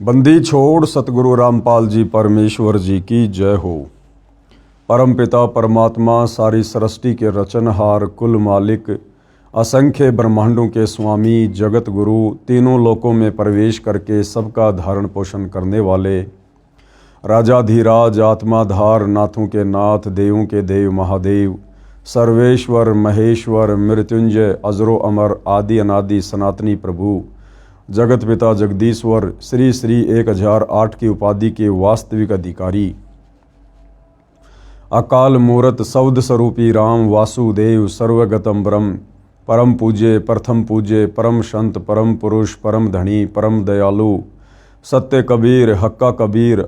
बंदी छोड़ सतगुरु रामपाल जी परमेश्वर जी की जय हो। परम पिता परमात्मा सारी सृष्टि के रचनहार कुल मालिक असंख्य ब्रह्मांडों के स्वामी जगत गुरु तीनों लोकों में प्रवेश करके सबका धारण पोषण करने वाले राजाधिराज आत्माधार नाथों के नाथ देवों के देव महादेव सर्वेश्वर महेश्वर मृत्युंजय अजरो अमर आदि अनादि सनातनी प्रभु जगत पिता जगदीश्वर श्री श्री 1008 की उपाधि के वास्तविक अधिकारी अकाल मूरत सौद स्वरूपी राम वासुदेव सर्वगतम ब्रह्म परम पूज्य प्रथम पूज्य परम संत परम पुरुष परम धनी परम दयालु सत्य कबीर हक्का कबीर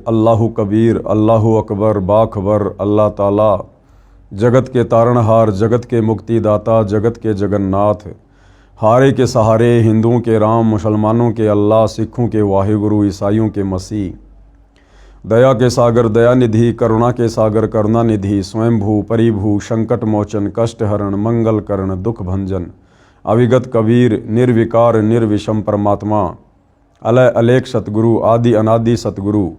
अल्लाहु अकबर बाखबर अल्लाह ताला जगत के तारणहार जगत के मुक्तिदाता जगत के जगन्नाथ हारे के सहारे हिंदुओं के राम मुसलमानों के अल्लाह सिखों के वाहिगुरु ईसाइयों के मसीह दया के सागर दयानिधि करुणा के सागर करुणानिधि स्वयंभू परिभू संकट मोचन कष्ट हरण मंगल करण दुख भंजन अविगत कबीर निर्विकार निर्विषम परमात्मा अलय अलेख सतगुरु आदि अनादि सतगुरु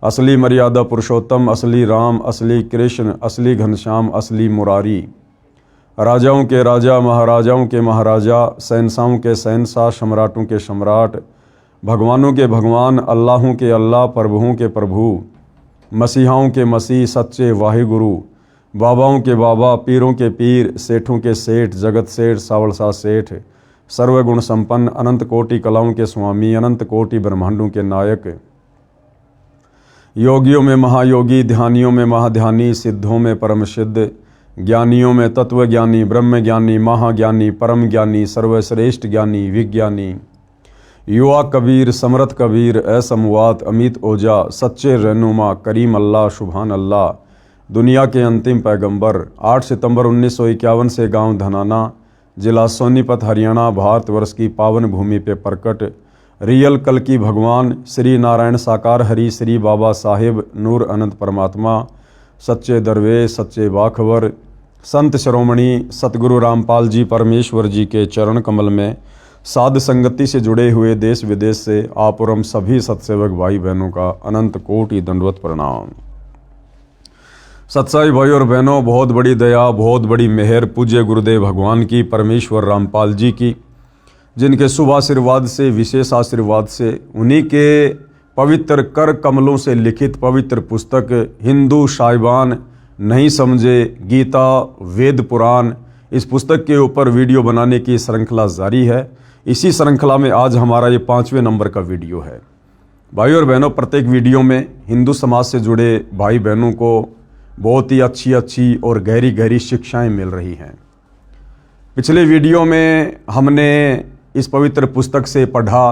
असली मर्यादा पुरुषोत्तम असली राम असली कृष्ण असली घनश्याम असली मुरारी राजाओं के राजा महाराजाओं के महाराजा शहंशाहों के शहंशाह सम्राटों के सम्राट भगवानों के भगवान अल्लाहों के अल्लाह प्रभुओं के प्रभु मसीहाओं के मसीह सच्चे वाहिगुरु बाबाओं के बाबा पीरों के पीर सेठों के सेठ जगत सेठ सावलसा सेठ सर्वगुण संपन्न अनंत कोटि कलाओं के स्वामी अनंत कोटि ब्रह्मांडों के नायक योगियों में महायोगी ध्यानियों में महाध्यानी सिद्धों में परम सिद्ध ज्ञानियों में तत्व ज्ञानी ब्रह्म ज्ञानी महाज्ञानी परम ज्ञानी सर्वश्रेष्ठ ज्ञानी विज्ञानी युवा कबीर समर्थ कबीर असमवात अमित ओजा सच्चे रहनुमा करीम अल्लाह सुभान अल्लाह दुनिया के अंतिम पैगंबर 8 सितंबर 1951 से गांव धनाना जिला सोनीपत हरियाणा भारतवर्ष की पावन भूमि पे प्रकट रियल कल की भगवान श्री नारायण साकार हरि श्री बाबा साहेब नूर अनंत परमात्मा सच्चे दरवेश सच्चे बाखबर संत शिरोमणि सतगुरु रामपाल जी परमेश्वर जी के चरण कमल में साध संगति से जुड़े हुए देश विदेश से आप और हम सभी सत्सेवक भाई बहनों का अनंत कोटि दंडवत प्रणाम। सत्साई भाई और बहनों, बहुत बड़ी दया बहुत बड़ी मेहर पूज्य गुरुदेव भगवान की परमेश्वर रामपाल जी की, जिनके शुभ आशीर्वाद से विशेष आशीर्वाद से उन्हीं के पवित्र कर कमलों से लिखित पवित्र पुस्तक हिंदू साहिबान नहीं समझे गीता वेद पुराण, इस पुस्तक के ऊपर वीडियो बनाने की श्रृंखला जारी है। इसी श्रृंखला में आज हमारा ये 5वें नंबर का वीडियो है। भाई और बहनों, प्रत्येक वीडियो में हिंदू समाज से जुड़े भाई बहनों को बहुत ही अच्छी और गहरी शिक्षाएं मिल रही हैं। पिछले वीडियो में हमने इस पवित्र पुस्तक से पढ़ा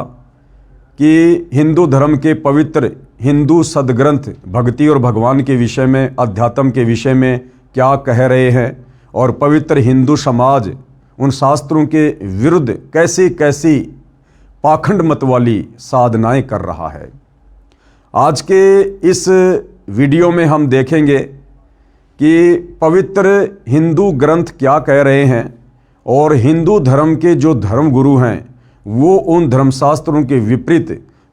कि हिंदू धर्म के पवित्र हिंदू सदग्रंथ भक्ति और भगवान के विषय में अध्यात्म के विषय में क्या कह रहे हैं और पवित्र हिंदू समाज उन शास्त्रों के विरुद्ध कैसी कैसी पाखंड मत वाली साधनाएं कर रहा है। आज के इस वीडियो में हम देखेंगे कि पवित्र हिंदू ग्रंथ क्या कह रहे हैं और हिंदू धर्म के जो धर्म गुरु हैं वो उन धर्मशास्त्रों के विपरीत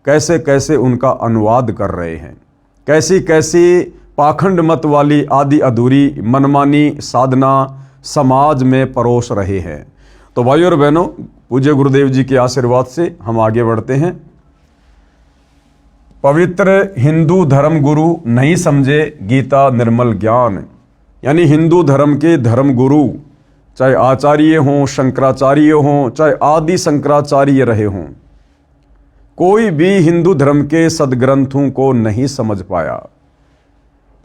कैसे कैसे उनका अनुवाद कर रहे हैं, कैसी कैसी पाखंड मत वाली आदि अधूरी मनमानी साधना समाज में परोस रहे हैं। तो भाई और बहनों, पूज्य गुरुदेव जी के आशीर्वाद से हम आगे बढ़ते हैं। पवित्र हिंदू धर्म गुरु नहीं समझे गीता निर्मल ज्ञान, यानी हिंदू धर्म के धर्म गुरु चाहे आचार्य हों शंकराचार्य हों चाहे आदि शंकराचार्य रहे हों, कोई भी हिंदू धर्म के सदग्रंथों को नहीं समझ पाया।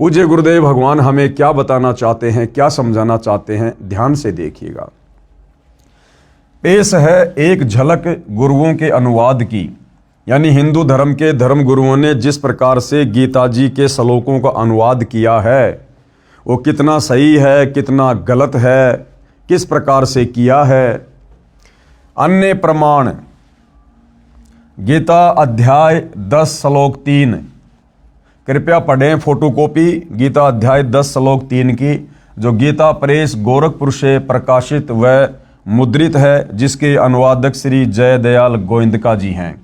पूज्य गुरुदेव भगवान हमें क्या बताना चाहते हैं, क्या समझाना चाहते हैं, ध्यान से देखिएगा। पेश है एक झलक गुरुओं के अनुवाद की, यानी हिंदू धर्म के धर्म गुरुओं ने जिस प्रकार से गीता जी के श्लोकों का अनुवाद किया है वो कितना सही है कितना गलत है, किस प्रकार से किया है। अन्य प्रमाण गीता अध्याय 10 श्लोक 3, कृपया पढ़ें फोटोकॉपी गीता अध्याय 10 श्लोक 3 की, जो गीता प्रेस गोरखपुर से प्रकाशित व मुद्रित है, जिसके अनुवादक श्री जय दयाल गोविंदका जी हैं।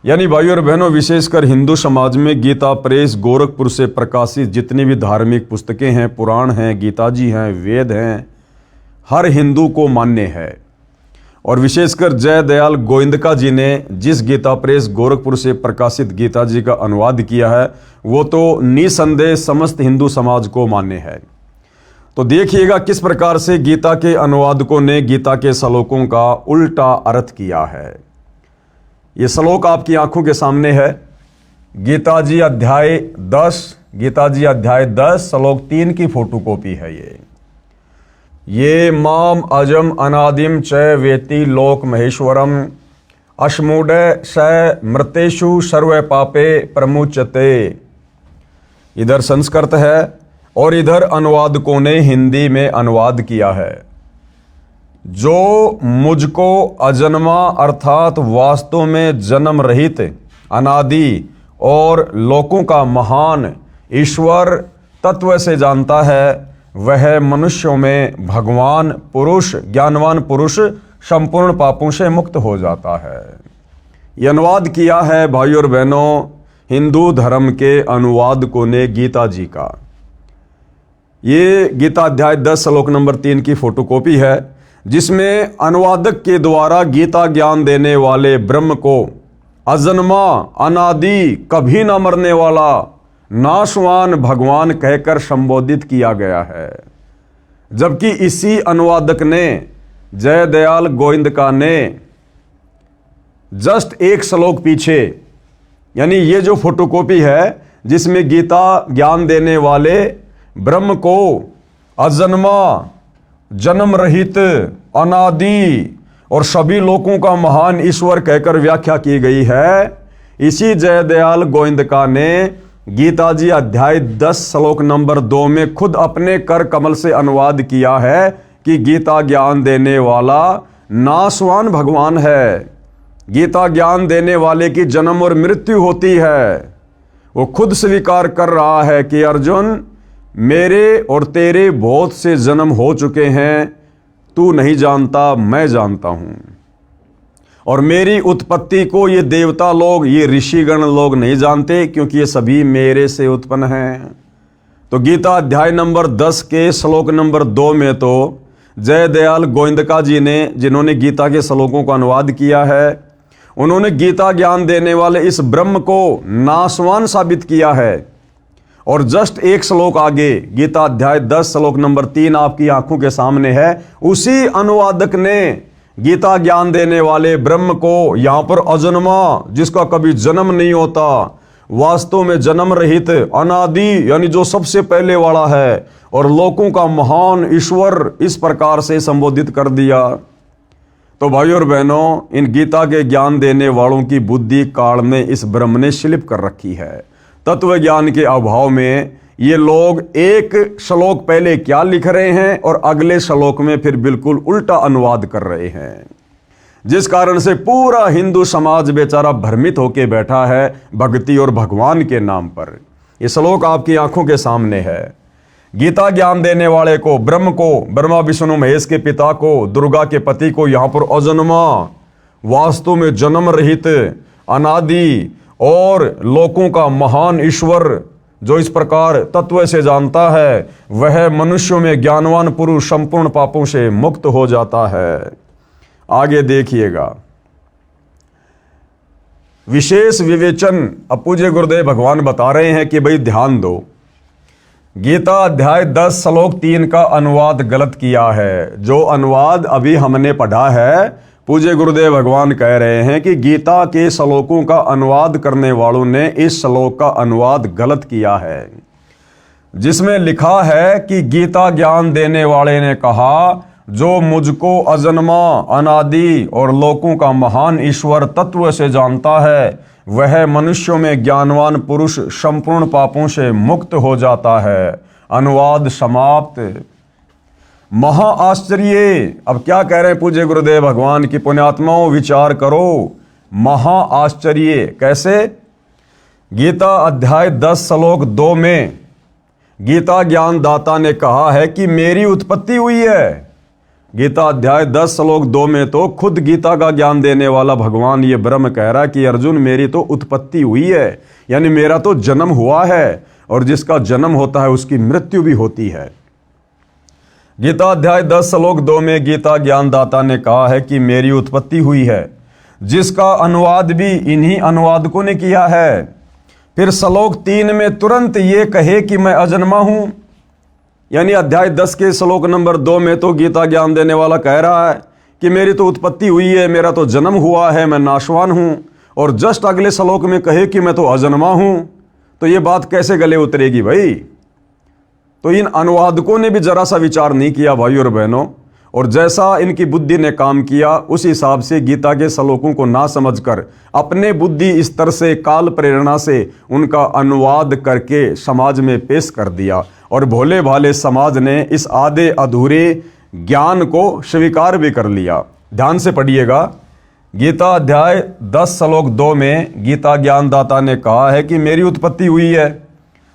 यानी भाइयों और बहनों, विशेषकर हिंदू समाज में गीता प्रेस गोरखपुर से प्रकाशित जितनी भी धार्मिक पुस्तकें हैं, पुराण हैं, गीता जी हैं, वेद हैं, हर हिंदू को मान्य है। और विशेषकर जय दयाल गोविंदका जी ने जिस गीता प्रेस गोरखपुर से प्रकाशित गीता जी का अनुवाद किया है, वो तो निसंदेह समस्त हिंदू समाज को मान्य है। तो देखिएगा किस प्रकार से गीता के अनुवादकों ने गीता के श्लोकों का उल्टा अर्थ किया है। ये श्लोक आपकी आंखों के सामने है। गीता जी अध्याय 10 श्लोक 3 की फोटोकॉपी है ये माम अजम अनादिम च वेति लोक महेश्वरम अश्मूढ़ स मृतेषु सर्व पापे प्रमुचते। इधर संस्कृत है और इधर अनुवादकों ने हिंदी में अनुवाद किया है। जो मुझको अजन्मा अर्थात वास्तव में जन्म रहित अनादि और लोकों का महान ईश्वर तत्व से जानता है, वह मनुष्यों में भगवान पुरुष, ज्ञानवान पुरुष संपूर्ण पापों से मुक्त हो जाता है। यह अनुवाद किया है भाइयों और बहनों हिंदू धर्म के अनुवादकों ने गीता जी का। ये गीता अध्याय 10 श्लोक नंबर 3 की फोटोकॉपी है, जिसमें अनुवादक के द्वारा गीता ज्ञान देने वाले ब्रह्म को अजन्मा अनादि कभी न मरने वाला नाशवान भगवान कहकर संबोधित किया गया है। जबकि इसी अनुवादक ने जय दयाल गोविंदका ने जस्ट एक श्लोक पीछे, यानी ये जो फोटोकॉपी है जिसमें गीता ज्ञान देने वाले ब्रह्म को अजन्मा, जन्म रहित, अनादि और सभी लोगों का महान ईश्वर कहकर व्याख्या की गई है, इसी जय दयाल गोविंदका ने गीता जी अध्याय 10 श्लोक नंबर 2 में खुद अपने कर कमल से अनुवाद किया है कि गीता ज्ञान देने वाला नाशवान भगवान है। गीता ज्ञान देने वाले की जन्म और मृत्यु होती है। वो खुद स्वीकार कर रहा है कि अर्जुन, मेरे और तेरे बहुत से जन्म हो चुके हैं, तू नहीं जानता, मैं जानता हूं। और मेरी उत्पत्ति को ये देवता लोग, ये ऋषिगण लोग नहीं जानते, क्योंकि ये सभी मेरे से उत्पन्न हैं। तो गीता अध्याय नंबर 10 के श्लोक नंबर 2 में तो जय दयाल गोविंदका जी ने, जिन्होंने गीता के श्लोकों का अनुवाद किया है, उन्होंने गीता ज्ञान देने वाले इस ब्रह्म को नाशवान साबित किया है। और जस्ट एक श्लोक आगे गीता अध्याय 10 श्लोक नंबर 3 आपकी आंखों के सामने है, उसी अनुवादक ने गीता ज्ञान देने वाले ब्रह्म को यहां पर अजन्मा, जिसका कभी जन्म नहीं होता, वास्तव में जन्म रहित, अनादि यानी जो सबसे पहले वाला है, और लोकों का महान ईश्वर इस प्रकार से संबोधित कर दिया। तो भाइयों और बहनों, इन गीता के ज्ञान देने वालों की बुद्धि काल में इस ब्रह्म ने स्लिप कर रखी है। तत्व ज्ञान के अभाव में ये लोग एक श्लोक पहले क्या लिख रहे हैं और अगले श्लोक में फिर बिल्कुल उल्टा अनुवाद कर रहे हैं, जिस कारण से पूरा हिंदू समाज बेचारा भ्रमित होकर बैठा है भक्ति और भगवान के नाम पर। ये श्लोक आपकी आंखों के सामने है। गीता ज्ञान देने वाले को, ब्रह्म को, ब्रह्मा विष्णु महेश के पिता को, दुर्गा के पति को यहां पर अजन्मा, वास्तव में जन्म रहित, अनादि और लोकों का महान ईश्वर जो इस प्रकार तत्व से जानता है, वह मनुष्यों में ज्ञानवान पुरुष संपूर्ण पापों से मुक्त हो जाता है। आगे देखिएगा, विशेष विवेचन अब पूज्य गुरुदेव भगवान बता रहे हैं कि भाई ध्यान दो, गीता अध्याय 10 श्लोक 3 का अनुवाद गलत किया है। जो अनुवाद अभी हमने पढ़ा है, पूज्य गुरुदेव भगवान कह रहे हैं कि गीता के श्लोकों का अनुवाद करने वालों ने इस श्लोक का अनुवाद गलत किया है, जिसमें लिखा है कि गीता ज्ञान देने वाले ने कहा, जो मुझको अजन्मा, अनादि और लोकों का महान ईश्वर तत्व से जानता है, वह मनुष्यों में ज्ञानवान पुरुष संपूर्ण पापों से मुक्त हो जाता है। अनुवाद समाप्त। महा आश्चर्य। अब क्या कह रहे हैं पूज्य गुरुदेव भगवान की पुण्यात्माओं, विचार करो। महा आश्चर्य कैसे? गीता अध्याय 10 श्लोक 2 में गीता ज्ञान दाता ने कहा है कि मेरी उत्पत्ति हुई है, गीता अध्याय 10 श्लोक 2 में तो खुद गीता का ज्ञान देने वाला भगवान ये ब्रह्म कह रहा है कि अर्जुन मेरी तो उत्पत्ति हुई है, यानी मेरा तो जन्म हुआ है, और जिसका जन्म होता है उसकी मृत्यु भी होती है। गीता अध्याय 10 श्लोक 2 में गीता ज्ञानदाता ने कहा है कि मेरी उत्पत्ति हुई है, जिसका अनुवाद भी इन्हीं अनुवादकों ने किया है। फिर श्लोक 3 में तुरंत ये कहे कि मैं अजन्मा हूं, यानी अध्याय 10 के श्लोक नंबर 2 में तो गीता ज्ञान देने वाला कह रहा है कि मेरी तो उत्पत्ति हुई है, मेरा तो जन्म हुआ है, मैं नाशवान हूं, और जस्ट अगले श्लोक में कहे कि मैं तो अजन्मा हूं। तो ये बात कैसे गले उतरेगी भाई? तो इन अनुवादकों ने भी जरा सा विचार नहीं किया भाई और बहनों, और जैसा इनकी बुद्धि ने काम किया उस हिसाब से गीता के श्लोकों को ना समझकर अपने बुद्धि स्तर से काल प्रेरणा से उनका अनुवाद करके समाज में पेश कर दिया, और भोले भाले समाज ने इस आधे अधूरे ज्ञान को स्वीकार भी कर लिया। ध्यान से पढ़िएगा, गीता अध्याय 10 श्लोक 2 में गीता ज्ञानदाता ने कहा है कि मेरी उत्पत्ति हुई है,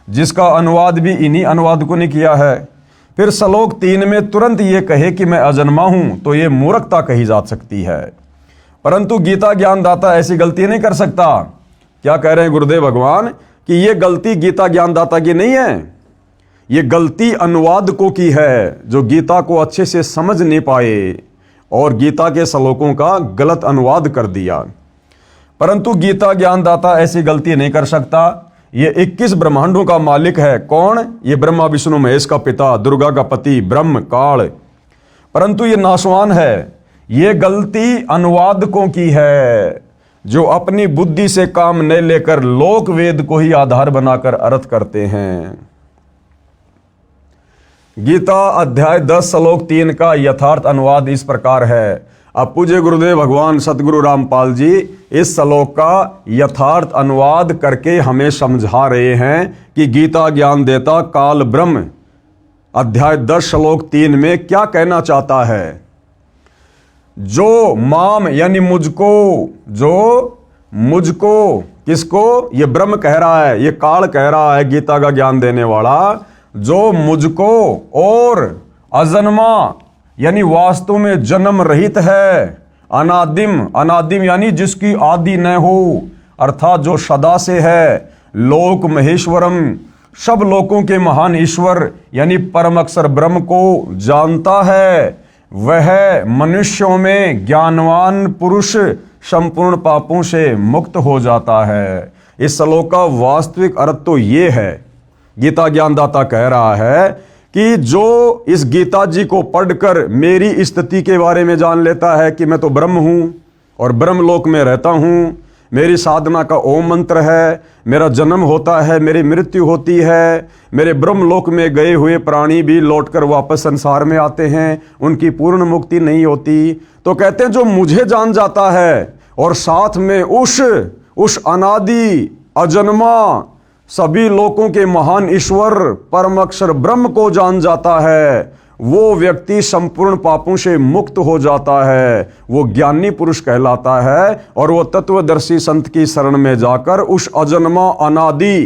जिसका अनुवाद भी इन्हीं अनुवादकों ने किया है। फिर श्लोक 3 में तुरंत ये कहे कि मैं अजन्मा हूं, तो ये मूर्खता कही जा सकती है। परंतु गीता ज्ञानदाता ऐसी गलती नहीं कर सकता। क्या कह रहे हैं गुरुदेव भगवान कि ये गलती गीता ज्ञानदाता की नहीं है, ये गलती अनुवादकों की है, जो गीता को अच्छे से समझ नहीं पाए और गीता के श्लोकों का गलत अनुवाद कर दिया। परंतु गीता ज्ञानदाता ऐसी गलती नहीं कर सकता। ये 21 ब्रह्मांडों का मालिक है। कौन? ये ब्रह्मा विष्णु महेश का पिता, दुर्गा का पति, ब्रह्म काल। परंतु ये नाशवान है। ये गलती अनुवादकों की है, जो अपनी बुद्धि से काम नहीं लेकर लोक वेद को ही आधार बनाकर अर्थ करते हैं। गीता अध्याय 10 श्लोक 3 का यथार्थ अनुवाद इस प्रकार है। अब पूज्य गुरुदेव भगवान सतगुरु रामपाल जी इस श्लोक का यथार्थ अनुवाद करके हमें समझा रहे हैं कि गीता ज्ञान देता काल ब्रह्म अध्याय 10 श्लोक 3 में क्या कहना चाहता है। जो माम यानी मुझको, जो मुझको, किसको? ये ब्रह्म कह रहा है, ये काल कह रहा है, गीता का ज्ञान देने वाला, जो मुझको और अजन्मा यानी वास्तव में जन्म रहित है, अनादिम, अनादिम यानी जिसकी आदि न हो, अर्थात जो सदा से है, लोक महेश्वरम, सब लोकों के महान ईश्वर यानी परम अक्षर ब्रह्म को जानता है, वह मनुष्यों में ज्ञानवान पुरुष संपूर्ण पापों से मुक्त हो जाता है। इस श्लोक का वास्तविक अर्थ तो ये है, गीता ज्ञानदाता कह रहा है कि जो इस गीता जी को पढ़कर मेरी स्थिति के बारे में जान लेता है कि मैं तो ब्रह्म हूं और ब्रह्मलोक में रहता हूं, मेरी साधना का ओम मंत्र है, मेरा जन्म होता है, मेरी मृत्यु होती है, मेरे ब्रह्मलोक में गए हुए प्राणी भी लौटकर वापस संसार में आते हैं, उनकी पूर्ण मुक्ति नहीं होती। तो कहते हैं जो मुझे जान जाता है और साथ में उस अनादि अजन्मा सभी लोकों के महान ईश्वर परम अक्षर ब्रह्म को जान जाता है, वो व्यक्ति संपूर्ण पापों से मुक्त हो जाता है, वो ज्ञानी पुरुष कहलाता है, और वो तत्वदर्शी संत की शरण में जाकर उस अजन्मा अनादि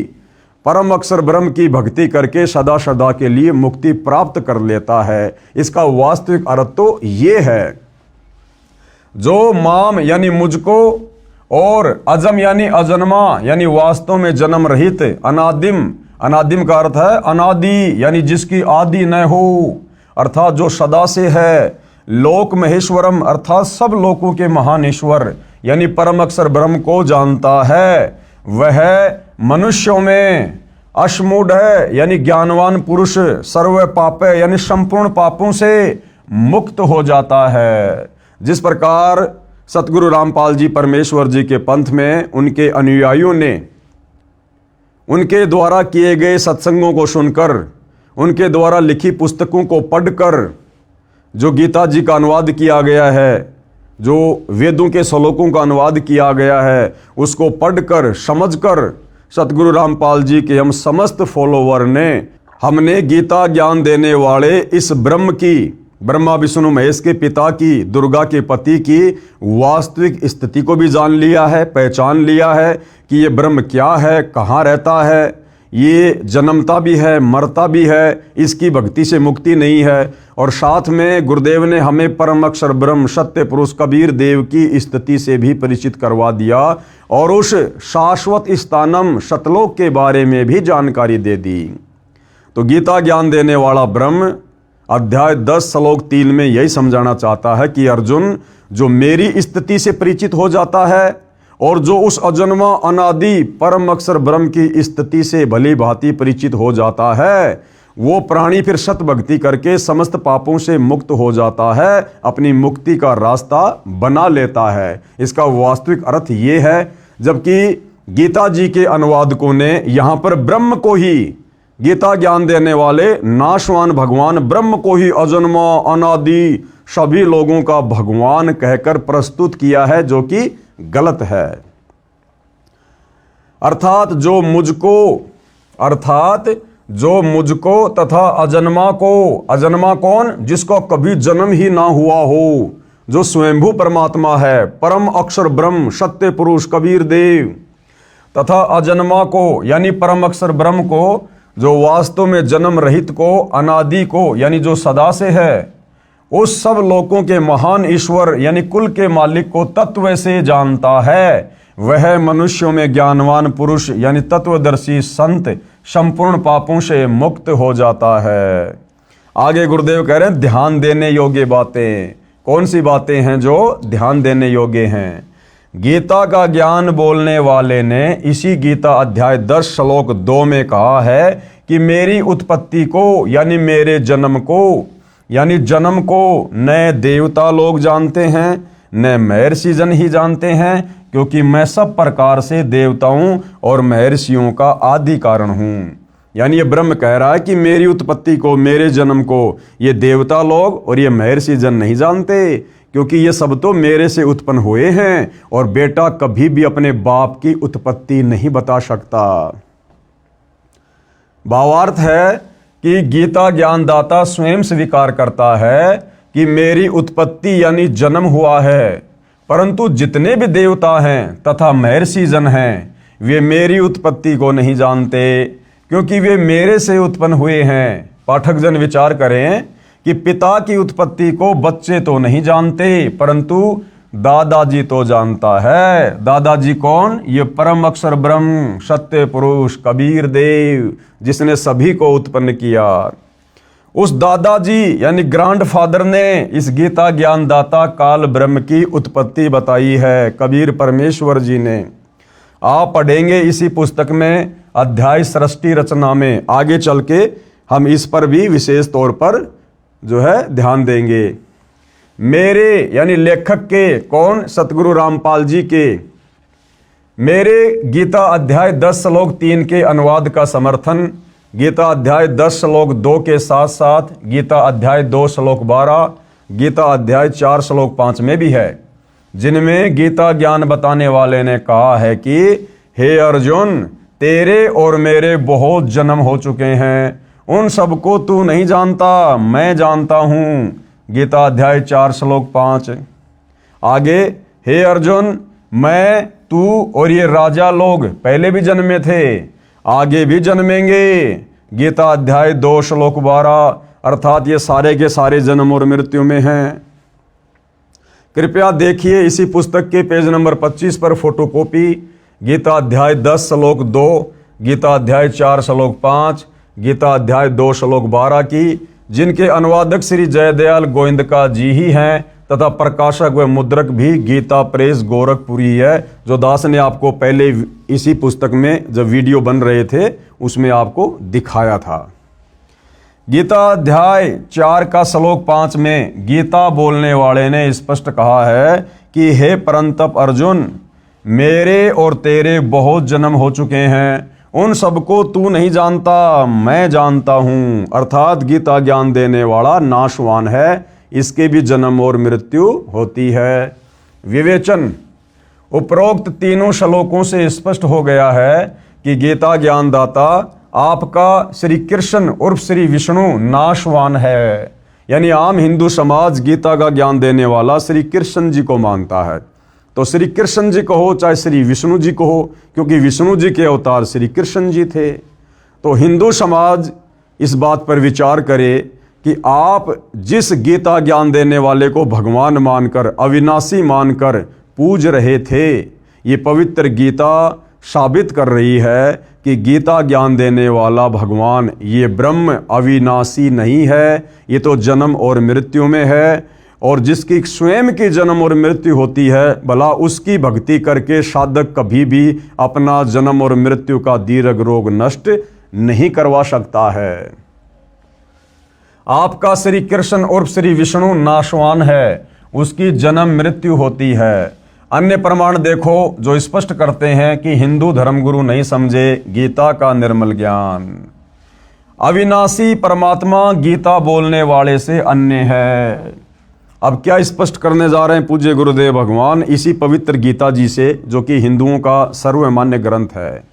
परम अक्षर ब्रह्म की भक्ति करके सदा सदा के लिए मुक्ति प्राप्त कर लेता है। इसका वास्तविक अर्थ तो ये है, जो माम यानी मुझको और अजम यानी अजन्मा यानी वास्तव में जन्म रहित, अनादिम, अनादिम का अर्थ है अनादि यानी जिसकी आदि न हो, अर्थात जो सदा से है, लोक महेश्वरम अर्थात सब लोकों के महान ईश्वर यानी परम अक्षर ब्रह्म को जानता है, वह मनुष्यों में अश्मूढ़ है यानी ज्ञानवान पुरुष, सर्व पापे यानी संपूर्ण पापों से मुक्त हो जाता है। जिस प्रकार सतगुरु रामपाल जी परमेश्वर जी के पंथ में उनके अनुयायियों ने उनके द्वारा किए गए सत्संगों को सुनकर, उनके द्वारा लिखी पुस्तकों को पढ़कर जो गीता जी का अनुवाद किया गया है, जो वेदों के श्लोकों का अनुवाद किया गया है, उसको पढ़कर समझकर सतगुरु रामपाल जी के हम समस्त फॉलोवर ने, हमने गीता ज्ञान देने वाले इस ब्रह्म की, ब्रह्मा विष्णु महेश के पिता की, दुर्गा के पति की वास्तविक स्थिति को भी जान लिया है, पहचान लिया है कि ये ब्रह्म क्या है, कहाँ रहता है, ये जन्मता भी है, मरता भी है, इसकी भक्ति से मुक्ति नहीं है। और साथ में गुरुदेव ने हमें परम अक्षर ब्रह्म सत्य पुरुष कबीर देव की स्थिति से भी परिचित करवा दिया और उस शाश्वत स्थानम सतलोक के बारे में भी जानकारी दे दी। तो गीता ज्ञान देने वाला ब्रह्म अध्याय 10 श्लोक 3 में यही समझाना चाहता है कि अर्जुन, जो मेरी स्थिति से परिचित हो जाता है और जो उस अजन्मा अनादि परम अक्षर ब्रह्म की स्थिति से भली भांति परिचित हो जाता है, वो प्राणी फिर सत भक्ति करके समस्त पापों से मुक्त हो जाता है, अपनी मुक्ति का रास्ता बना लेता है। इसका वास्तविक अर्थ ये है, जबकि गीता जी के अनुवादकों ने यहाँ पर ब्रह्म को ही, गीता ज्ञान देने वाले नाशवान भगवान ब्रह्म को ही अजन्मा अनादि सभी लोगों का भगवान कहकर प्रस्तुत किया है, जो कि गलत है। अर्थात जो मुझको तथा अजन्मा को, अजन्मा कौन? जिसको कभी जन्म ही ना हुआ हो, जो स्वयंभू परमात्मा है, परम अक्षर ब्रह्म सत्य पुरुष कबीर देव, तथा अजन्मा को यानी परम अक्षर ब्रह्म को, जो वास्तव में जन्म रहित को, अनादि को यानी जो सदा से है, उस सब लोगों के महान ईश्वर यानी कुल के मालिक को तत्व से जानता है, वह मनुष्यों में ज्ञानवान पुरुष यानी तत्वदर्शी संत संपूर्ण पापों से मुक्त हो जाता है। आगे गुरुदेव कह रहे हैं ध्यान देने योग्य बातें। कौन सी बातें हैं जो ध्यान देने योग्य हैं? गीता का ज्ञान बोलने वाले ने इसी गीता अध्याय 10 श्लोक 2 में कहा है कि मेरी उत्पत्ति को यानी मेरे जन्म को, यानी जन्म को न देवता लोग जानते हैं न महर्षि जन ही जानते हैं, क्योंकि मैं सब प्रकार से देवताओं और महर्षियों का आदि कारण हूँ। यानी ये ब्रह्म कह रहा है कि मेरी उत्पत्ति को, मेरे जन्म को ये देवता लोग और ये महर्षि जन नहीं जानते, क्योंकि ये सब तो मेरे से उत्पन्न हुए हैं और बेटा कभी भी अपने बाप की उत्पत्ति नहीं बता सकता। भावार्थ है कि गीता ज्ञानदाता स्वयं स्वीकार करता है कि मेरी उत्पत्ति यानी जन्म हुआ है, परंतु जितने भी देवता हैं तथा महर्षि जन हैं वे मेरी उत्पत्ति को नहीं जानते, क्योंकि वे मेरे से उत्पन्न हुए हैं। पाठक जन विचार करें कि पिता की उत्पत्ति को बच्चे तो नहीं जानते, परंतु दादाजी तो जानता है। दादाजी कौन? ये परम अक्षर ब्रह्म सत्य पुरुष कबीर देव, जिसने सभी को उत्पन्न किया। उस दादाजी यानी ग्रैंड फादर ने इस गीता ज्ञानदाता काल ब्रह्म की उत्पत्ति बताई है, कबीर परमेश्वर जी ने। आप पढ़ेंगे इसी पुस्तक में अध्याय सृष्टि रचना में, आगे चल के हम इस पर भी विशेष तौर पर जो है ध्यान देंगे। मेरे यानी लेखक के, कौन? सतगुरु रामपाल जी के मेरे गीता अध्याय 10 श्लोक 3 के अनुवाद का समर्थन गीता अध्याय 10 श्लोक 2 के साथ साथ गीता अध्याय 2 श्लोक 12, गीता अध्याय 4 श्लोक 5 में भी है, जिनमें गीता ज्ञान बताने वाले ने कहा है कि हे अर्जुन, तेरे और मेरे बहुत जन्म हो चुके हैं, उन सबको तू नहीं जानता, मैं जानता हूँ। गीता अध्याय 4 श्लोक 5। आगे, हे अर्जुन, मैं, तू और ये राजा लोग पहले भी जन्मे थे, आगे भी जन्मेंगे। गीता अध्याय 2 श्लोक 12, अर्थात ये सारे के सारे जन्म और मृत्यु में हैं। कृपया देखिए इसी पुस्तक के पेज नंबर 25 पर फोटोकॉपी गीता अध्याय 10 श्लोक 2, गीता अध्याय 4 श्लोक 5, गीता अध्याय 2 श्लोक 12 की, जिनके अनुवादक श्री जयदयाल गोविंदका जी ही हैं तथा प्रकाशक व मुद्रक भी गीता प्रेस गोरखपुरी है, जो दास ने आपको पहले इसी पुस्तक में जब वीडियो बन रहे थे उसमें आपको दिखाया था। गीता अध्याय 4 का श्लोक 5 में गीता बोलने वाले ने स्पष्ट कहा है कि हे परंतप अर्जुन, मेरे और तेरे बहुत जन्म हो चुके हैं, उन सबको तू नहीं जानता, मैं जानता हूं। अर्थात गीता ज्ञान देने वाला नाशवान है, इसके भी जन्म और मृत्यु होती है। विवेचन, उपरोक्त तीनों श्लोकों से स्पष्ट हो गया है कि गीता ज्ञानदाता आपका श्री कृष्ण उर्फ श्री विष्णु नाशवान है। यानी आम हिंदू समाज गीता का ज्ञान देने वाला श्री कृष्ण जी को मानता है, तो श्री कृष्ण जी को हो चाहे श्री विष्णु जी को हो, क्योंकि विष्णु जी के अवतार श्री कृष्ण जी थे। तो हिंदू समाज इस बात पर विचार करे कि आप जिस गीता ज्ञान देने वाले को भगवान मानकर, अविनाशी मानकर पूज रहे थे, ये पवित्र गीता साबित कर रही है कि गीता ज्ञान देने वाला भगवान ये ब्रह्म अविनाशी नहीं है, ये तो जन्म और मृत्यु में है। और जिसकी स्वयं की जन्म और मृत्यु होती है, भला उसकी भक्ति करके साधक कभी भी अपना जन्म और मृत्यु का दीर्घ रोग नष्ट नहीं करवा सकता है। आपका श्री कृष्ण और श्री विष्णु नाशवान है, उसकी जन्म मृत्यु होती है। अन्य प्रमाण देखो जो स्पष्ट करते हैं कि हिंदू धर्मगुरु नहीं समझे गीता का निर्मल ज्ञान। अविनाशी परमात्मा गीता बोलने वाले से अन्य है। अब क्या स्पष्ट करने जा रहे हैं पूज्य गुरुदेव भगवान इसी पवित्र गीता जी से, जो कि हिंदुओं का सर्वमान्य ग्रंथ है,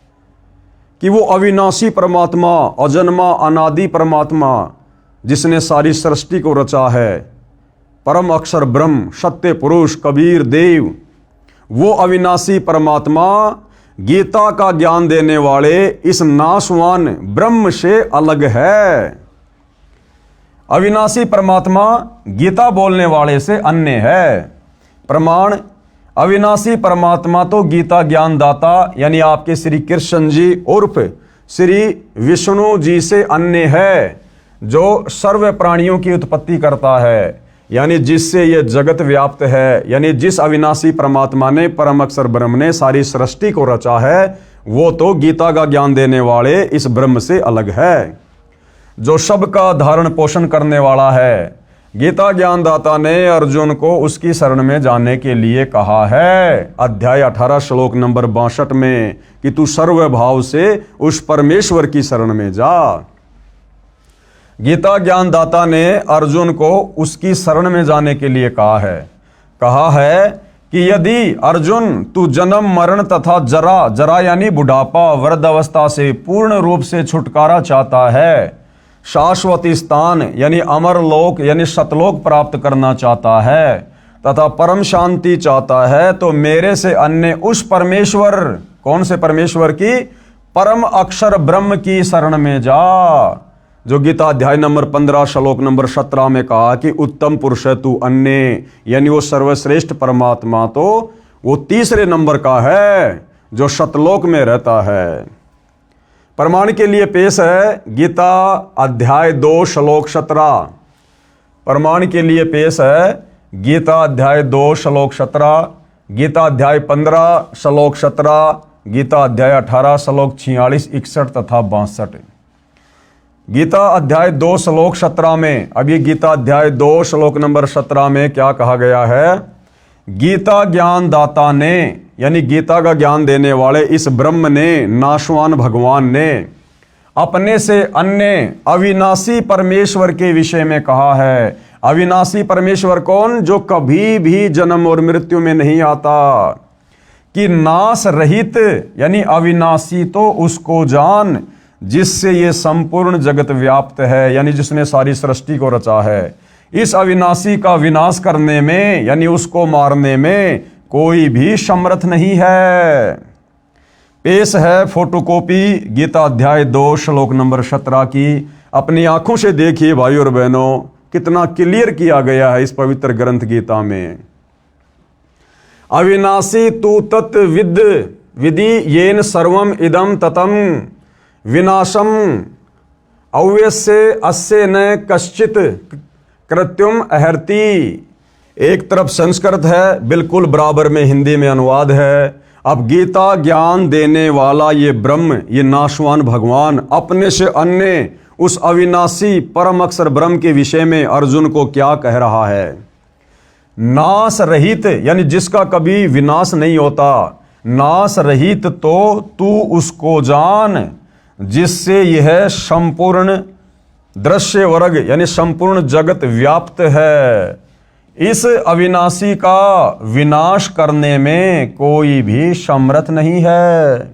कि वो अविनाशी परमात्मा, अजन्मा अनादि परमात्मा, जिसने सारी सृष्टि को रचा है, परम अक्षर ब्रह्म, सत्य पुरुष, कबीर देव, वो अविनाशी परमात्मा गीता का ज्ञान देने वाले इस नाशवान ब्रह्म से अलग है। अविनाशी परमात्मा गीता बोलने वाले से अन्य है। प्रमाण, अविनाशी परमात्मा तो गीता ज्ञान दाता यानी आपके श्री कृष्ण जी उर्फ श्री विष्णु जी से अन्य है, जो सर्व प्राणियों की उत्पत्ति करता है, यानी जिससे ये जगत व्याप्त है। यानी जिस अविनाशी परमात्मा ने, परम अक्षर ब्रह्म ने सारी सृष्टि को रचा है, वो तो गीता का ज्ञान देने वाले इस ब्रह्म से अलग है, जो सबका धारण पोषण करने वाला है। गीता ज्ञानदाता ने अर्जुन को उसकी शरण में जाने के लिए कहा है, अध्याय 18 श्लोक नंबर 62 में, कि तू सर्वभाव से उस परमेश्वर की शरण में जा। गीता ज्ञानदाता ने अर्जुन को उसकी शरण में जाने के लिए कहा है कि यदि अर्जुन तू जन्म मरण तथा जरा यानी बुढ़ापा, वृद्धावस्था से पूर्ण रूप से छुटकारा चाहता है, शाश्वत स्थान यानी अमर लोक यानी सतलोक प्राप्त करना चाहता है, तथा परम शांति चाहता है, तो मेरे से अन्य उस परमेश्वर, कौन से परमेश्वर की? परम अक्षर ब्रह्म की शरण में जा, जो गीता अध्याय नंबर 15 श्लोक नंबर 17 में कहा कि उत्तम पुरुष है तू अन्य, यानी वो सर्वश्रेष्ठ परमात्मा तो वो तीसरे नंबर का है जो सतलोक में रहता है। प्रमाण के लिए पेश है गीता अध्याय 2 श्लोक 17। प्रमाण के लिए पेश है गीता अध्याय 2 श्लोक 17, गीता अध्याय 15 श्लोक 17, गीता अध्याय 18 श्लोक 46, 61 तथा 62। गीता अध्याय 2 श्लोक 17 में, अब ये गीता अध्याय 2 श्लोक नंबर 17 में क्या कहा गया है? गीता ज्ञान दाता ने, यानी गीता का ज्ञान देने वाले इस ब्रह्म ने, नाशवान भगवान ने अपने से अन्य अविनाशी परमेश्वर के विषय में कहा है। अविनाशी परमेश्वर कौन? जो कभी भी जन्म और मृत्यु में नहीं आता, कि नाश रहित यानी अविनाशी तो उसको जान जिससे ये संपूर्ण जगत व्याप्त है, यानी जिसने सारी सृष्टि को रचा है। इस अविनाशी का विनाश करने में यानी उसको मारने में कोई भी समर्थ नहीं है। पेश है फोटोकॉपी गीता अध्याय 2 श्लोक नंबर 17 की। अपनी आंखों से देखिए भाई और बहनों, कितना क्लियर किया गया है इस पवित्र ग्रंथ गीता में। अविनाशी तू तत् विधि येन सर्वम इदम ततम विनाशम अव्यस्य अस्य न कश्चित कृत्युम अहर्ति। एक तरफ संस्कृत है, बिल्कुल बराबर में हिंदी में अनुवाद है। अब गीता ज्ञान देने वाला ये ब्रह्म, ये नाशवान भगवान अपने से अन्य उस अविनाशी परम अक्षर ब्रह्म के विषय में अर्जुन को क्या कह रहा है? नाश रहित यानी जिसका कभी विनाश नहीं होता, नाश रहित तो तू उसको जान जिससे यह संपूर्ण दृश्य वर्ग यानी संपूर्ण जगत व्याप्त है। इस अविनाशी का विनाश करने में कोई भी समर्थ नहीं है।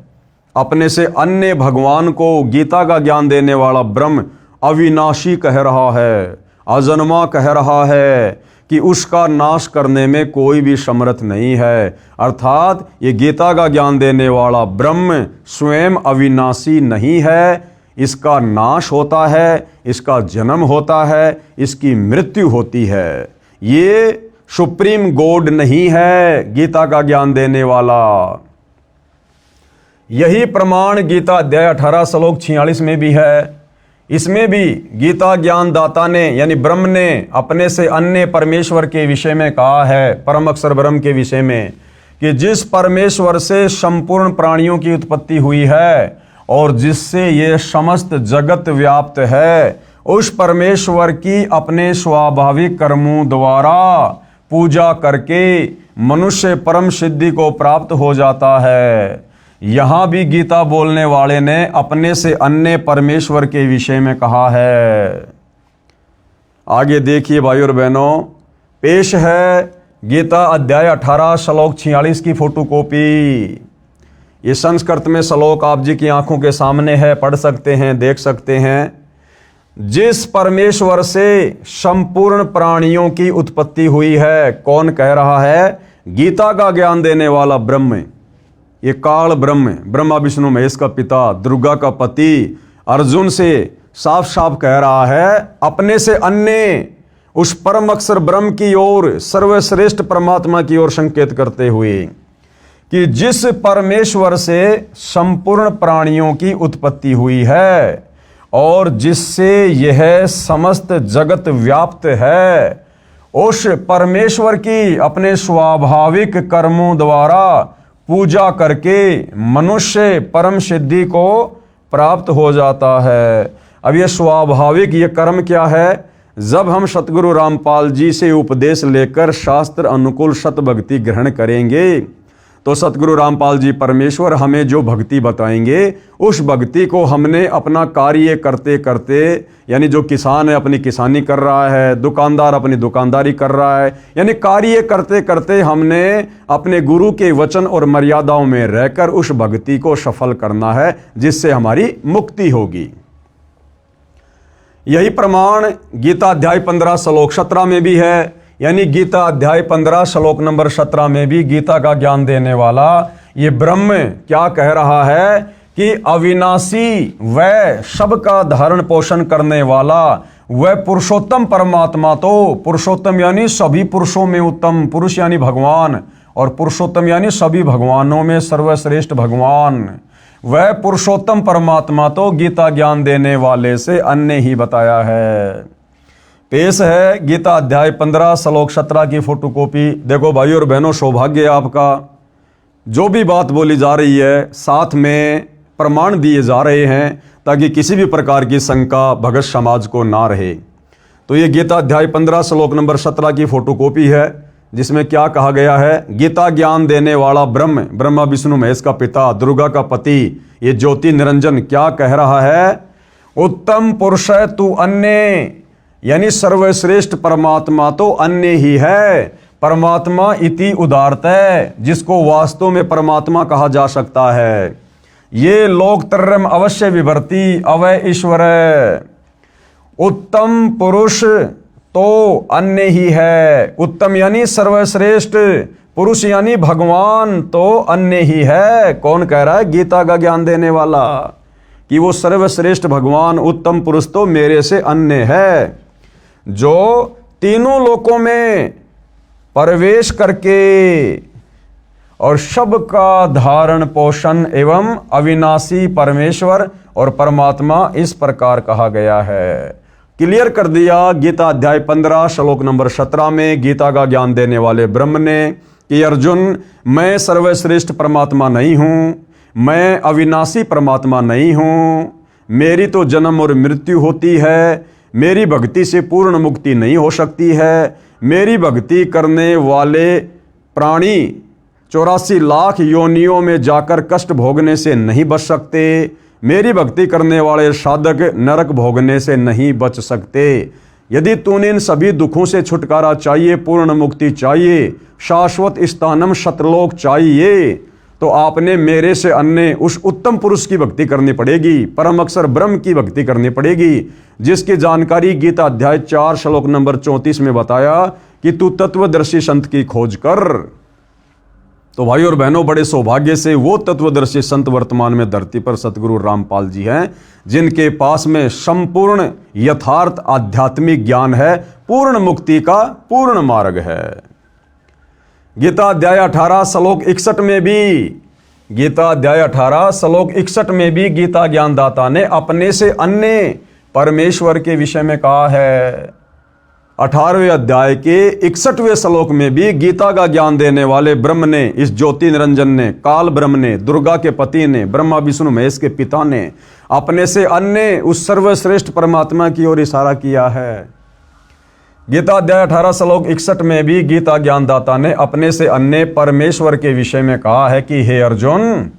अपने से अन्य भगवान को गीता का ज्ञान देने वाला ब्रह्म अविनाशी कह रहा है, अजन्मा कह रहा है कि उसका नाश करने में कोई भी समर्थ नहीं है। अर्थात ये गीता का ज्ञान देने वाला ब्रह्म स्वयं अविनाशी नहीं है, इसका नाश होता है, इसका जन्म होता है, इसकी मृत्यु होती है। ये सुप्रीम गॉड नहीं है गीता का ज्ञान देने वाला। यही प्रमाण गीता अध्याय 18 श्लोक 46 में भी है। इसमें भी गीता ज्ञान दाता ने यानी ब्रह्म ने अपने से अन्य परमेश्वर के विषय में कहा है, परम अक्षर ब्रह्म के विषय में, कि जिस परमेश्वर से संपूर्ण प्राणियों की उत्पत्ति हुई है और जिससे ये समस्त जगत व्याप्त है, उस परमेश्वर की अपने स्वाभाविक कर्मों द्वारा पूजा करके मनुष्य परम सिद्धि को प्राप्त हो जाता है। यहां भी गीता बोलने वाले ने अपने से अन्य परमेश्वर के विषय में कहा है। आगे देखिए भाइयों और बहनों, पेश है गीता अध्याय 18 श्लोक 46 की फोटोकॉपी। ये संस्कृत में श्लोक आप जी की आंखों के सामने है, पढ़ सकते हैं, देख सकते हैं। जिस परमेश्वर से संपूर्ण प्राणियों की उत्पत्ति हुई है, कौन कह रहा है? गीता का ज्ञान देने वाला ब्रह्म। ये काल ब्रह्म, ब्रह्मा विष्णु महेश का पिता, दुर्गा का पति, अर्जुन से साफ साफ कह रहा है अपने से अन्य उस परम अक्षर ब्रह्म की ओर, सर्वश्रेष्ठ परमात्मा की ओर संकेत करते हुए कि जिस परमेश्वर से संपूर्ण प्राणियों की उत्पत्ति हुई है और जिससे यह समस्त जगत व्याप्त है, उस परमेश्वर की अपने स्वाभाविक कर्मों द्वारा पूजा करके मनुष्य परम सिद्धि को प्राप्त हो जाता है। अब ये स्वाभाविक ये कर्म क्या है? जब हम सतगुरु रामपाल जी से उपदेश लेकर शास्त्र अनुकूल सत भक्ति ग्रहण करेंगे तो सतगुरु रामपाल जी परमेश्वर हमें जो भक्ति बताएंगे, उस भक्ति को हमने अपना कार्य करते करते, यानी जो किसान है अपनी किसानी कर रहा है, दुकानदार अपनी दुकानदारी कर रहा है, यानी कार्य करते करते हमने अपने गुरु के वचन और मर्यादाओं में रहकर उस भक्ति को सफल करना है, जिससे हमारी मुक्ति होगी। यही प्रमाण गीता अध्याय 15 श्लोक 17 में भी है। यानी गीता अध्याय 15 श्लोक नंबर 17 में भी गीता का ज्ञान देने वाला ये ब्रह्म क्या कह रहा है कि अविनाशी व सबका धारण पोषण करने वाला वह पुरुषोत्तम परमात्मा, तो पुरुषोत्तम यानी सभी पुरुषों में उत्तम, पुरुष यानी भगवान, और पुरुषोत्तम यानी सभी भगवानों में सर्वश्रेष्ठ भगवान, वह पुरुषोत्तम परमात्मा तो गीता ज्ञान देने वाले से अन्य ही बताया है। पेश है गीता अध्याय 15 श्लोक 17 की फोटोकॉपी। देखो भाइयों और बहनों, सौभाग्य आपका, जो भी बात बोली जा रही है साथ में प्रमाण दिए जा रहे हैं ताकि किसी भी प्रकार की शंका भगत समाज को ना रहे। तो ये गीता अध्याय 15 श्लोक नंबर 17 की फोटोकॉपी है, जिसमें क्या कहा गया है? गीता ज्ञान देने वाला ब्रह्म, ब्रह्मा विष्णु महेश का पिता, दुर्गा का पति, ये ज्योति निरंजन क्या कह रहा है? उत्तम पुरुष है तू अन्य, यानी सर्वश्रेष्ठ परमात्मा तो अन्य ही है। परमात्मा इति उदारत है, जिसको वास्तव में परमात्मा कहा जा सकता है। ये लोकत्रयम् अवश्य विभर्ति अवय ईश्वर। उत्तम पुरुष तो अन्य ही है, उत्तम यानी सर्वश्रेष्ठ, पुरुष यानी भगवान तो अन्य ही है। कौन कह रहा है? गीता का ज्ञान देने वाला, कि वो सर्वश्रेष्ठ भगवान उत्तम पुरुष तो मेरे से अन्य है, जो तीनों लोकों में प्रवेश करके और सबका धारण पोषण एवं अविनाशी परमेश्वर और परमात्मा इस प्रकार कहा गया है। क्लियर कर दिया गीता अध्याय 15 श्लोक नंबर 17 में गीता का ज्ञान देने वाले ब्रह्म ने कि अर्जुन, मैं सर्वश्रेष्ठ परमात्मा नहीं हूं, मैं अविनाशी परमात्मा नहीं हूं, मेरी तो जन्म और मृत्यु होती है, मेरी भक्ति से पूर्ण मुक्ति नहीं हो सकती है, मेरी भक्ति करने वाले प्राणी 84 लाख योनियों में जाकर कष्ट भोगने से नहीं बच सकते, मेरी भक्ति करने वाले साधक नरक भोगने से नहीं बच सकते। यदि तूने इन सभी दुखों से छुटकारा चाहिए, पूर्ण मुक्ति चाहिए, शाश्वत स्थानम सतलोक चाहिए, तो आपने मेरे से अन्य उस उत्तम पुरुष की भक्ति करनी पड़ेगी, परम अक्षर ब्रह्म की भक्ति करनी पड़ेगी, जिसकी जानकारी गीता अध्याय 4 श्लोक नंबर 34 में बताया कि तू तत्वदर्शी संत की खोज कर। तो भाई और बहनों, बड़े सौभाग्य से वो तत्वदर्शी संत वर्तमान में धरती पर सतगुरु रामपाल जी हैं, जिनके पास में संपूर्ण यथार्थ आध्यात्मिक ज्ञान है, पूर्ण मुक्ति का पूर्ण मार्ग है। गीता अध्याय 18 श्लोक 61 में भी, गीता अध्याय 18 श्लोक 61 में भी गीता ज्ञानदाता ने अपने से अन्य परमेश्वर के विषय में कहा है। 18वें अध्याय के 61वें श्लोक में भी गीता का ज्ञान देने वाले ब्रह्म ने, इस ज्योति निरंजन ने, काल ब्रह्म ने, दुर्गा के पति ने, ब्रह्मा विष्णु महेश के पिता ने अपने से अन्य उस सर्वश्रेष्ठ परमात्मा की ओर इशारा किया है। गीता अध्याय 18 श्लोक 61 में भी गीता ज्ञानदाता ने अपने से अन्य परमेश्वर के विषय में कहा है कि हे अर्जुन,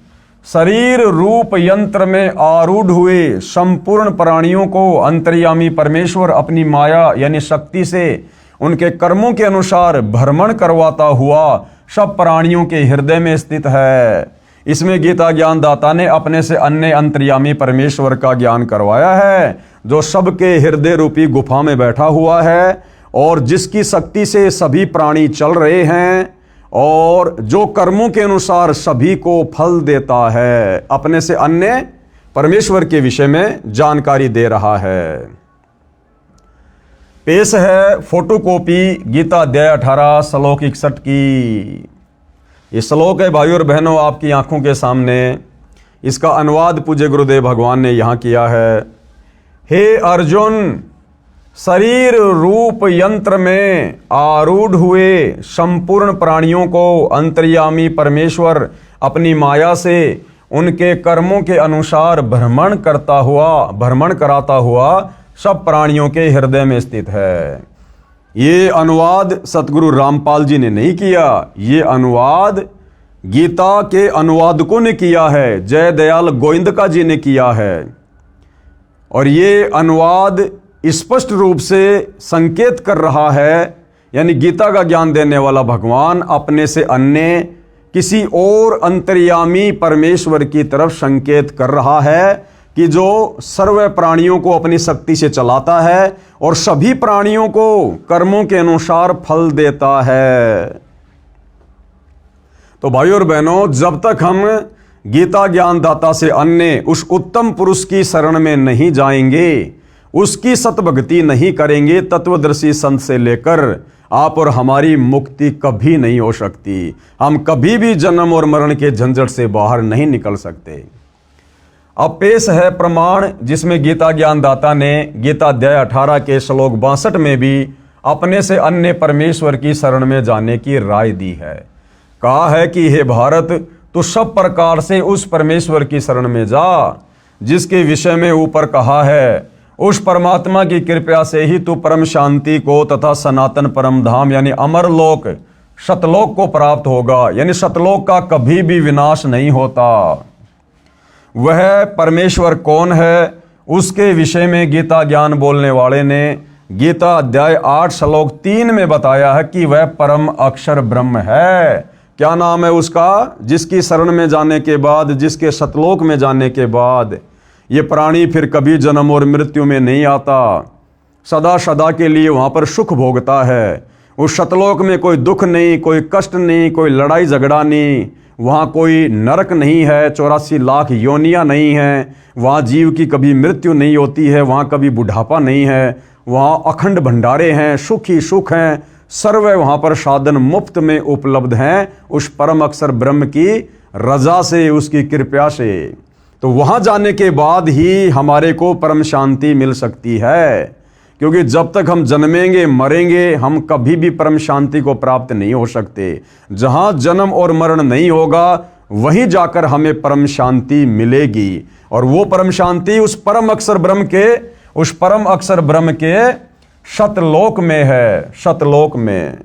शरीर रूप यंत्र में आरूढ़ हुए संपूर्ण प्राणियों को अंतर्यामी परमेश्वर अपनी माया यानी शक्ति से उनके कर्मों के अनुसार भ्रमण करवाता हुआ सब प्राणियों के हृदय में स्थित है। इसमें गीता ज्ञानदाता ने अपने से अन्य अंतर्यामी परमेश्वर का ज्ञान करवाया है, जो सबके हृदय रूपी गुफा में बैठा हुआ है और जिसकी शक्ति से सभी प्राणी चल रहे हैं और जो कर्मों के अनुसार सभी को फल देता है। अपने से अन्य परमेश्वर के विषय में जानकारी दे रहा है। पेश है फोटोकॉपी गीता अध्याय 18 श्लोक 61 की। ये श्लोक है भाइयों और बहनों आपकी आंखों के सामने। इसका अनुवाद पूज्य गुरुदेव भगवान ने यहां किया है। हे अर्जुन, शरीर रूप यंत्र में आरूढ़ हुए संपूर्ण प्राणियों को अंतर्यामी परमेश्वर अपनी माया से उनके कर्मों के अनुसार भ्रमण कराता हुआ सब प्राणियों के हृदय में स्थित है। ये अनुवाद सतगुरु रामपाल जी ने नहीं किया, ये अनुवाद गीता के अनुवादकों ने किया है, जय दयाल गोविंदका जी ने किया है। और ये अनुवाद स्पष्ट रूप से संकेत कर रहा है, यानी गीता का ज्ञान देने वाला भगवान अपने से अन्य किसी और अंतर्यामी परमेश्वर की तरफ संकेत कर रहा है कि जो सर्व प्राणियों को अपनी शक्ति से चलाता है और सभी प्राणियों को कर्मों के अनुसार फल देता है। तो भाइयों और बहनों, जब तक हम गीता ज्ञानदाता से अन्य उस उत्तम पुरुष की शरण में नहीं जाएंगे, उसकी सतभक्ति नहीं करेंगे, तत्वदर्शी संत से लेकर आप और हमारी मुक्ति कभी नहीं हो सकती। हम कभी भी जन्म और मरण के झंझट से बाहर नहीं निकल सकते। अब पेश है प्रमाण, जिसमें गीता ज्ञानदाता ने गीता अध्याय 18 के श्लोक 62 में भी अपने से अन्य परमेश्वर की शरण में जाने की राय दी है। कहा है कि हे भारत, तू सब प्रकार से उस परमेश्वर की शरण में जा जिसके विषय में ऊपर कहा है। उस परमात्मा की कृपा से ही तू परम शांति को तथा सनातन परम धाम यानी अमर लोक सतलोक को प्राप्त होगा। यानी सतलोक का कभी भी विनाश नहीं होता। वह परमेश्वर कौन है, उसके विषय में गीता ज्ञान बोलने वाले ने गीता अध्याय 8 श्लोक 3 में बताया है कि वह परम अक्षर ब्रह्म है। क्या नाम है उसका? जिसकी शरण में जाने के बाद, जिसके सतलोक में जाने के बाद ये प्राणी फिर कभी जन्म और मृत्यु में नहीं आता, सदा सदा के लिए वहाँ पर सुख भोगता है। उस सतलोक में कोई दुख नहीं, कोई कष्ट नहीं, कोई लड़ाई झगड़ा नहीं, वहाँ कोई नरक नहीं है, 84 लाख योनियाँ नहीं हैं, वहाँ जीव की कभी मृत्यु नहीं होती है, वहाँ कभी बुढ़ापा नहीं है, वहाँ अखंड भंडारे हैं, सुख ही सुख हैं, सर्व वहाँ पर साधन मुफ्त में उपलब्ध हैं उस परम अक्षर ब्रह्म की रजा से, उसकी कृपा से। तो वहाँ जाने के बाद ही हमारे को परम शांति मिल सकती है, क्योंकि जब तक हम जन्मेंगे मरेंगे हम कभी भी परम शांति को प्राप्त नहीं हो सकते। जहाँ जन्म और मरण नहीं होगा वहीं जाकर हमें परम शांति मिलेगी। और वो परम शांति उस परम अक्षर ब्रह्म के सतलोक में है, सतलोक में।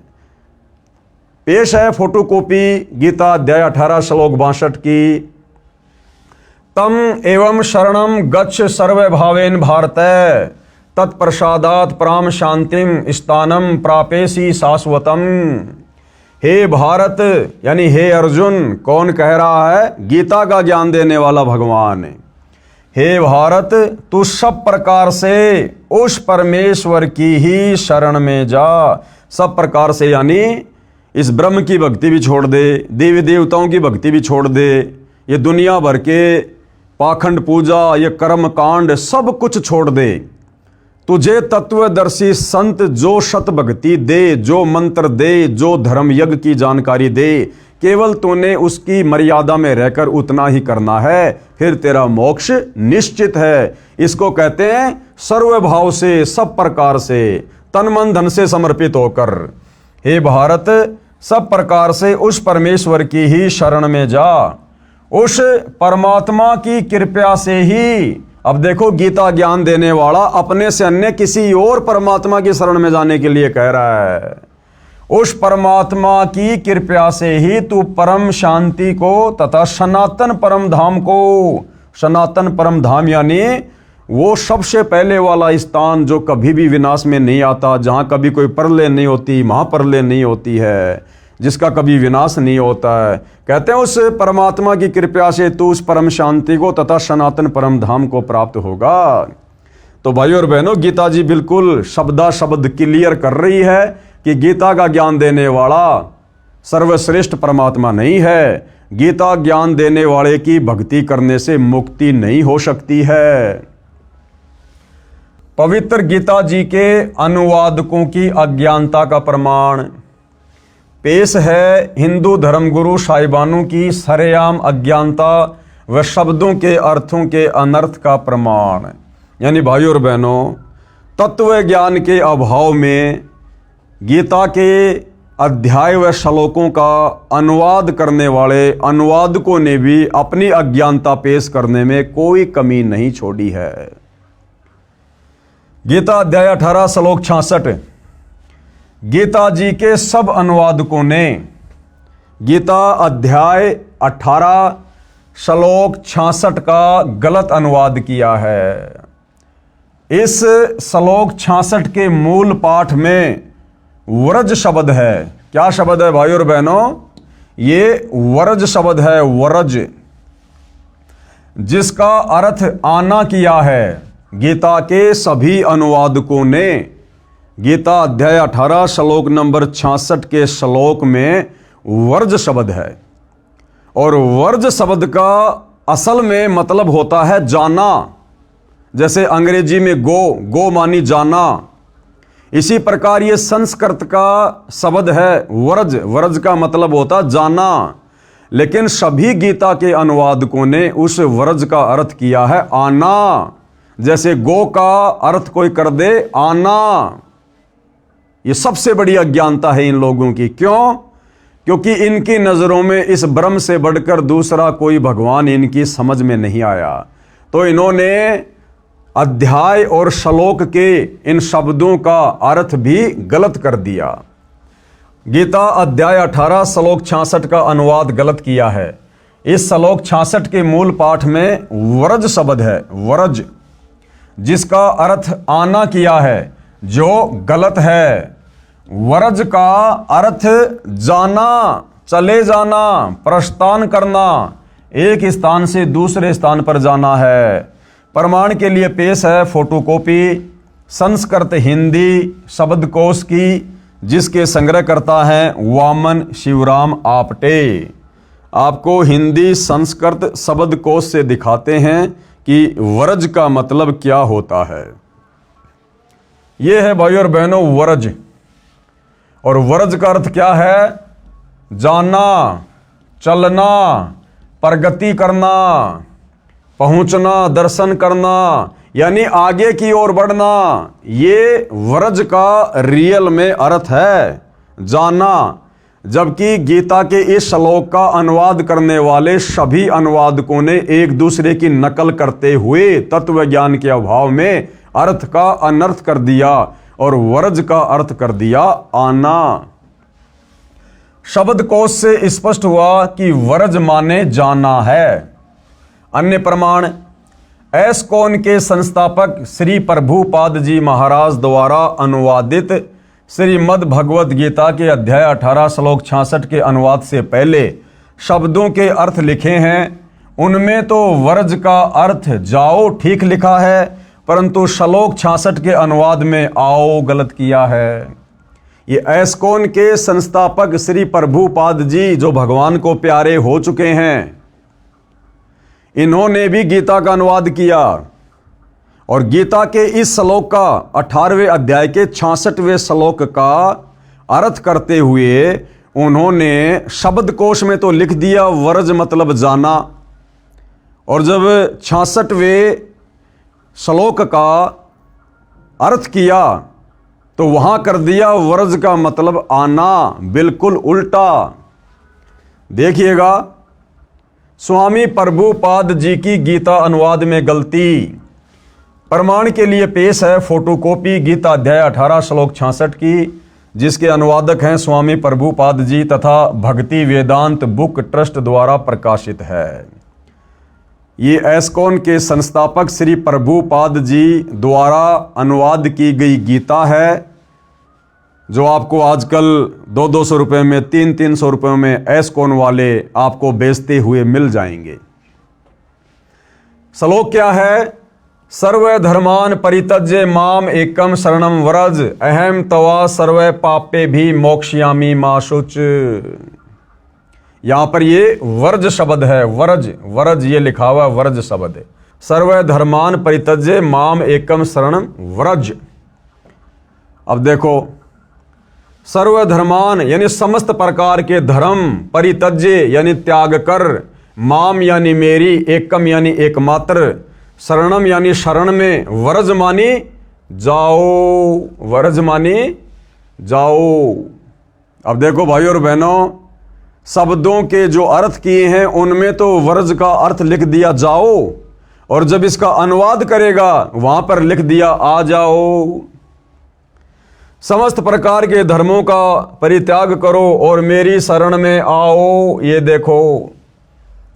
पेश है फोटोकॉपी गीता अध्याय 18 श्लोक 62 की। तम एवं शरणम गच्छ सर्वभावेन भारत तत्प्रसादात प्राम शांतिम स्थानम प्रापेसी शाश्वतम। हे भारत यानी हे अर्जुन, कौन कह रहा है? गीता का ज्ञान देने वाला भगवान। हे भारत, तू सब प्रकार से उस परमेश्वर की ही शरण में जा। सब प्रकार से यानी इस ब्रह्म की भक्ति भी छोड़ दे, देवी देवताओं की भक्ति भी छोड़ दे, ये दुनिया भर के पाखंड पूजा, ये कर्म कांड सब कुछ छोड़ दे। तुझे तत्वदर्शी संत जो शत भक्ति दे, जो मंत्र दे, जो धर्म यज्ञ की जानकारी दे, केवल तूने उसकी मर्यादा में रहकर उतना ही करना है, फिर तेरा मोक्ष निश्चित है। इसको कहते हैं सर्वभाव से, सब प्रकार से, तन मन धन से समर्पित होकर। हे भारत, सब प्रकार से उस परमेश्वर की ही शरण में जा, उस परमात्मा की कृपा से ही। अब देखो, गीता ज्ञान देने वाला अपने से अन्य किसी और परमात्मा की शरण में जाने के लिए कह रहा है। उस परमात्मा की कृपा से ही तू परम शांति को तथा सनातन परम धाम को, सनातन परम धाम यानी वो सबसे पहले वाला स्थान जो कभी भी विनाश में नहीं आता, जहां कभी कोई प्रलय नहीं होती, महाप्रलय नहीं होती है, जिसका कभी विनाश नहीं होता है। कहते हैं उस परमात्मा की कृपा से तू उस परम शांति को तथा सनातन परम धाम को प्राप्त होगा। तो भाइयों और बहनों, गीता जी बिल्कुल शब्दा शब्द क्लियर कर रही है कि गीता का ज्ञान देने वाला सर्वश्रेष्ठ परमात्मा नहीं है। गीता ज्ञान देने वाले की भक्ति करने से मुक्ति नहीं हो सकती है। पवित्र गीता जी के अनुवादकों की अज्ञानता का प्रमाण पेश है हिंदू धर्मगुरु साहिबानों की सरेआम अज्ञानता व शब्दों के अर्थों के अनर्थ का प्रमाण। यानी भाइयों और बहनों, तत्व ज्ञान के अभाव में गीता के अध्याय व श्लोकों का अनुवाद करने वाले अनुवादकों ने भी अपनी अज्ञानता पेश करने में कोई कमी नहीं छोड़ी है। गीता अध्याय 18 श्लोक 66। गीता जी के सब अनुवादकों ने गीता अध्याय 18 श्लोक 66 का गलत अनुवाद किया है। इस श्लोक 66 के मूल पाठ में वरज शब्द है। क्या शब्द है भाइयों और बहनों? ये वरज शब्द है, वरज, जिसका अर्थ आना किया है। गीता के सभी अनुवादकों ने गीता अध्याय 18 श्लोक नंबर 66 के श्लोक में वर्ज शब्द है, और वर्ज शब्द का असल में मतलब होता है जाना। जैसे अंग्रेजी में गो मानी जाना, इसी प्रकार ये संस्कृत का शब्द है वर्ज। वर्ज का मतलब होता जाना, लेकिन सभी गीता के अनुवादकों ने उस वर्ज का अर्थ किया है आना। जैसे गो का अर्थ कोई कर दे आना। ये सबसे बड़ी अज्ञानता है इन लोगों की। क्यों? क्योंकि इनकी नजरों में इस ब्रह्म से बढ़कर दूसरा कोई भगवान इनकी समझ में नहीं आया, तो इन्होंने अध्याय और श्लोक के इन शब्दों का अर्थ भी गलत कर दिया। गीता अध्याय 18 श्लोक 66 का अनुवाद गलत किया है। इस श्लोक 66 के मूल पाठ में वरज शब्द है, वरज, जिसका अर्थ आना किया है, जो गलत है। वरज का अर्थ जाना, चले जाना, प्रस्थान करना, एक स्थान से दूसरे स्थान पर जाना है। प्रमाण के लिए पेश है फोटोकॉपी संस्कृत हिंदी शब्दकोश की, जिसके संग्रहकर्ता हैं वामन शिवराम आपटे। आपको हिंदी संस्कृत शब्दकोश से दिखाते हैं कि वरज का मतलब क्या होता है। यह है भाइयों और बहनों वरज, और वरज का अर्थ क्या है? जाना, चलना, प्रगति करना, पहुंचना, दर्शन करना, यानी आगे की ओर बढ़ना। ये वरज का रियल में अर्थ है, जाना। जबकि गीता के इस श्लोक का अनुवाद करने वाले सभी अनुवादकों ने एक दूसरे की नकल करते हुए तत्व ज्ञान के अभाव में अर्थ का अनर्थ कर दिया और वरज का अर्थ कर दिया आना। शब्दकोश से स्पष्ट हुआ कि वरज माने जाना है। अन्य प्रमाण एस्कॉन के संस्थापक श्री प्रभुपाद जी महाराज द्वारा अनुवादित श्रीमद् भगवद गीता के अध्याय 18 श्लोक 66 के अनुवाद से पहले शब्दों के अर्थ लिखे हैं। उनमें तो वर्ज का अर्थ जाओ ठीक लिखा है, परंतु श्लोक 66 के अनुवाद में आओ गलत किया है। ये एस्कॉन के संस्थापक श्री प्रभुपाद जी जो भगवान को प्यारे हो चुके हैं, इन्होंने भी गीता का अनुवाद किया और गीता के इस श्लोक का 18वें अध्याय के 66वें श्लोक का अर्थ करते हुए उन्होंने शब्दकोश में तो लिख दिया व्रज मतलब जाना, और जब 66वें श्लोक का अर्थ किया तो वहां कर दिया व्रज का मतलब आना, बिल्कुल उल्टा। देखिएगा स्वामी प्रभुपाद जी की गीता अनुवाद में गलती। प्रमाण के लिए पेश है फोटोकॉपी गीता अध्याय 18 श्लोक 66 की, जिसके अनुवादक हैं स्वामी प्रभुपाद जी तथा भक्ति वेदांत बुक ट्रस्ट द्वारा प्रकाशित है। ये एस्कॉन के संस्थापक श्री प्रभुपाद जी द्वारा अनुवाद की गई गीता है, जो आपको आजकल 200-200 रुपये में 300-300 रुपये में एस्कॉन वाले आपको बेचते हुए मिल जाएंगे। श्लोक क्या है? सर्व धर्मान परित्यज्य माम एकम शरणम व्रज अहम तवा सर्व पापे भी मोक्ष्यामि मा शुच। यहां पर ये वर्ज शब्द है, वर्ज वर्ज ये लिखा हुआ वर्ज शब्द है। सर्व धर्मान परित्यज्य माम एकम शरणम व्रज। अब देखो, सर्वधर्मान यानी समस्त प्रकार के धर्म, परित्यज्य यानी त्याग कर, माम यानी मेरी, एकम यानी एकमात्र, शरणम यानी शरण में, व्रज मानी जाओ, व्रज मानी जाओ। अब देखो भाई और बहनों, शब्दों के जो अर्थ किए हैं उनमें तो व्रज का अर्थ लिख दिया जाओ, और जब इसका अनुवाद करेगा वहां पर लिख दिया आ जाओ। समस्त प्रकार के धर्मों का परित्याग करो और मेरी शरण में आओ। ये देखो,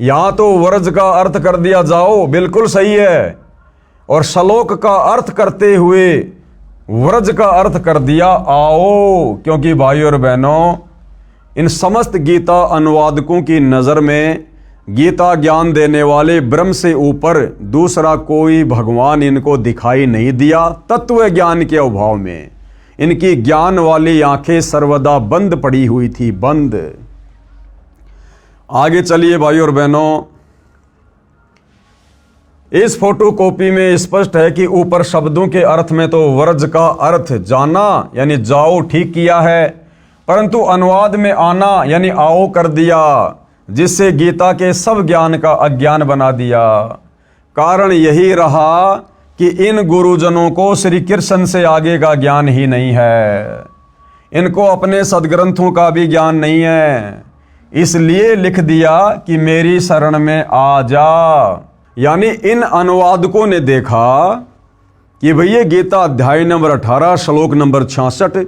यहां तो व्रज का अर्थ कर दिया जाओ, बिल्कुल सही है, और श्लोक का अर्थ करते हुए व्रज का अर्थ कर दिया आओ। क्योंकि भाई और बहनों, इन समस्त गीता अनुवादकों की नजर में गीता ज्ञान देने वाले ब्रह्म से ऊपर दूसरा कोई भगवान इनको दिखाई नहीं दिया। तत्व ज्ञान के अभाव में इनकी ज्ञान वाली आंखें सर्वदा बंद पड़ी हुई थी, बंद। आगे चलिए भाई और बहनों, इस फोटोकॉपी में स्पष्ट है कि ऊपर शब्दों के अर्थ में तो व्रज का अर्थ जाना यानी जाओ ठीक किया है, परंतु अनुवाद में आना यानी आओ कर दिया, जिससे गीता के सब ज्ञान का अज्ञान बना दिया। कारण यही रहा कि इन गुरुजनों को श्री कृष्ण से आगे का ज्ञान ही नहीं है, इनको अपने सदग्रंथों का भी ज्ञान नहीं है, इसलिए लिख दिया कि मेरी शरण में आ जा। यानी इन अनुवादकों ने देखा कि भैया गीता अध्याय नंबर 18 श्लोक नंबर 66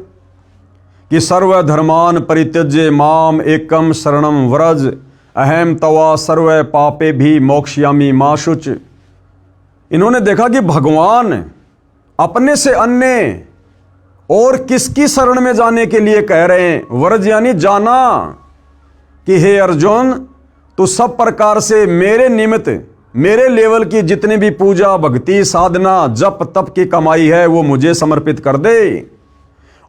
कि सर्वधर्मान परित्यज्य माम एकम शरणम व्रज अहम तवा सर्व पापे भी मोक्ष्यामि मा शुच। इन्होंने देखा कि भगवान अपने से अन्य और किसकी शरण में जाने के लिए कह रहे हैं? व्रज यानी जाना, कि हे अर्जुन, तू सब प्रकार से मेरे निमित्त, मेरे लेवल की जितनी भी पूजा भक्ति साधना जप तप की कमाई है वो मुझे समर्पित कर दे,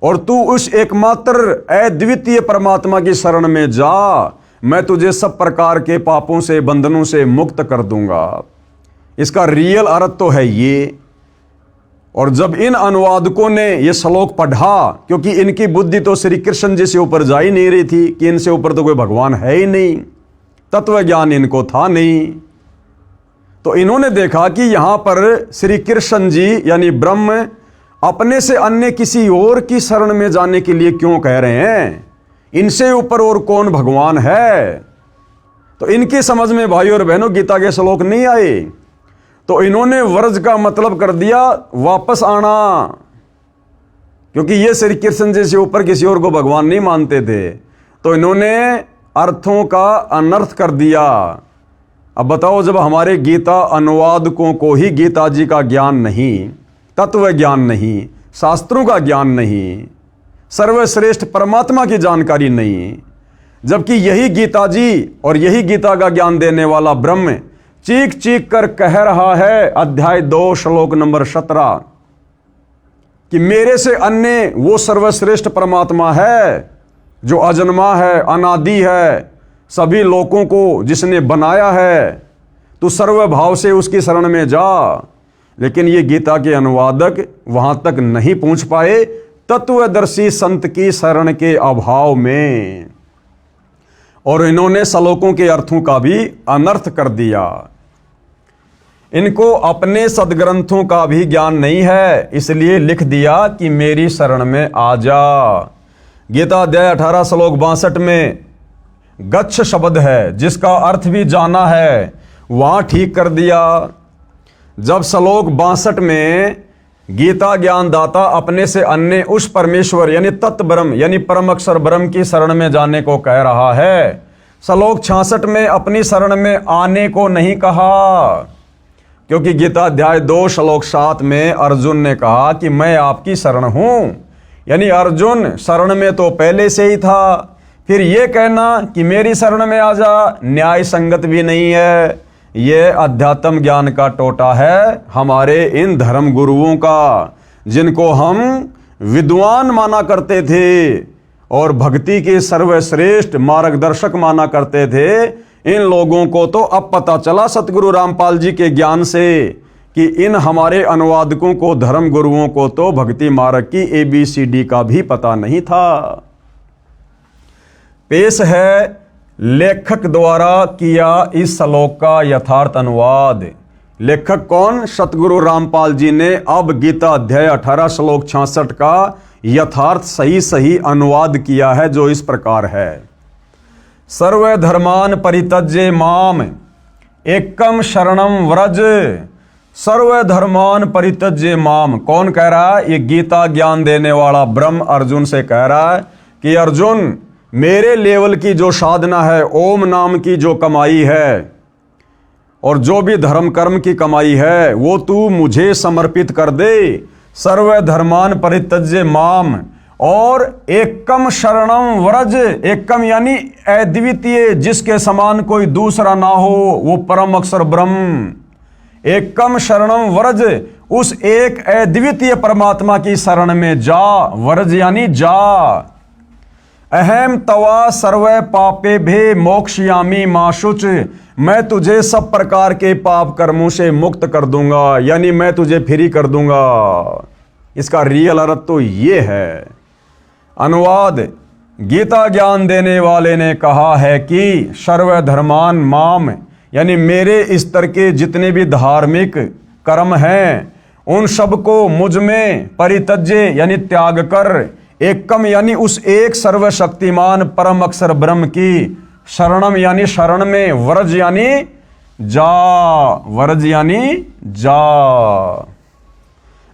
और तू उस एकमात्र अद्वितीय परमात्मा की शरण में जा। मैं तुझे सब प्रकार के पापों से बंधनों से मुक्त कर दूंगा। इसका रियल अर्थ तो है ये। और जब इन अनुवादकों ने ये श्लोक पढ़ा, क्योंकि इनकी बुद्धि तो श्री कृष्ण जी से ऊपर जा ही नहीं रही थी कि इनसे ऊपर तो कोई भगवान है ही नहीं, तत्व ज्ञान इनको था नहीं, तो इन्होंने देखा कि यहां पर श्री कृष्ण जी यानी ब्रह्म अपने से अन्य किसी और की शरण में जाने के लिए क्यों कह रहे हैं? इनसे ऊपर और कौन भगवान है? तो इनकी समझ में भाई और बहनों गीता के श्लोक नहीं आए, तो इन्होंने व्रज का मतलब कर दिया वापस आना, क्योंकि ये श्री कृष्ण जी से ऊपर किसी और को भगवान नहीं मानते थे, तो इन्होंने अर्थों का अनर्थ कर दिया। अब बताओ, जब हमारे गीता अनुवादकों को ही गीता जी का ज्ञान नहीं, तत्व ज्ञान नहीं, शास्त्रों का ज्ञान नहीं, सर्वश्रेष्ठ परमात्मा की जानकारी नहीं, जबकि यही गीता जी और यही गीता का ज्ञान देने वाला ब्रह्म चीख चीख कर कह रहा है अध्याय 2 श्लोक नंबर 17 कि मेरे से अन्य वो सर्वश्रेष्ठ परमात्मा है जो अजन्मा है, अनादि है, सभी लोगों को जिसने बनाया है, तू सर्वभाव से उसकी शरण में जा। लेकिन ये गीता के अनुवादक वहां तक नहीं पहुंच पाए तत्वदर्शी संत की शरण के अभाव में, और इन्होंने श्लोकों के अर्थों का भी अनर्थ कर दिया। इनको अपने सदग्रंथों का भी ज्ञान नहीं है, इसलिए लिख दिया कि मेरी शरण में आ जा। गीता अध्याय 18 श्लोक 62 में गच्छ शब्द है जिसका अर्थ भी जाना है, वहां ठीक कर दिया। जब श्लोक 62 में गीता ज्ञानदाता अपने से अन्य उस परमेश्वर यानी तत्व ब्रह्म यानी परम अक्षर ब्रह्म की शरण में जाने को कह रहा है, श्लोक 66 में अपनी शरण में आने को नहीं कहा, क्योंकि गीता अध्याय 2 श्लोक 7 में अर्जुन ने कहा कि मैं आपकी शरण हूं, यानी अर्जुन शरण में तो पहले से ही था। फिर ये कहना कि मेरी शरण में आ जा न्याय संगत भी नहीं है। यह अध्यात्म ज्ञान का टोटा है हमारे इन धर्म गुरुओं का, जिनको हम विद्वान माना करते थे और भक्ति के सर्वश्रेष्ठ मार्गदर्शक माना करते थे। इन लोगों को तो अब पता चला सतगुरु रामपाल जी के ज्ञान से कि इन हमारे अनुवादकों को, धर्म गुरुओं को तो भक्ति मार्ग की ABCD का भी पता नहीं था। पेश है लेखक द्वारा किया इस श्लोक का यथार्थ अनुवाद। लेखक कौन? सतगुरु रामपाल जी ने अब गीता अध्याय 18 श्लोक 66 का यथार्थ सही अनुवाद किया है, जो इस प्रकार है। सर्वधर्मान परित्यज्य माम एकम शरणम व्रज। सर्वधर्मान परित्यज्य माम कौन कह रहा है? ये गीता ज्ञान देने वाला ब्रह्म अर्जुन से कह रहा है कि अर्जुन, मेरे लेवल की जो साधना है, ओम नाम की जो कमाई है और जो भी धर्म कर्म की कमाई है, वो तू मुझे समर्पित कर दे। सर्वधर्मान परित्यज्य माम और एकम शरणम व्रज। एकम यानी अद्वितीय, जिसके समान कोई दूसरा ना हो, वो परम अक्षर ब्रह्म। एकम शरणम व्रज, उस एक अद्वितीय परमात्मा की शरण में जा। व्रज यानी जा। अहम तवा सर्व पापे भे मोक्षयामी माशुच। मैं तुझे सब प्रकार के पाप कर्मों से मुक्त कर दूंगा, यानी मैं तुझे फ्री कर दूंगा। इसका रियल अर्थ तो ये है। अनुवाद, गीता ज्ञान देने वाले ने कहा है कि सर्वधर्मान माम, यानी मेरे स्तर के जितने भी धार्मिक कर्म हैं उन सबको मुझ में परित्यज्य यानी त्याग कर, एकम यानी उस एक सर्वशक्तिमान परम अक्षर ब्रह्म की शरणम यानी शरण में, व्रज यानी जा। व्रज यानी जा।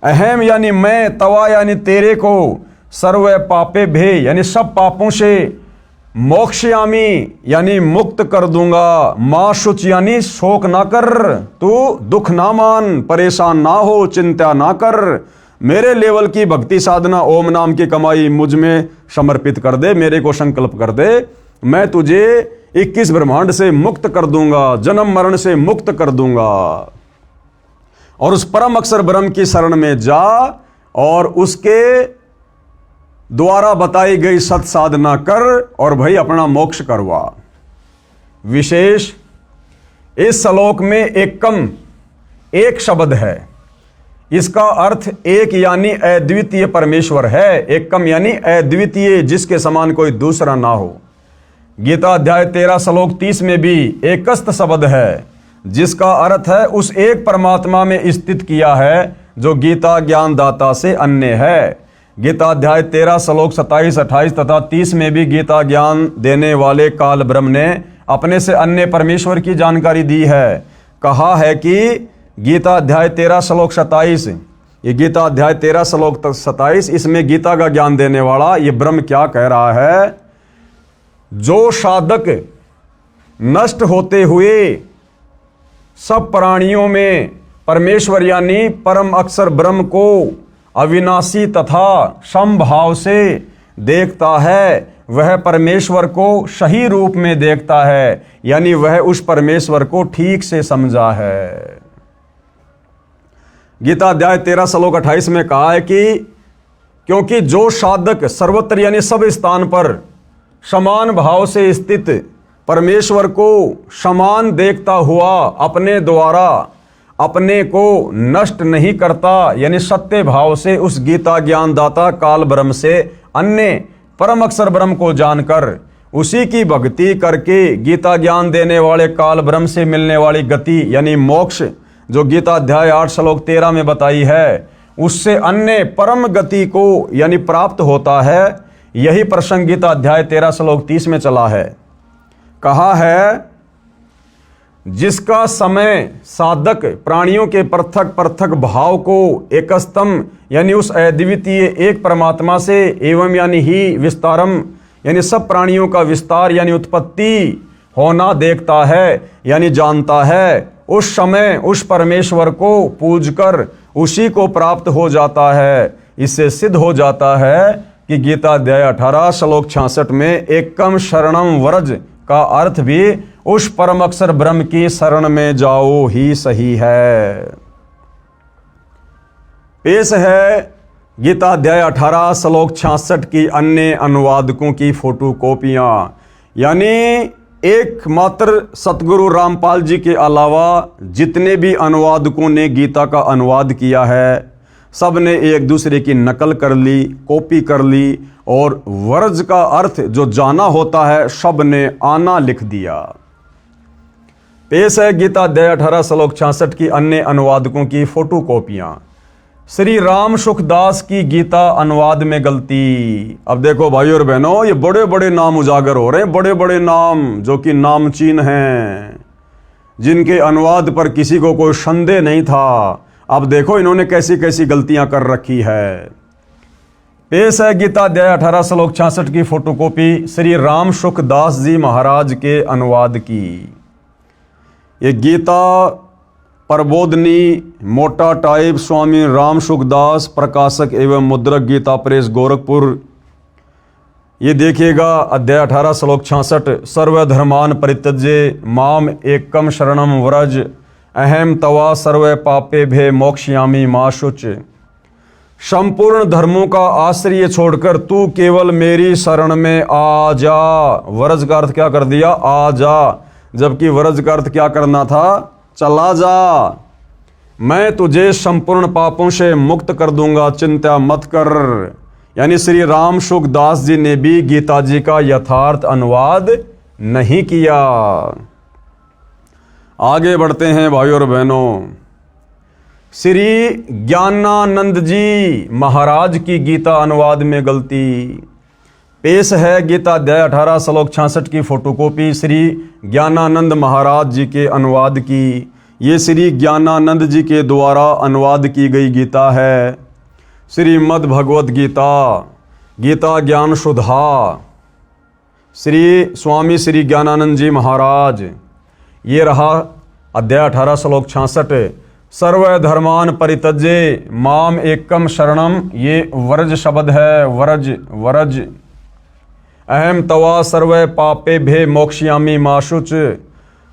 अहम यानी मैं, तवा यानी तेरे को, सर्व पापे भे यानी सब पापों से, मोक्षयामी यानी मुक्त कर दूंगा, मां शुच यानी शोक ना कर, तू दुख ना मान, परेशान ना हो, चिंता ना कर। मेरे लेवल की भक्ति साधना, ओम नाम की कमाई मुझ में समर्पित कर दे, मेरे को संकल्प कर दे। मैं तुझे 21 ब्रह्मांड से मुक्त कर दूंगा, जन्म मरण से मुक्त कर दूंगा। और उस परम अक्षर ब्रह्म की शरण में जा और उसके द्वारा बताई गई सत साधना कर और भाई अपना मोक्ष करवा। विशेष इस श्लोक में एकम एक शब्द है, इसका अर्थ एक यानी अद्वितीय परमेश्वर है। एकम यानी अद्वितीय, जिसके समान कोई दूसरा ना हो। गीता अध्याय 13 श्लोक 30 में भी एकस्त शब्द है, जिसका अर्थ है उस एक परमात्मा में स्थित किया है जो गीता ज्ञानदाता से अन्य है। गीता अध्याय 13 श्लोक 27, 28 तथा 30 में भी गीता ज्ञान देने वाले काल ब्रह्म ने अपने से अन्य परमेश्वर की जानकारी दी है। कहा है कि गीता अध्याय 13 श्लोक 27, ये गीता अध्याय 13 श्लोक 27, इसमें गीता का ज्ञान देने वाला ये ब्रह्म क्या कह रहा है? जो साधक नष्ट होते हुए सब प्राणियों में परमेश्वर यानी परम अक्षर ब्रह्म को अविनाशी तथा समभाव से देखता है, वह परमेश्वर को सही रूप में देखता है, यानी वह उस परमेश्वर को ठीक से समझा है। गीता अध्याय 13 श्लोक 28 में कहा है कि क्योंकि जो साधक सर्वत्र यानी सब स्थान पर समान भाव से स्थित परमेश्वर को समान देखता हुआ अपने द्वारा अपने को नष्ट नहीं करता, यानी सत्य भाव से उस गीता ज्ञानदाता काल ब्रह्म से अन्य परम अक्षर ब्रह्म को जानकर उसी की भक्ति करके गीता ज्ञान देने वाले काल ब्रह्म से मिलने वाली गति यानी मोक्ष जो गीता अध्याय 8 श्लोक 13 में बताई है, उससे अन्य परम गति को यानी प्राप्त होता है। यही प्रसंग गीता अध्याय 13 श्लोक 30 में चला है। कहा है, जिसका समय साधक प्राणियों के पृथक पृथक भाव को एकस्तम यानी उस अद्वितीय एक परमात्मा से एवं यानी ही विस्तारम यानी सब प्राणियों का विस्तार यानी उत्पत्ति होना देखता है यानी जानता है, उस समय उस परमेश्वर को पूजकर उसी को प्राप्त हो जाता है। इससे सिद्ध हो जाता है कि गीता अध्याय 18 श्लोक 66 में एकम शरणम व्रज का अर्थ भी उस परम अक्षर ब्रह्म की शरण में जाओ ही सही है। पेश है गीता अध्याय 18 श्लोक 66 की अन्य अनुवादकों की फोटो कॉपियां, यानी एकमात्र सतगुरु रामपाल जी के अलावा जितने भी अनुवादकों ने गीता का अनुवाद किया है, सब ने एक दूसरे की नकल कर ली, कॉपी कर ली और वर्ज का अर्थ जो जाना होता है सब ने आना लिख दिया। पेश है गीता अध्याय 18 श्लोक 66 की अन्य अनुवादकों की फोटो कॉपियां। श्री राम सुखदास की गीता अनुवाद में गलती। अब देखो भाइयों और बहनों, ये बड़े बड़े नाम उजागर हो रहे हैं, बड़े बड़े नाम जो कि नामचीन हैं, जिनके अनुवाद पर किसी को कोई संदेह नहीं था। अब देखो इन्होंने कैसी कैसी गलतियां कर रखी है। पेश है गीता अध्याय 18 श्लोक 66 की फोटोकॉपी श्री राम सुखदास जी महाराज के अनुवाद की। ये गीता प्रबोधनी मोटा टाइप स्वामी राम सुखदास प्रकाशक एवं मुद्रक गीता प्रेस गोरखपुर। ये देखिएगा अध्याय 18 श्लोक 66 सर्वधर्मान परित्यज्य माम एकम शरणम व्रज अहम तवा सर्व पापे भे मोक्षयामि मा शुच। संपूर्ण धर्मों का आश्रय छोड़कर तू केवल मेरी शरण में आ जा। व्रज का अर्थ क्या कर दिया? आ जा, जबकि व्रज का अर्थ क्या करना था? चला जा। मैं तुझे संपूर्ण पापों से मुक्त कर दूंगा, चिंता मत कर। यानी श्री राम सुखदास जी ने भी गीता जी का यथार्थ अनुवाद नहीं किया। आगे बढ़ते हैं भाइयों और बहनों। श्री ज्ञानानंद जी महाराज की गीता अनुवाद में गलती। पेश है गीता अध्याय 18 श्लोक 66 की फोटोकॉपी श्री ज्ञानानंद महाराज जी के अनुवाद की। ये श्री ज्ञानानंद जी के द्वारा अनुवाद की गई गीता है। श्रीमद् भगवद गीता, गीता ज्ञान सुधा, श्री स्वामी श्री ज्ञानानंद जी महाराज। ये रहा अध्याय 18 श्लोक 66 सर्वधर्मान परित्यज्य माम एकम शरणम। ये व्रज शब्द है, व्रज व्रज। अहम तवा सर्व पापे भे मोक्षयामि मा शुच।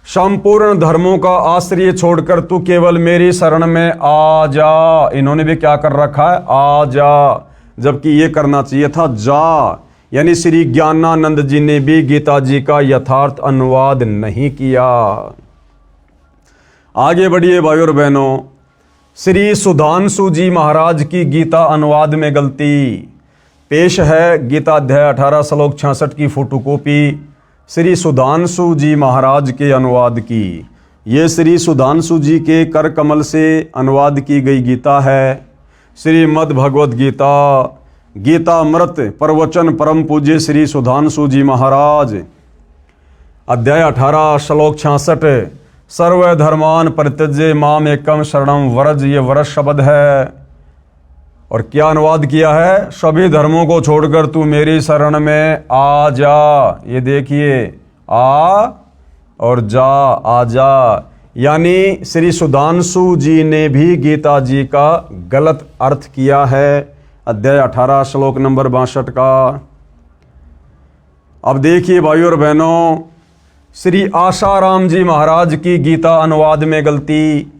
संपूर्ण धर्मों का आश्रय छोड़कर तू केवल मेरी शरण में आ जा। इन्होंने भी क्या कर रखा है? आ जा, जबकि ये करना चाहिए था जा। यानी श्री ज्ञानानंद जी ने भी गीता जी का यथार्थ अनुवाद नहीं किया। आगे बढ़िए भाइयों और बहनों। श्री सुधांशु जी महाराज की गीता अनुवाद में गलती। पेश है गीता अध्याय 18 श्लोक 66 की फोटोकॉपी श्री सुधांशु जी महाराज के अनुवाद की। ये श्री सुधांशु जी के कर कमल से अनुवाद की गई गीता है। श्रीमद् भगवद गीता, गीतामृत प्रवचन परम पूज्य श्री सुधांशु जी महाराज। अध्याय 18 श्लोक 66 सर्वधर्मान परित्यज्य माम एकम शरणम व्रज। ये व्रज शब्द है। और क्या अनुवाद किया है? सभी धर्मों को छोड़कर तू मेरी शरण में आ जा। ये देखिए, आ और जा, आ जा। यानी श्री सुधांशु जी ने भी गीता जी का गलत अर्थ किया है। अध्याय 18 श्लोक नंबर 62 का। अब देखिए भाइयों और बहनों, श्री आसाराम जी महाराज की गीता अनुवाद में गलती।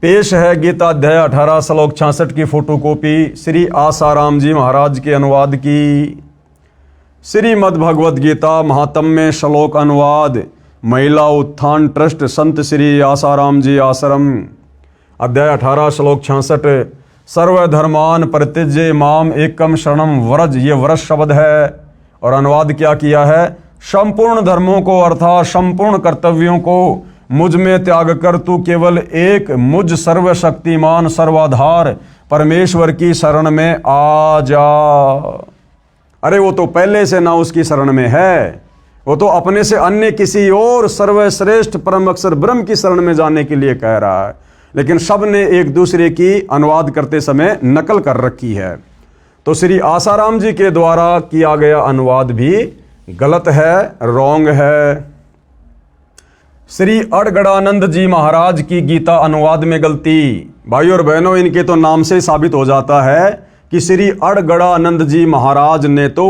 पेश है गीता अध्याय 18 श्लोक 66 की फोटोकॉपी श्री आसाराम जी महाराज के अनुवाद की। श्रीमद् भगवद गीता महात्म्य श्लोक अनुवाद महिला उत्थान ट्रस्ट संत श्री आसाराम जी आश्रम। अध्याय 18 श्लोक 66। सर्वधर्मान परित्यज्य माम एकम शरणम व्रज, ये व्रज शब्द है। और अनुवाद क्या किया है? संपूर्ण धर्मों को अर्थात संपूर्ण कर्तव्यों को मुझ में त्याग कर तू केवल एक मुझ सर्वशक्तिमान सर्वाधार परमेश्वर की शरण में आ जा। अरे वो तो पहले से ना उसकी शरण में है, वो तो अपने से अन्य किसी और सर्वश्रेष्ठ परम अक्षर ब्रह्म की शरण में जाने के लिए कह रहा है। लेकिन सब ने एक दूसरे की अनुवाद करते समय नकल कर रखी है। तो श्री आसाराम जी के द्वारा किया गया अनुवाद भी गलत है, रॉन्ग है। श्री अड़गड़ानंद जी महाराज की गीता अनुवाद में गलती। भाइयों और बहनों, इनके तो नाम से साबित हो जाता है कि श्री अड़गड़ानंद जी महाराज ने तो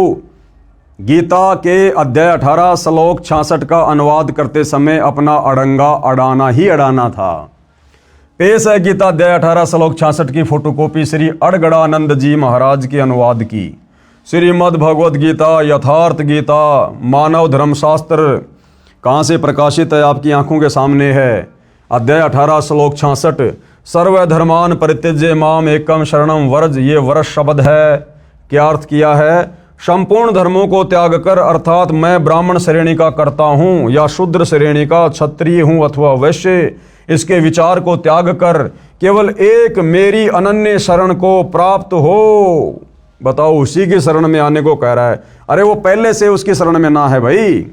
गीता के अध्याय 18 श्लोक 66 का अनुवाद करते समय अपना अड़ंगा अड़ाना ही अड़ाना था। पेश है गीता अध्याय 18 श्लोक 66 की फोटोकॉपी श्री अड़गड़ानंद जी महाराज के अनुवाद की। श्रीमद् भगवद गीता यथार्थ गीता मानव धर्मशास्त्र कहाँ से प्रकाशित है? आपकी आंखों के सामने है। अध्याय 18 श्लोक 66। सर्वधर्मान परित्यज्य माम एकम शरणम व्रज, ये व्रज शब्द है। क्या अर्थ किया है? संपूर्ण धर्मों को त्याग कर, अर्थात मैं ब्राह्मण श्रेणी का करता हूँ या शूद्र श्रेणी का, क्षत्रिय हूँ अथवा वैश्य, इसके विचार को त्याग कर केवल एक मेरी अनन्य शरण को प्राप्त हो। बताओ, उसी की शरण में आने को कह रहा है। अरे वो पहले से उसकी शरण में ना है भाई।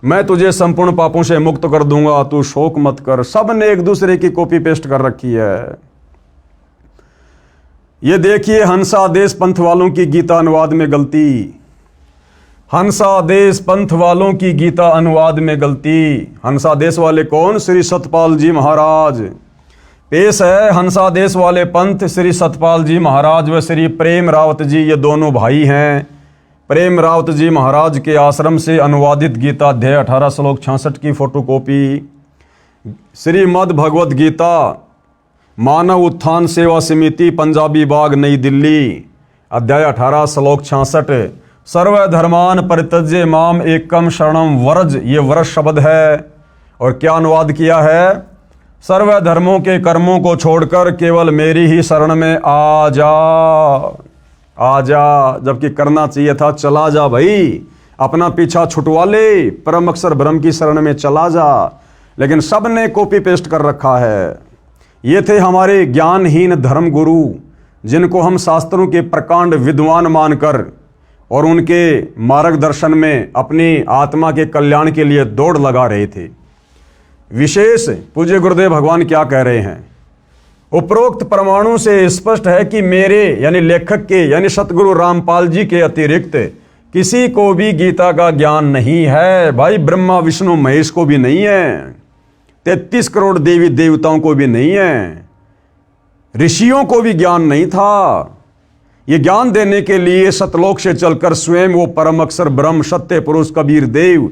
मैं तुझे संपूर्ण पापों से मुक्त कर दूंगा, तू शोक मत कर। सब ने एक दूसरे की कॉपी पेस्ट कर रखी है। ये देखिए हंसादेश पंथ वालों की गीता अनुवाद में गलती। हंसादेश पंथ वालों की गीता अनुवाद में गलती। हंसादेश वाले कौन? श्री सतपाल जी महाराज। पेश है हंसादेश वाले पंथ श्री सतपाल जी महाराज व श्री प्रेम रावत जी, ये दोनों भाई हैं। प्रेम रावत जी महाराज के आश्रम से अनुवादित गीता अध्याय 18 श्लोक 66 की फोटोकॉपी। श्रीमद् भगवद गीता मानव उत्थान सेवा समिति पंजाबी बाग नई दिल्ली अध्याय 18 श्लोक 66। सर्वधर्मान परित्यज्य माम एकम शरणम व्रज, ये व्रज शब्द है। और क्या अनुवाद किया है? सर्वधर्मों के कर्मों को छोड़कर केवल मेरी ही शरण में आ जा। आ जा, जबकि करना चाहिए था चला जा भाई, अपना पीछा छुटवा ले, परम अक्षर ब्रह्म की शरण में चला जा। लेकिन सब ने कॉपी पेस्ट कर रखा है। ये थे हमारे ज्ञानहीन धर्म गुरु, जिनको हम शास्त्रों के प्रकांड विद्वान मानकर और उनके मार्गदर्शन में अपनी आत्मा के कल्याण के लिए दौड़ लगा रहे थे। विशेष पूज्य गुरुदेव भगवान क्या कह रहे हैं? उपरोक्त परमाणु से स्पष्ट है कि मेरे यानी लेखक के यानी सतगुरु रामपाल जी के अतिरिक्त किसी को भी गीता का ज्ञान नहीं है। भाई ब्रह्मा विष्णु महेश को भी नहीं है, 33 करोड़ देवी देवताओं को भी नहीं है, ऋषियों को भी ज्ञान नहीं था। ये ज्ञान देने के लिए सतलोक से चलकर स्वयं वो परम अक्षर ब्रह्म सत्य पुरुष कबीर देव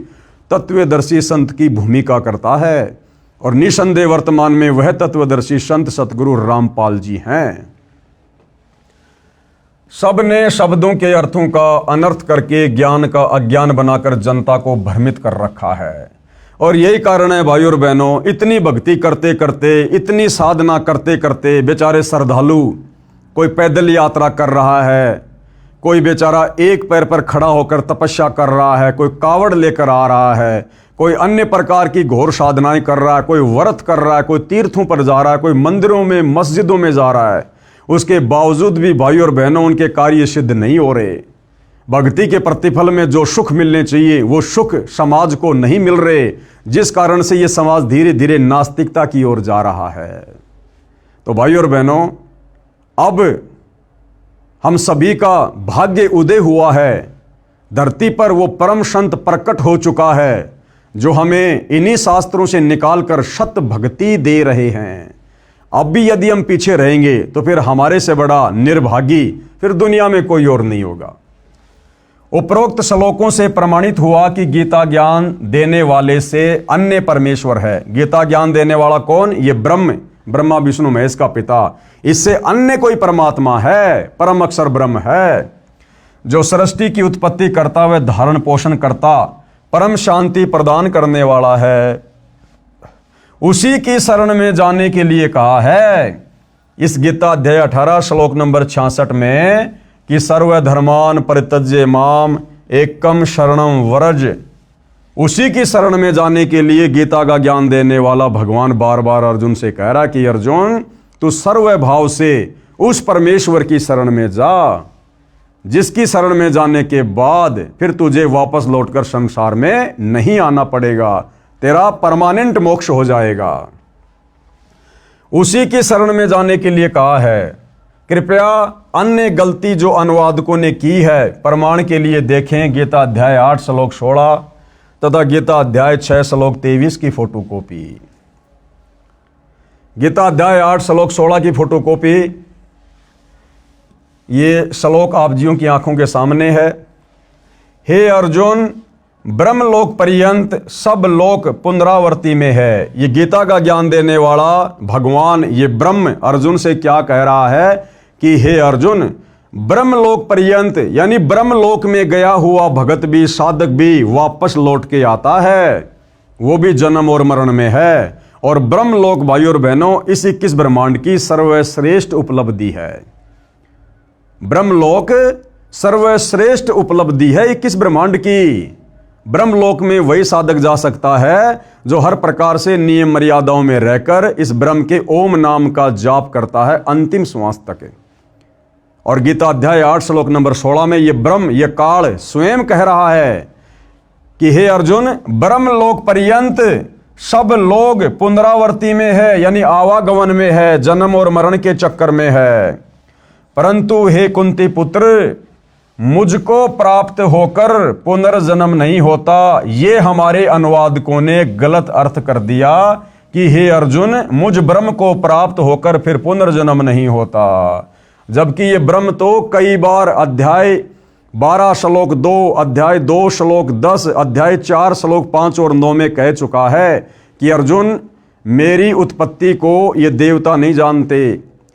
तत्वदर्शी संत की भूमिका करता है। और निसंदेह वर्तमान में वह तत्वदर्शी संत सतगुरु रामपाल जी हैं। सब ने शब्दों के अर्थों का अनर्थ करके ज्ञान का अज्ञान बनाकर जनता को भ्रमित कर रखा है। और यही कारण है भाइयों और बहनों, इतनी भक्ति करते करते, इतनी साधना करते करते बेचारे श्रद्धालु, कोई पैदल यात्रा कर रहा है, कोई बेचारा एक पैर पर खड़ा होकर तपस्या कर रहा है, कोई कावड़ लेकर आ रहा है, कोई अन्य प्रकार की घोर साधनाएं कर रहा है, कोई व्रत कर रहा है, कोई तीर्थों पर जा रहा है, कोई मंदिरों में मस्जिदों में जा रहा है। उसके बावजूद भी भाइयों और बहनों उनके कार्य सिद्ध नहीं हो रहे। भक्ति के प्रतिफल में जो सुख मिलने चाहिए वो सुख समाज को नहीं मिल रहे, जिस कारण से ये समाज धीरे धीरे नास्तिकता की ओर जा रहा है। तो भाइयों और बहनों, अब हम सभी का भाग्य उदय हुआ है। धरती पर वो परम संत प्रकट हो चुका है जो हमें इन्हीं शास्त्रों से निकालकर सत भक्ति दे रहे हैं। अब भी यदि हम पीछे रहेंगे तो फिर हमारे से बड़ा निर्भागी फिर दुनिया में कोई और नहीं होगा। उपरोक्त श्लोकों से प्रमाणित हुआ कि गीता ज्ञान देने वाले से अन्य परमेश्वर है। गीता ज्ञान देने वाला कौन? ये ब्रह्म ब्रह्मा विष्णु महेश का पिता, इससे अन्य कोई परमात्मा है, परम अक्षर ब्रह्म है, जो सृष्टि की उत्पत्ति करता व धारण पोषण करता, परम शांति प्रदान करने वाला है, उसी की शरण में जाने के लिए कहा है इस गीता अध्याय 18 श्लोक नंबर 66 में कि सर्वधर्मान परित्यज्य माम एकम शरणम व्रज। उसी की शरण में जाने के लिए गीता का ज्ञान देने वाला भगवान बार बार अर्जुन से कह रहा कि अर्जुन तू सर्व भाव से उस परमेश्वर की शरण में जा, जिसकी शरण में जाने के बाद फिर तुझे वापस लौटकर संसार में नहीं आना पड़ेगा, तेरा परमानेंट मोक्ष हो जाएगा। उसी की शरण में जाने के लिए कहा है। कृपया अन्य गलती जो अनुवादकों ने की है प्रमाण के लिए देखें गीता अध्याय 8 श्लोक 16 तथा गीता अध्याय 6 श्लोक 23 की फोटोकॉपी। गीता अध्याय 8 श्लोक 16 की फोटोकॉपी, ये श्लोक आप जियों की आंखों के सामने है। हे अर्जुन, ब्रह्मलोक पर्यंत सब लोक पुनरावर्ती में है। ये गीता का ज्ञान देने वाला भगवान, ये ब्रह्म अर्जुन से क्या कह रहा है कि हे अर्जुन, ब्रह्मलोक पर्यंत यानी ब्रह्मलोक में गया हुआ भगत भी, साधक भी वापस लौट के आता है, वो भी जन्म और मरण में है। और ब्रह्मलोक भाई और बहनों इस 21 ब्रह्मांड की सर्वश्रेष्ठ उपलब्धि है। ब्रह्मलोक सर्वश्रेष्ठ उपलब्धि है 21 ब्रह्मांड की। ब्रह्मलोक में वही साधक जा सकता है जो हर प्रकार से नियम मर्यादाओं में रहकर इस ब्रह्म के ओम नाम का जाप करता है अंतिम श्वास तक। और गीता अध्याय 8 श्लोक नंबर 16 में ये ब्रह्म, ये काल स्वयं कह रहा है कि हे अर्जुन, ब्रह्मलोक पर्यंत सब लोग पुनरावर्ती में है, यानी आवागमन में है, जन्म और मरण के चक्कर में है। परंतु हे कुंती पुत्र, मुझको प्राप्त होकर पुनर्जन्म नहीं होता। ये हमारे अनुवादकों ने गलत अर्थ कर दिया कि हे अर्जुन, मुझ ब्रह्म को प्राप्त होकर फिर पुनर्जन्म नहीं होता, जबकि ये ब्रह्म तो कई बार अध्याय 12 श्लोक 2, अध्याय 2 श्लोक 10, अध्याय 4 श्लोक 5 और 9 में कह चुका है कि अर्जुन, मेरी उत्पत्ति को ये देवता नहीं जानते।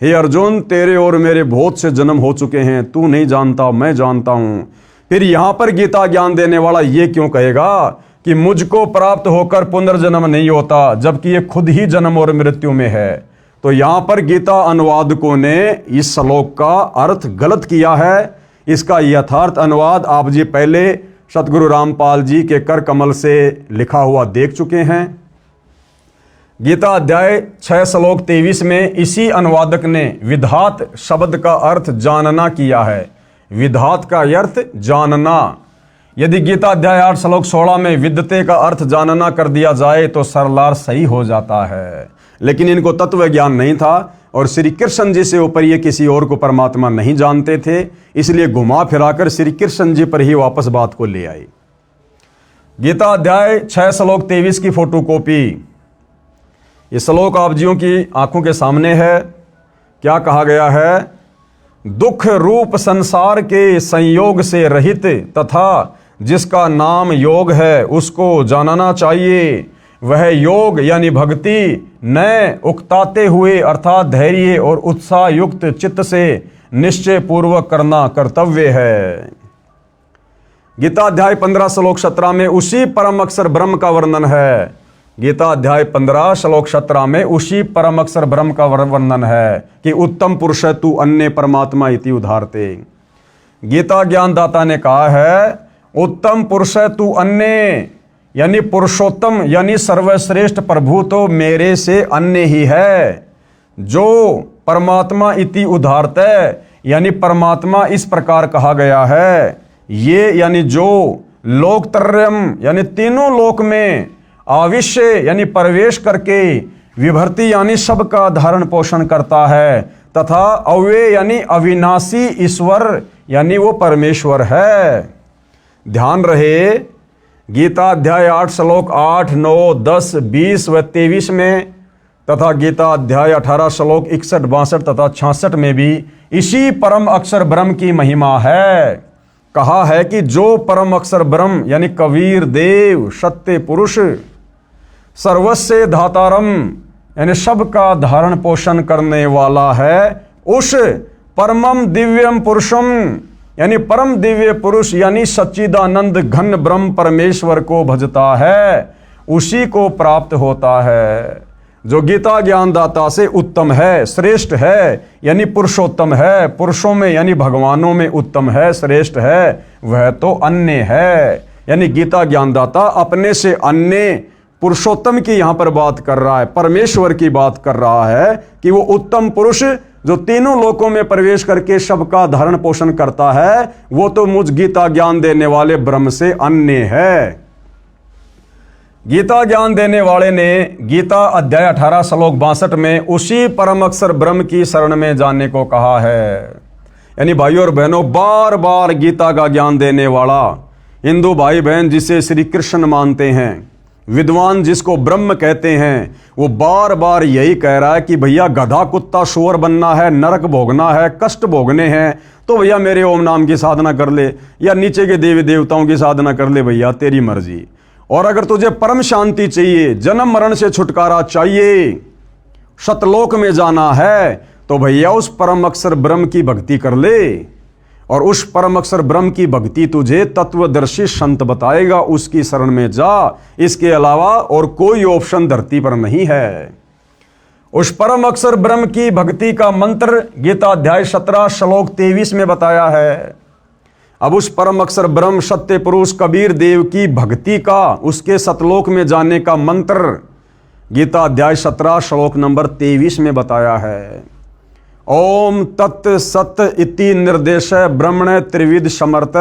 हे अर्जुन, तेरे और मेरे बहुत से जन्म हो चुके हैं, तू नहीं जानता, मैं जानता हूं। फिर यहां पर गीता ज्ञान देने वाला ये क्यों कहेगा कि मुझको प्राप्त होकर पुनर्जन्म नहीं होता, जबकि ये खुद ही जन्म और मृत्यु में है। तो यहां पर गीता अनुवादकों ने इस श्लोक का अर्थ गलत किया है। इसका यथार्थ अनुवाद आप जी पहले सतगुरु रामपाल जी के कर कमल से लिखा हुआ देख चुके हैं। गीता अध्याय 6 श्लोक 23 में इसी अनुवादक ने विधात शब्द का अर्थ जानना किया है। विधात का अर्थ जानना। यदि गीता अध्याय 8 श्लोक 16 में विद्यते का अर्थ जानना कर दिया जाए तो सरलार सही हो जाता है, लेकिन इनको तत्व ज्ञान नहीं था और श्री कृष्ण जी से ऊपर ये किसी और को परमात्मा नहीं जानते थे, इसलिए घुमा फिराकर श्री कृष्ण जी पर ही वापस बात को ले आए। गीता अध्याय 6 श्लोक 23 की फोटोकॉपी। ये श्लोक आप जियों की आंखों के सामने है। क्या कहा गया है? दुख रूप संसार के संयोग से रहित तथा जिसका नाम योग है उसको जानना चाहिए। वह योग यानी भक्ति न उकताते हुए अर्थात धैर्य और उत्साह युक्त चित्त से निश्चय पूर्वक करना कर्तव्य है। गीता अध्याय 15 श्लोक 17 में उसी परम अक्षर ब्रह्म का वर्णन है। गीता अध्याय 15 श्लोक 17 में उसी परम अक्षर ब्रह्म का वर्णन है कि उत्तम पुरुष तू अन्य परमात्मा इति उदाहरते। गीता ज्ञानदाता ने कहा है उत्तम पुरुष तू अन्य यानी पुरुषोत्तम यानी सर्वश्रेष्ठ प्रभु तो मेरे से अन्य ही है। जो परमात्मा इति उदाहरते यानी परमात्मा इस प्रकार कहा गया है, ये यानी जो लोकत्रयम यानी तीनों लोक में आविष्य यानी प्रवेश करके विभर्ति यानी सबका धारण पोषण करता है तथा अव्यय यानी अविनाशी ईश्वर यानी वो परमेश्वर है। ध्यान रहे गीता अध्याय 8 श्लोक 8, 9, 10, 20 व 23 में तथा गीता अध्याय 18 श्लोक 61, 62 तथा 66 में भी इसी परम अक्षर ब्रह्म की महिमा है। कहा है कि जो परम अक्षर ब्रह्म यानी कबीर देव सत्य पुरुष सर्वस्य धातारम यानी सबका धारण पोषण करने वाला है, उस परमम दिव्यम पुरुषम यानी परम दिव्य पुरुष यानी सच्चिदानंद घन ब्रह्म परमेश्वर को भजता है, उसी को प्राप्त होता है। जो गीता ज्ञानदाता से उत्तम है, श्रेष्ठ है, यानी पुरुषोत्तम है, पुरुषों में यानी भगवानों में उत्तम है, श्रेष्ठ है, वह तो अन्य है। यानी गीता ज्ञानदाता अपने से अन्य पुरुषोत्तम की यहां पर बात कर रहा है, परमेश्वर की बात कर रहा है कि वो उत्तम पुरुष जो तीनों लोकों में प्रवेश करके सबका धारण पोषण करता है, वो तो मुझ गीता ज्ञान देने वाले ब्रह्म से अन्य है। गीता ज्ञान देने वाले ने गीता अध्याय 18 श्लोक 62 में उसी परम अक्षर ब्रह्म की शरण में जाने को कहा है। यानी भाइयों और बहनों, बार बार गीता का ज्ञान देने वाला हिंदू भाई बहन जिसे श्री कृष्ण मानते हैं, विद्वान जिसको ब्रह्म कहते हैं, वो बार बार यही कह रहा है कि भैया गधा कुत्ता सूअर बनना है, नरक भोगना है, कष्ट भोगने हैं, तो भैया मेरे ओम नाम की साधना कर ले, या नीचे के देवी देवताओं की साधना कर ले, भैया तेरी मर्जी। और अगर तुझे परम शांति चाहिए, जन्म मरण से छुटकारा चाहिए, सतलोक में जाना है, तो भैया उस परम अक्षर ब्रह्म की भक्ति कर ले। और उस परम अक्षर ब्रह्म की भक्ति तुझे तत्वदर्शी संत बताएगा, उसकी शरण में जा। इसके अलावा और कोई ऑप्शन धरती पर नहीं है। उस परम अक्षर ब्रह्म की भक्ति का मंत्र गीता अध्याय 17 श्लोक 23 में बताया है। अब उस परम अक्षर ब्रह्म सत्य पुरुष कबीर देव की भक्ति का, उसके सतलोक में जाने का मंत्र गीता अध्याय 17 श्लोक नंबर 23 में बताया है। ओम तत् सत इति निर्देश ब्रह्मण त्रिविध समर्थ।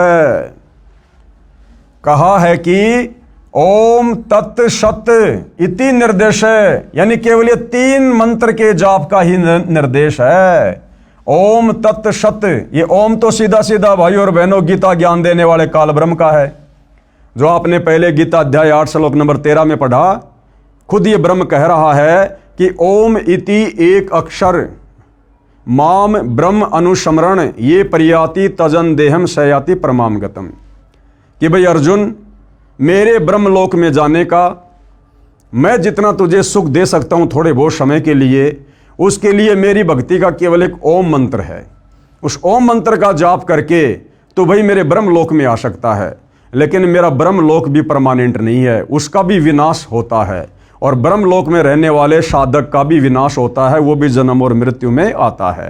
कहा है कि ओम तत् सत इति निर्देश, यानी केवल ये 3 मंत्र के जाप का ही निर्देश है। ओम तत् सत, ये ओम तो सीधा सीधा भाइयों और बहनों गीता ज्ञान देने वाले काल ब्रह्म का है, जो आपने पहले गीता अध्याय 8 श्लोक नंबर 13 में पढ़ा। खुद ये ब्रह्म कह रहा है कि ओम इति एक अक्षर माम ब्रह्म अनुस्मरण ये परियाति तजन देहम सयाति परमाम गतम। कि भाई अर्जुन, मेरे ब्रह्मलोक में जाने का मैं जितना तुझे सुख दे सकता हूं थोड़े बहुत समय के लिए, उसके लिए मेरी भक्ति का केवल एक ओम मंत्र है। उस ओम मंत्र का जाप करके तो भाई मेरे ब्रह्मलोक में आ सकता है, लेकिन मेरा ब्रह्मलोक भी परमानेंट नहीं है, उसका भी विनाश होता है। और ब्रह्मलोक में रहने वाले साधक का भी विनाश होता है, वो भी जन्म और मृत्यु में आता है।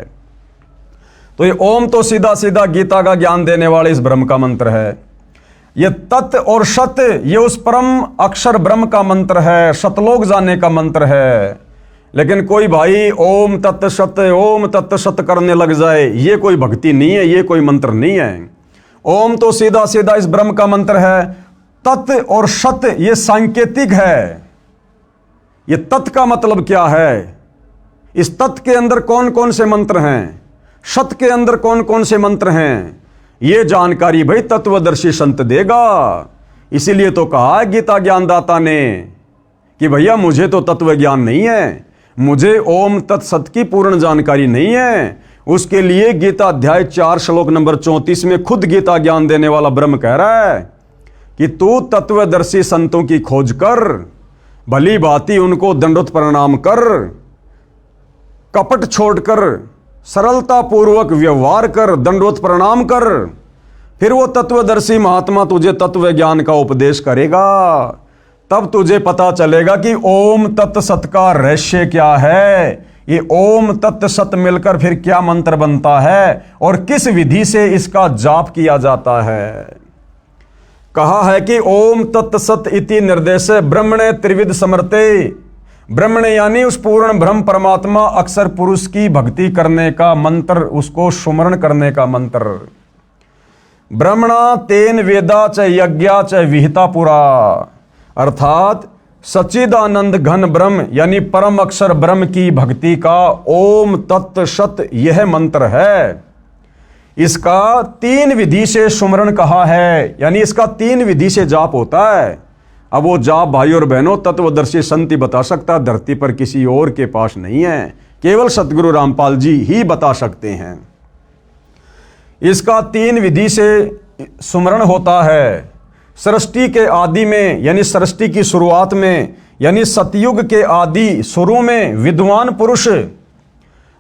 तो ये ओम तो सीधा सीधा गीता का ज्ञान देने वाले इस ब्रह्म का मंत्र है। ये तत् और सत, ये उस परम अक्षर ब्रह्म का मंत्र है, सतलोक जाने का मंत्र है। लेकिन कोई भाई ओम तत् सत करने लग जाए, ये कोई भक्ति नहीं है, ये कोई मंत्र नहीं है। ओम तो सीधा सीधा इस ब्रह्म का मंत्र है। तत् और सत ये सांकेतिक है। ये तत् का मतलब क्या है, इस तत् के अंदर कौन कौन से मंत्र हैं, सत के अंदर कौन कौन से मंत्र हैं, ये जानकारी भाई तत्वदर्शी संत देगा। इसीलिए तो कहा गीता ज्ञानदाता ने कि भैया मुझे तो तत्व ज्ञान नहीं है, मुझे ओम तत्सत की पूर्ण जानकारी नहीं है। उसके लिए गीता अध्याय 4 श्लोक नंबर 34 में खुद गीता ज्ञान देने वाला ब्रह्म कह रहा है कि तू तत्वदर्शी संतों की खोज कर, भली भांति उनको दंडोत प्रणाम कर, कपट छोड़कर सरलता पूर्वक व्यवहार कर, दंडोत प्रणाम कर, फिर वो तत्वदर्शी महात्मा तुझे तत्व ज्ञान का उपदेश करेगा। तब तुझे पता चलेगा कि ओम तत् सत का रहस्य क्या है, ये ओम तत् सत मिलकर फिर क्या मंत्र बनता है और किस विधि से इसका जाप किया जाता है। कहा है कि ओम तत् सत इति निर्देश ब्रह्मणे त्रिविध समर्थे। ब्रह्मण यानी उस पूर्ण ब्रह्म परमात्मा अक्षर पुरुष की भक्ति करने का मंत्र, उसको सुमरण करने का मंत्र। ब्रह्मणा तेन वेदा च यज्ञा च विहिता पुरा, अर्थात सच्चिदानंद घन ब्रह्म यानी परम अक्षर ब्रह्म की भक्ति का ओम तत् सत यह मंत्र है। इसका 3 विधि से सुमरण कहा है, यानी इसका 3 विधि से जाप होता है। अब वो जाप भाई और बहनों तत्वदर्शी संत ही बता सकता, धरती पर किसी और के पास नहीं है, केवल सतगुरु रामपाल जी ही बता सकते हैं। इसका 3 विधि से सुमरण होता है। सृष्टि के आदि में यानी सृष्टि की शुरुआत में यानी सतयुग के आदि शुरू में विद्वान पुरुष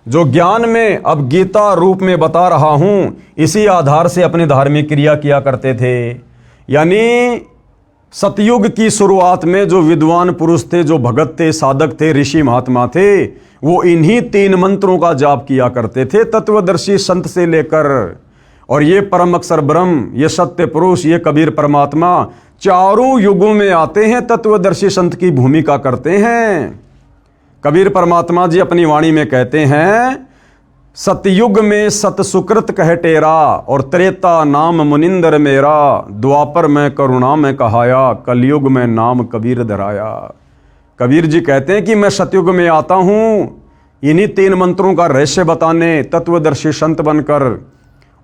जो ज्ञान में अब गीता रूप में बता रहा हूं, इसी आधार से अपनी धार्मिक क्रिया किया करते थे। यानी सतयुग की शुरुआत में जो विद्वान पुरुष थे, जो भगत थे, साधक थे, ऋषि महात्मा थे, वो इन्हीं 3 मंत्रों का जाप किया करते थे, तत्वदर्शी संत से लेकर। और ये परम अक्षर ब्रह्म, ये सत्य पुरुष, ये कबीर परमात्मा चारों युगों में आते हैं, तत्वदर्शी संत की भूमिका करते हैं। कबीर परमात्मा जी अपनी वाणी में कहते हैं, सतयुग में सत सुकृत कह टेरा, और त्रेता नाम मुनिंदर मेरा, द्वापर में करुणा में कहाया, कलयुग में नाम कबीर धराया। कबीर जी कहते हैं कि मैं सतयुग में आता हूं इन्हीं 3 मंत्रों का रहस्य बताने, तत्वदर्शी संत बनकर।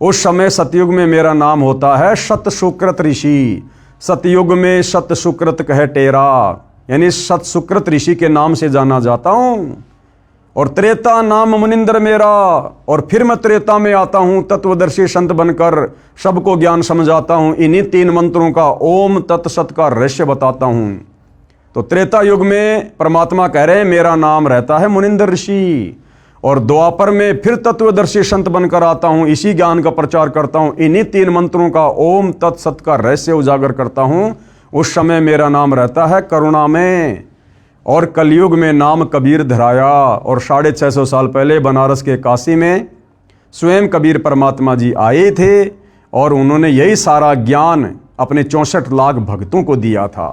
उस समय सतयुग में मेरा नाम होता है सत सुकृत ऋषि। सतयुग में सत सुकृत कह टेरा, यानी सत सुकृत ऋषि के नाम से जाना जाता हूं। और त्रेता नाम मुनिंदर मेरा, और फिर मैं त्रेता में आता हूं तत्वदर्शी संत बनकर, सबको ज्ञान समझाता हूं, इन्हीं 3 मंत्रों का ओम तत्सत का रहस्य बताता हूं। तो त्रेता युग में परमात्मा कह रहे हैं मेरा नाम रहता है मुनिंदर ऋषि, और द्वापर में फिर तत्वदर्शी संत बनकर आता हूं, इसी ज्ञान का प्रचार करता हूं, इन्हीं 3 मंत्रों का ओम तत्सत का रहस्य उजागर करता हूं। उस समय मेरा नाम रहता है करुणा में, और कलयुग में नाम कबीर धराया। और 650 साल पहले बनारस के काशी में स्वयं कबीर परमात्मा जी आए थे, और उन्होंने यही सारा ज्ञान अपने 64 लाख भक्तों को दिया था।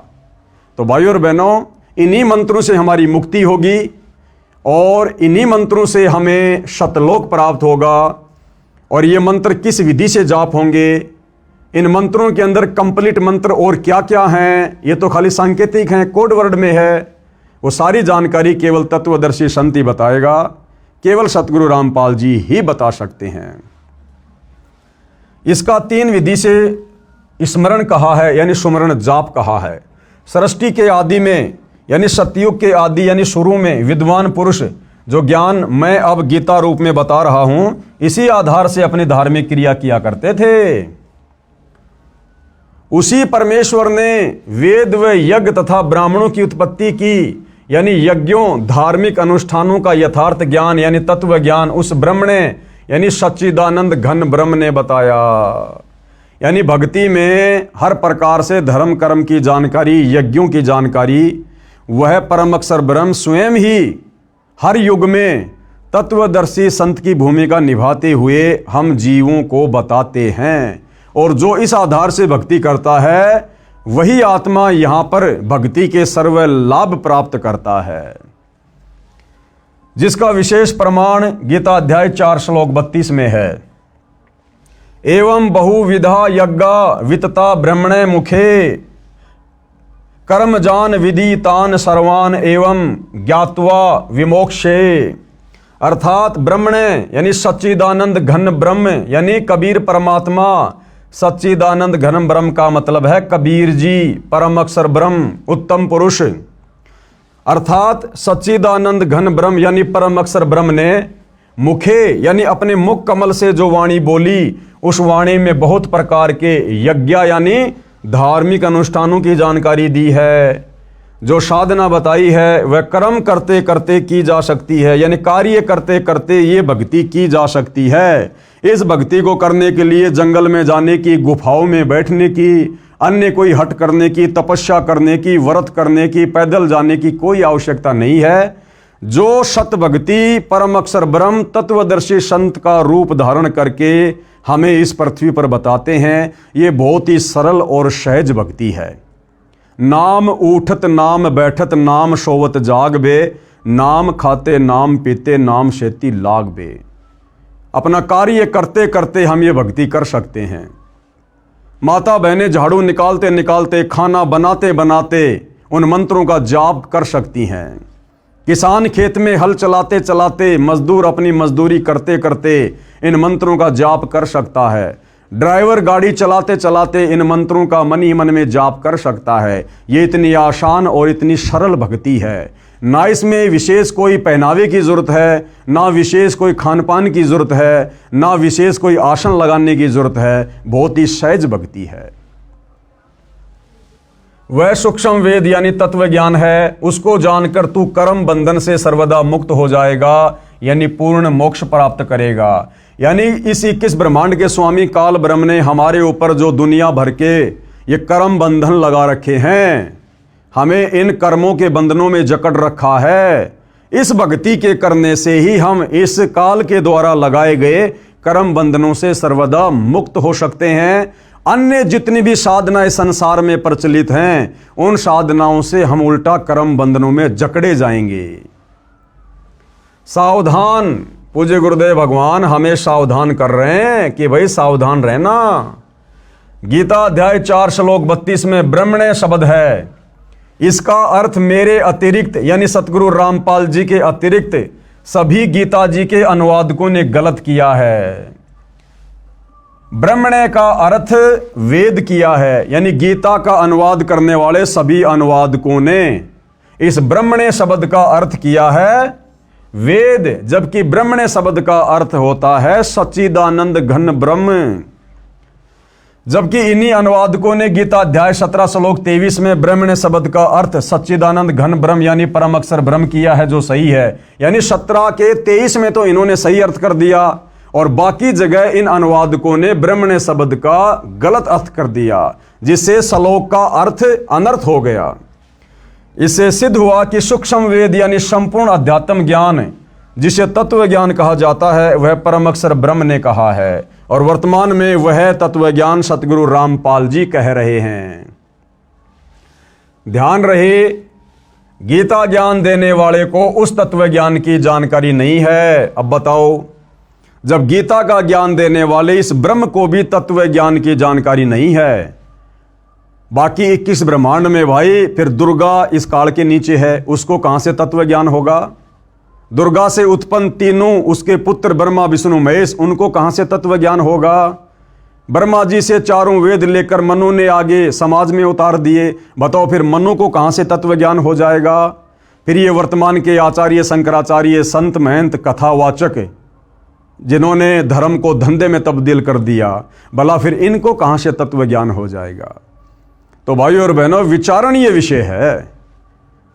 तो भाइयों और बहनों, इन्हीं मंत्रों से हमारी मुक्ति होगी, और इन्हीं मंत्रों से हमें सतलोक प्राप्त होगा। और ये मंत्र किस विधि से जाप होंगे, इन मंत्रों के अंदर कंप्लीट मंत्र और क्या क्या हैं, ये तो खाली सांकेतिक हैं, कोड वर्ड में है। वो सारी जानकारी केवल तत्वदर्शी संत ही बताएगा, केवल सतगुरु रामपाल जी ही बता सकते हैं। इसका 3 विधि से स्मरण कहा है, यानी सुमरण जाप कहा है। सृष्टि के आदि में, यानी सतयुग के आदि यानी शुरू में विद्वान पुरुष जो ज्ञान मैं अब गीता रूप में बता रहा हूं, इसी आधार से अपनी धार्मिक क्रिया किया करते थे। उसी परमेश्वर ने वेद व यज्ञ तथा ब्राह्मणों की उत्पत्ति की, यानी यज्ञों धार्मिक अनुष्ठानों का यथार्थ ज्ञान यानी तत्व ज्ञान उस ब्रह्म ने, यानी सच्चिदानंद घन ब्रह्म ने बताया। यानी भक्ति में हर प्रकार से धर्म कर्म की जानकारी, यज्ञों की जानकारी, वह परम अक्षर ब्रह्म स्वयं ही हर युग में तत्वदर्शी संत की भूमिका निभाते हुए हम जीवों को बताते हैं। और जो इस आधार से भक्ति करता है, वही आत्मा यहां पर भक्ति के सर्व लाभ प्राप्त करता है, जिसका विशेष प्रमाण गीता अध्याय 4 श्लोक 32 में है। एवं बहुविधा यज्ञा वितता ब्रह्मणे मुखे, कर्म जान विधि तान सर्वान एवं ज्ञात्वा विमोक्षे। अर्थात ब्रह्मणे यानी सच्चिदानंद घन ब्रह्म, यानी कबीर परमात्मा। सच्चिदानंद घन ब्रह्म का मतलब है कबीर जी, परम अक्षर ब्रह्म, उत्तम पुरुष। अर्थात सच्चिदानंद घन ब्रह्म यानी परम अक्षर ब्रह्म ने मुखे यानी अपने मुख कमल से जो वाणी बोली, उस वाणी में बहुत प्रकार के यज्ञ यानी धार्मिक अनुष्ठानों की जानकारी दी है। जो साधना बताई है वह कर्म करते करते की जा सकती है, यानी कार्य करते करते ये भक्ति की जा सकती है। इस भक्ति को करने के लिए जंगल में जाने की, गुफाओं में बैठने की, अन्य कोई हट करने की, तपस्या करने की, व्रत करने की, पैदल जाने की कोई आवश्यकता नहीं है। जो सत भक्ति परम अक्षर ब्रह्म तत्वदर्शी संत का रूप धारण करके हमें इस पृथ्वी पर बताते हैं, ये बहुत ही सरल और सहज भक्ति है। नाम उठत नाम बैठत नाम सोवत जाग बे, नाम खाते नाम पीते नाम शेती लाग बे। अपना कार्य करते करते हम ये भक्ति कर सकते हैं। माता बहनें झाड़ू निकालते निकालते, खाना बनाते बनाते उन मंत्रों का जाप कर सकती हैं। किसान खेत में हल चलाते चलाते, मजदूर अपनी मजदूरी करते करते इन मंत्रों का जाप कर सकता है। ड्राइवर गाड़ी चलाते चलाते इन मंत्रों का मन ही मन में जाप कर सकता है। ये इतनी आसान और इतनी सरल भक्ति है। ना इसमें विशेष कोई पहनावे की जरूरत है, ना विशेष कोई खान पान की जरूरत है, ना विशेष कोई आसन लगाने की जरूरत है। बहुत ही सहज भक्ति है। वह सूक्ष्म वेद यानी तत्व ज्ञान है, उसको जानकर तू कर्म बंधन से सर्वदा मुक्त हो जाएगा, यानी पूर्ण मोक्ष प्राप्त करेगा। यानी इस 21 ब्रह्मांड के स्वामी काल ब्रह्म ने हमारे ऊपर जो दुनिया भर के ये कर्म बंधन लगा रखे हैं, हमें इन कर्मों के बंधनों में जकड़ रखा है। इस भक्ति के करने से ही हम इस काल के द्वारा लगाए गए कर्म बंधनों से सर्वदा मुक्त हो सकते हैं। अन्य जितनी भी साधनाएं संसार में प्रचलित हैं, उन साधनाओं से हम उल्टा कर्म बंधनों में जकड़े जाएंगे। सावधान, पूज्य गुरुदेव भगवान हमें सावधान कर रहे हैं कि भाई सावधान रहना। गीता अध्याय 4 श्लोक 32 में ब्रह्मण्य शब्द है। इसका अर्थ मेरे अतिरिक्त यानी सतगुरु रामपाल जी के अतिरिक्त सभी गीता जी के अनुवादकों ने गलत किया है। ब्रह्मण्य का अर्थ वेद किया है, यानी गीता का अनुवाद करने वाले सभी अनुवादकों ने इस ब्रह्मण्य शब्द का अर्थ किया है वेद, जबकि ब्रह्मण्य शब्द का अर्थ होता है सच्चिदानंद घन ब्रह्म। जबकि इन्हीं अनुवादकों ने गीता अध्याय 17 श्लोक 23 में ब्रह्मण्य शब्द का अर्थ सच्चिदानंद घन ब्रह्म यानी परम अक्षर ब्रह्म किया है, जो सही है। यानी 17 के 23 में तो इन्होंने सही अर्थ कर दिया और बाकी जगह इन अनुवादकों ने ब्रह्मण्य शब्द का गलत अर्थ कर दिया, जिससे श्लोक का अर्थ अनर्थ हो गया। इससे सिद्ध हुआ कि सूक्ष्म वेद यानी संपूर्ण अध्यात्म ज्ञान, जिसे तत्व ज्ञान कहा जाता है, वह परम अक्षर ब्रह्म ने कहा है और वर्तमान में वह तत्व ज्ञान सतगुरु रामपाल जी कह रहे हैं। ध्यान रहे, गीता ज्ञान देने वाले को उस तत्व ज्ञान की जानकारी नहीं है। अब बताओ, जब गीता का ज्ञान देने वाले इस ब्रह्म को भी तत्व ज्ञान की जानकारी नहीं है, बाकी 21 ब्रह्मांड में भाई फिर दुर्गा इस काल के नीचे है, उसको कहां से तत्व ज्ञान होगा? दुर्गा से उत्पन्न तीनों उसके पुत्र ब्रह्मा विष्णु महेश, उनको कहां से तत्व ज्ञान होगा? ब्रह्मा जी से चारों वेद लेकर मनु ने आगे समाज में उतार दिए, बताओ फिर मनु को कहां से तत्व ज्ञान हो जाएगा? फिर ये वर्तमान के आचार्य शंकराचार्य संत महंत कथावाचक जिन्होंने धर्म को धंधे में तब्दील कर दिया, भला फिर इनको कहां से तत्व ज्ञान हो जाएगा? तो भाइयों और बहनों, विचारणीय विषय है।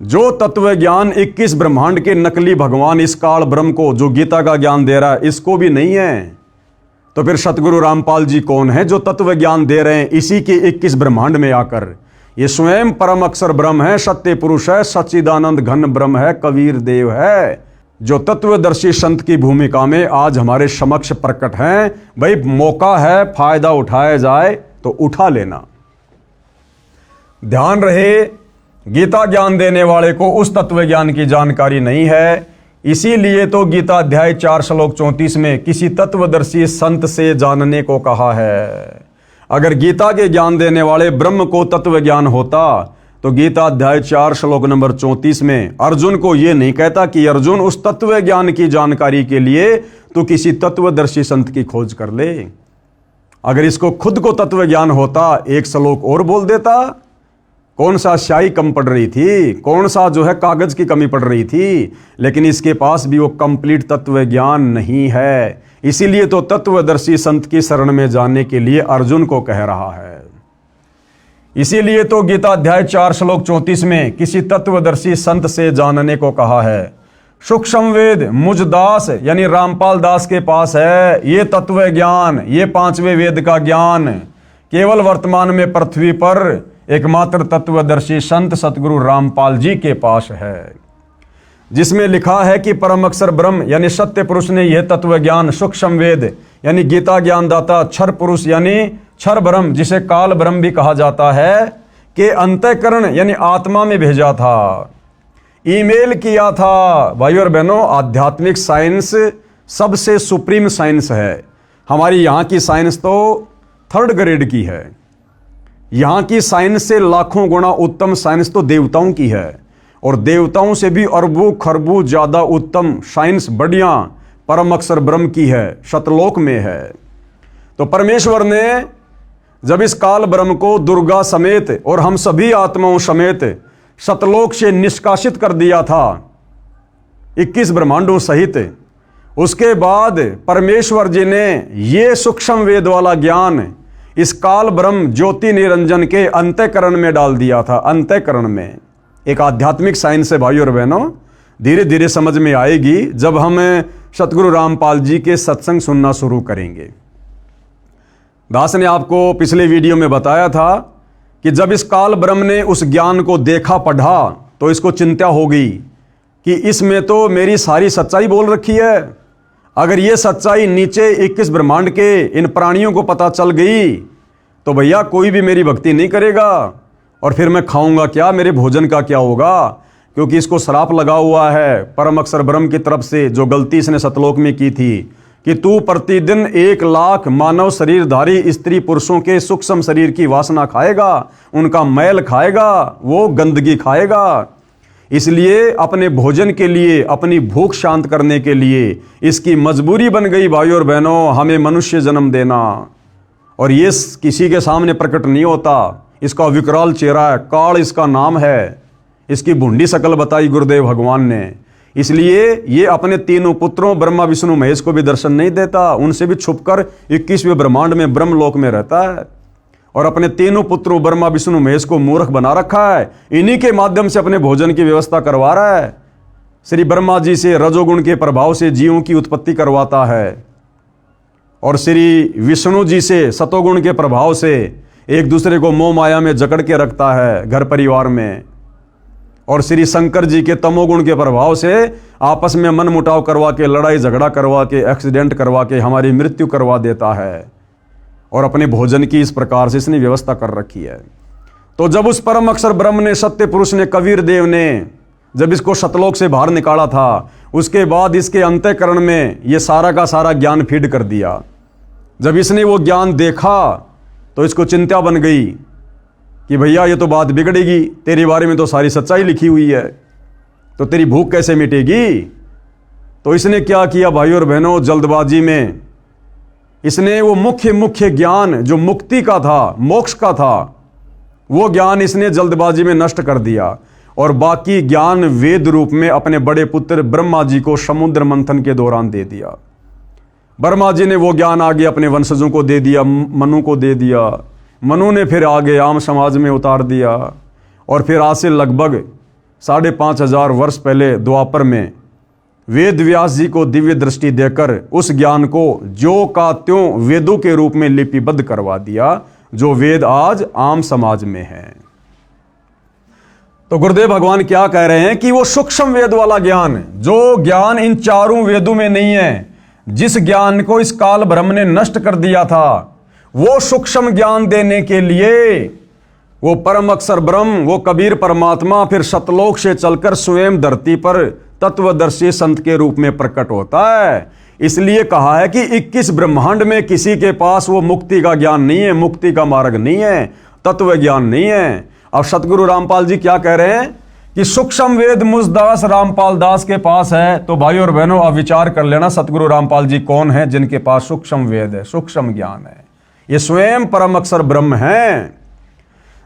जो तत्व ज्ञान 21 ब्रह्मांड के नकली भगवान इस काल ब्रह्म को जो गीता का ज्ञान दे रहा है, इसको भी नहीं है, तो फिर सतगुरु रामपाल जी कौन है जो तत्व ज्ञान दे रहे हैं इसी के 21 ब्रह्मांड में आकर? ये स्वयं परम अक्षर ब्रह्म है, सत्य पुरुष है, सच्चिदानंद घन ब्रह्म है, कबीर देव है, जो तत्वदर्शी संत की भूमिका में आज हमारे समक्ष प्रकट हैं। भाई मौका है, फायदा उठाया जाए तो उठा लेना। ध्यान रहे, गीता ज्ञान देने वाले को उस तत्व ज्ञान की जानकारी नहीं है, इसीलिए तो गीता अध्याय 4 श्लोक 34 में किसी तत्वदर्शी संत से जानने को कहा है। अगर गीता के ज्ञान देने वाले ब्रह्म को तत्व ज्ञान होता तो गीता अध्याय 4 श्लोक नंबर 34 में अर्जुन को यह नहीं कहता कि अर्जुन उस तत्व ज्ञान की जानकारी के लिए तो किसी तत्वदर्शी संत की खोज कर ले। अगर इसको खुद को तत्व ज्ञान होता, एक श्लोक और बोल देता। कौन सा स्याही कम पड़ रही थी, कौन सा जो है कागज की कमी पड़ रही थी, लेकिन इसके पास भी वो कंप्लीट तत्व ज्ञान नहीं है। इसीलिए तो तत्वदर्शी संत की शरण में जाने के लिए अर्जुन को कह रहा है। इसीलिए तो गीता अध्याय 4 श्लोक 34 में किसी तत्वदर्शी संत से जानने को कहा है। सूक्ष्म वेद मुझ दास यानी रामपाल दास के पास है। ये तत्व ज्ञान, ये 5वें वेद का ज्ञान केवल वर्तमान में पृथ्वी पर एकमात्र तत्वदर्शी संत सतगुरु रामपाल जी के पास है, जिसमें लिखा है कि परम अक्षर ब्रह्म यानी सत्य पुरुष ने यह तत्व ज्ञान सूक्ष्म वेद यानी गीता ज्ञान दाता क्षर पुरुष यानी क्षर ब्रह्म, जिसे काल ब्रह्म भी कहा जाता है, के अंतःकरण यानी आत्मा में भेजा था, ईमेल किया था। भाइयों और बहनों, आध्यात्मिक साइंस सबसे सुप्रीम साइंस है। हमारी यहाँ की साइंस तो 3rd ग्रेड की है। यहाँ की साइंस से लाखों गुना उत्तम साइंस तो देवताओं की है, और देवताओं से भी अरबों खरबों ज्यादा उत्तम साइंस बढ़िया परम अक्षर ब्रह्म की है, सतलोक में है। तो परमेश्वर ने जब इस काल ब्रह्म को दुर्गा समेत और हम सभी आत्माओं समेत सतलोक से निष्कासित कर दिया था 21 ब्रह्मांडों सहित, उसके बाद परमेश्वर जी ने ये सूक्ष्म वेद वाला ज्ञान इस काल ब्रह्म ज्योति निरंजन के अंतःकरण में डाल दिया था। अंतःकरण में एक आध्यात्मिक साइंस है भाइयों और बहनों, धीरे धीरे समझ में आएगी जब हम सतगुरु रामपाल जी के सत्संग सुनना शुरू करेंगे। दास ने आपको पिछले वीडियो में बताया था कि जब इस काल ब्रह्म ने उस ज्ञान को देखा पढ़ा तो इसको चिंता हो गई कि इसमें तो मेरी सारी सच्चाई बोल रखी है। अगर ये सच्चाई नीचे 21 ब्रह्मांड के इन प्राणियों को पता चल गई तो भैया कोई भी मेरी भक्ति नहीं करेगा, और फिर मैं खाऊंगा क्या, मेरे भोजन का क्या होगा। क्योंकि इसको श्राप लगा हुआ है परम अक्षर ब्रह्म की तरफ से, जो गलती इसने सतलोक में की थी कि तू प्रतिदिन 1 लाख मानव शरीरधारी स्त्री पुरुषों के सूक्ष्म शरीर की वासना खाएगा, उनका मैल खाएगा, वो गंदगी खाएगा। इसलिए अपने भोजन के लिए, अपनी भूख शांत करने के लिए इसकी मजबूरी बन गई भाइयों और बहनों हमें मनुष्य जन्म देना। और ये किसी के सामने प्रकट नहीं होता, इसका विकराल चेहरा है, काल इसका नाम है, इसकी भुंडी शकल बताई गुरुदेव भगवान ने। इसलिए ये अपने तीनों पुत्रों ब्रह्मा विष्णु महेश को भी दर्शन नहीं देता, उनसे भी छुपकर 21वें ब्रह्मांड में ब्रह्मलोक में रहता है, और अपने तीनों पुत्रों ब्रह्मा विष्णु महेश को मूर्ख बना रखा है। इन्हीं के माध्यम से अपने भोजन की व्यवस्था करवा रहा है। श्री ब्रह्मा जी से रजोगुण के प्रभाव से जीवों की उत्पत्ति करवाता है, और श्री विष्णु जी से सतोगुण के प्रभाव से एक दूसरे को मोह माया में जकड़ के रखता है घर परिवार में, और श्री शंकर जी के तमोगुण के प्रभाव से आपस में मन मुटाव करवा के, लड़ाई झगड़ा करवा के, एक्सीडेंट करवा के हमारी मृत्यु करवा देता है। और अपने भोजन की इस प्रकार से इसने व्यवस्था कर रखी है। तो जब उस परम अक्षर ब्रह्म ने, सत्य पुरुष ने, कबीर देव ने जब इसको सतलोक से बाहर निकाला था, उसके बाद इसके अंतःकरण में ये सारा का सारा ज्ञान फीड कर दिया। जब इसने वो ज्ञान देखा तो इसको चिंता बन गई कि भैया ये तो बात बिगड़ेगी, तेरे बारे में तो सारी सच्चाई लिखी हुई है, तो तेरी भूख कैसे मिटेगी। तो इसने क्या किया भाइयों और बहनों, जल्दबाजी में इसने वो मुख्य ज्ञान जो मुक्ति का था, मोक्ष का था, वो ज्ञान इसने जल्दबाजी में नष्ट कर दिया, और बाकी ज्ञान वेद रूप में अपने बड़े पुत्र ब्रह्मा जी को समुद्र मंथन के दौरान दे दिया। ब्रह्मा जी ने वो ज्ञान आगे अपने वंशजों को दे दिया, मनु को दे दिया, मनु ने फिर आगे आम समाज में उतार दिया, और फिर आज से लगभग 5,500 वर्ष पहले द्वापर में वेद व्यास जी को दिव्य दृष्टि देकर उस ज्ञान को जो का त्यों वेदों के रूप में लिपिबद्ध करवा दिया, जो वेद आज आम समाज में है। तो गुरुदेव भगवान क्या कह रहे हैं कि वो सूक्ष्म वेद वाला ज्ञान, जो ज्ञान इन चारों वेदों में नहीं है, जिस ज्ञान को इस काल ब्रह्म ने नष्ट कर दिया था, वो सूक्ष्म ज्ञान देने के लिए वो परम अक्षर ब्रह्म, वो कबीर परमात्मा फिर सतलोक से चलकर स्वयं धरती पर तत्वदर्शी संत के रूप में प्रकट होता है। इसलिए कहा है कि 21 ब्रह्मांड में किसी के पास वो मुक्ति का ज्ञान नहीं है, मुक्ति का मार्ग नहीं है, तत्व ज्ञान नहीं है। अब सतगुरु रामपाल जी क्या कह रहे हैं कि सूक्ष्म वेद मुझदास रामपाल दास के पास है। तो भाइयों और बहनों आप विचार कर लेना, सतगुरु रामपाल जी कौन है जिनके पास सूक्ष्म वेद है, सूक्ष्म ज्ञान है। ये स्वयं परम अक्षर ब्रह्म है,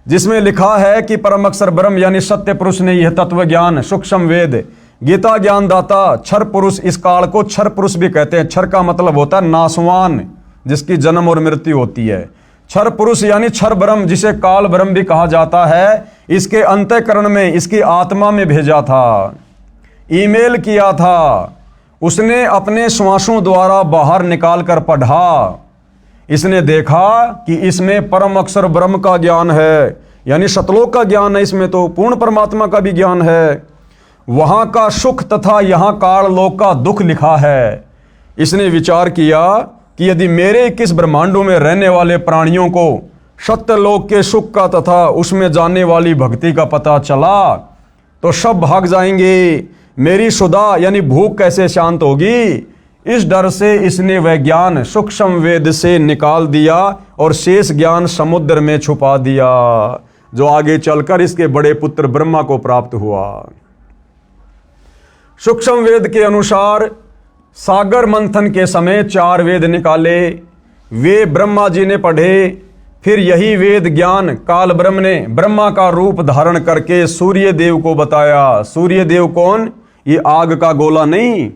जिसमें लिखा है कि परम अक्षर ब्रह्म यानी सत्य पुरुष ने यह तत्व ज्ञान, सूक्ष्म वेद, गीता ज्ञान दाता, क्षर पुरुष, इस काल को क्षर पुरुष भी कहते हैं। क्षर का मतलब होता है नासवान, जिसकी जन्म और मृत्यु होती है। क्षर पुरुष यानी क्षर ब्रह्म, जिसे काल ब्रह्म भी कहा जाता है, इसके अंतःकरण में, इसकी आत्मा में भेजा था, ईमेल किया था, उसने अपने श्वासों द्वारा बाहर निकाल कर पढ़ा। इसने देखा कि इसमें परम अक्षर ब्रह्म का ज्ञान है, यानी सतलोक का ज्ञान है, इसमें तो पूर्ण परमात्मा का भी ज्ञान है, वहां का सुख तथा यहां काल लोक का दुख लिखा है। इसने विचार किया कि यदि मेरे 21 ब्रह्मांडों में रहने वाले प्राणियों को सत्यलोक के सुख का तथा उसमें जाने वाली भक्ति का पता चला तो सब भाग जाएंगे, मेरी सुधा यानी भूख कैसे शांत होगी। इस डर से इसने वह ज्ञान सूक्ष्म वेद से निकाल दिया और शेष ज्ञान समुद्र में छुपा दिया, जो आगे चलकर इसके बड़े पुत्र ब्रह्मा को प्राप्त हुआ। सूक्ष्म वेद के अनुसार सागर मंथन के समय 4 वेद निकाले, वे ब्रह्मा जी ने पढ़े। फिर यही वेद ज्ञान काल ब्रह्म ने ब्रह्मा का रूप धारण करके सूर्य देव को बताया। सूर्य देव कौन? ये आग का गोला नहीं,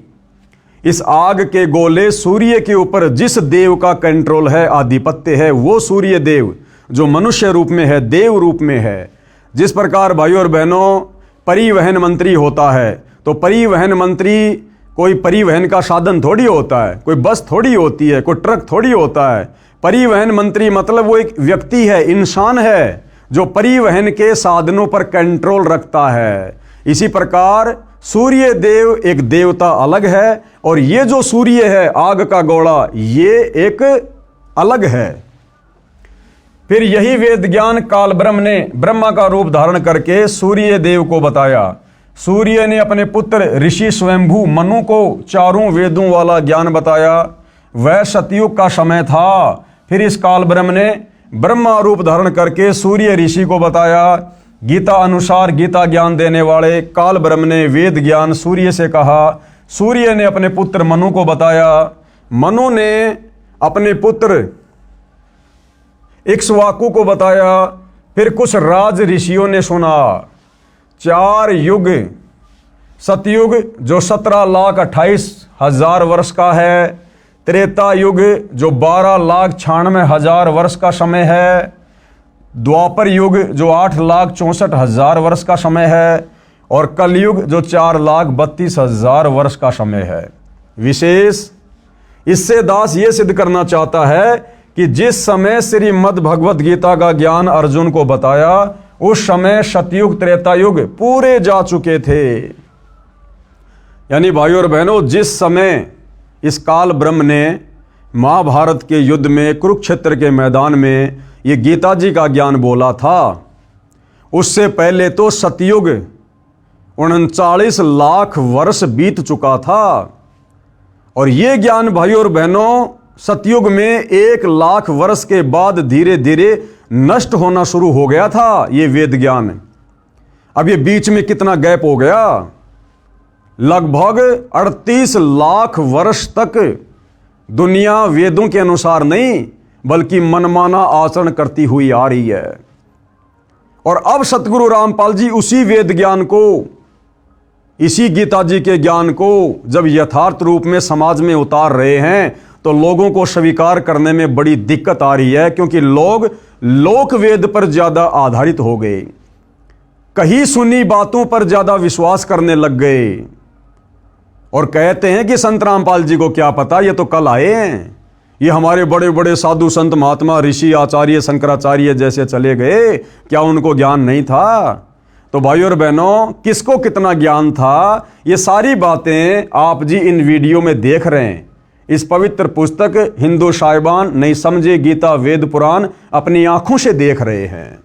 इस आग के गोले सूर्य के ऊपर जिस देव का कंट्रोल है, आधिपत्य है, वो सूर्य देव जो मनुष्य रूप में है, देव रूप में है। जिस प्रकार भाइयों और बहनों परिवहन मंत्री होता है, तो परिवहन मंत्री कोई परिवहन का साधन थोड़ी होता है, कोई बस थोड़ी होती है, कोई ट्रक थोड़ी होता है। परिवहन मंत्री मतलब वो एक व्यक्ति है, इंसान है, जो परिवहन के साधनों पर कंट्रोल रखता है। इसी प्रकार सूर्य देव एक देवता अलग है, और ये जो सूर्य है आग का गोला, ये एक अलग है। फिर यही वेद ज्ञान काल ब्रह्म ने ब्रह्मा का रूप धारण करके सूर्य देव को बताया। सूर्य ने अपने पुत्र ऋषि स्वयंभू मनु को चारों वेदों वाला ज्ञान बताया। वह सतयुग का समय था। फिर इस काल ब्रह्म ने ब्रह्मा रूप धारण करके सूर्य ऋषि को बताया। गीता अनुसार गीता ज्ञान देने वाले काल ब्रह्म ने वेद ज्ञान सूर्य से कहा। सूर्य ने अपने पुत्र मनु को बताया। मनु ने अपने पुत्र इक्ष्वाकु को बताया। फिर कुछ राज ऋषियों ने सुना। 4 युग, सतयुग जो 17,28,000 वर्ष का है, त्रेता युग जो 12,96,000 वर्ष का समय है, द्वापर युग जो 8,64,000 वर्ष का समय है, और कलयुग जो 4,32,000 वर्ष का समय है। विशेष इससे दास ये सिद्ध करना चाहता है कि जिस समय श्रीमद् भगवत गीता का ज्ञान अर्जुन को बताया, उस समय सतयुग त्रेता युग पूरे जा चुके थे। यानी भाइयों और बहनों, जिस समय इस काल ब्रह्म ने महाभारत के युद्ध में, कुरुक्षेत्र के मैदान में ये गीता जी का ज्ञान बोला था, उससे पहले तो सतयुग 39 लाख वर्ष बीत चुका था। और ये ज्ञान भाइयों और बहनों सतयुग में 1 लाख वर्ष के बाद धीरे धीरे नष्ट होना शुरू हो गया था ये वेद ज्ञान। अब ये बीच में कितना गैप हो गया, लगभग 38 लाख वर्ष तक दुनिया वेदों के अनुसार नहीं बल्कि मनमाना आचरण करती हुई आ रही है। और अब सतगुरु रामपाल जी उसी वेद ज्ञान को, इसी गीता जी के ज्ञान को जब यथार्थ रूप में समाज में उतार रहे हैं, तो लोगों को स्वीकार करने में बड़ी दिक्कत आ रही है, क्योंकि लोग लोक वेद पर ज्यादा आधारित हो गए, कहीं सुनी बातों पर ज्यादा विश्वास करने लग गए, और कहते हैं कि संत रामपाल जी को क्या पता, ये तो कल आए हैं, ये हमारे बड़े बड़े साधु संत महात्मा ऋषि आचार्य शंकराचार्य जैसे चले गए, क्या उनको ज्ञान नहीं था? तो भाइयों और बहनों, किसको कितना ज्ञान था, ये सारी बातें आप जी इन वीडियो में देख रहे हैं। इस पवित्र पुस्तक हिंदू साहिबान नहीं समझे गीता वेद पुराण अपनी आंखों से देख रहे हैं।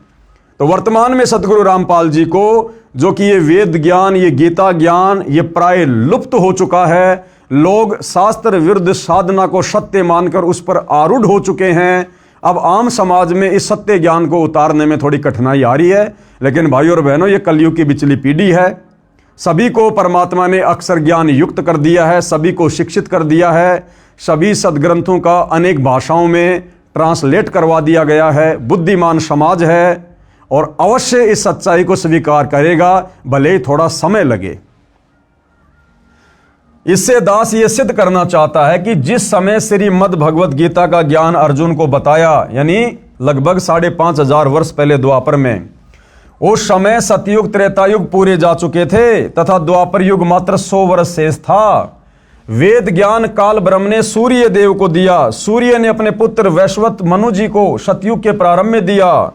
तो वर्तमान में सतगुरु रामपाल जी को, जो कि ये वेद ज्ञान, ये गीता ज्ञान, ये प्राय लुप्त हो चुका है, लोग शास्त्र विरुद्ध साधना को सत्य मानकर उस पर आरूढ़ हो चुके हैं। अब आम समाज में इस सत्य ज्ञान को उतारने में थोड़ी कठिनाई आ रही है, लेकिन भाइयों और बहनों, ये कलयुग की बिचली पीढ़ी है। सभी को परमात्मा ने अक्षर ज्ञान युक्त कर दिया है, सभी को शिक्षित कर दिया है, सभी सदग्रंथों का अनेक भाषाओं में ट्रांसलेट करवा दिया गया है। बुद्धिमान समाज है और अवश्य इस सच्चाई को स्वीकार करेगा, भले ही थोड़ा समय लगे। इससे दास ये सिद्ध करना चाहता है कि जिस समय श्रीमद् भगवत गीता का ज्ञान अर्जुन को बताया, यानी लगभग 5,500 वर्ष पहले द्वापर में, उस समय सतयुग त्रेतायुग पूरे जा चुके थे तथा द्वापर युग मात्र 100 वर्ष शेष था। वेद ज्ञान काल ब्रह्म ने सूर्य देव को दिया। सूर्य ने अपने पुत्र वैश्वत मनु जी को सतयुग के प्रारंभ में दिया।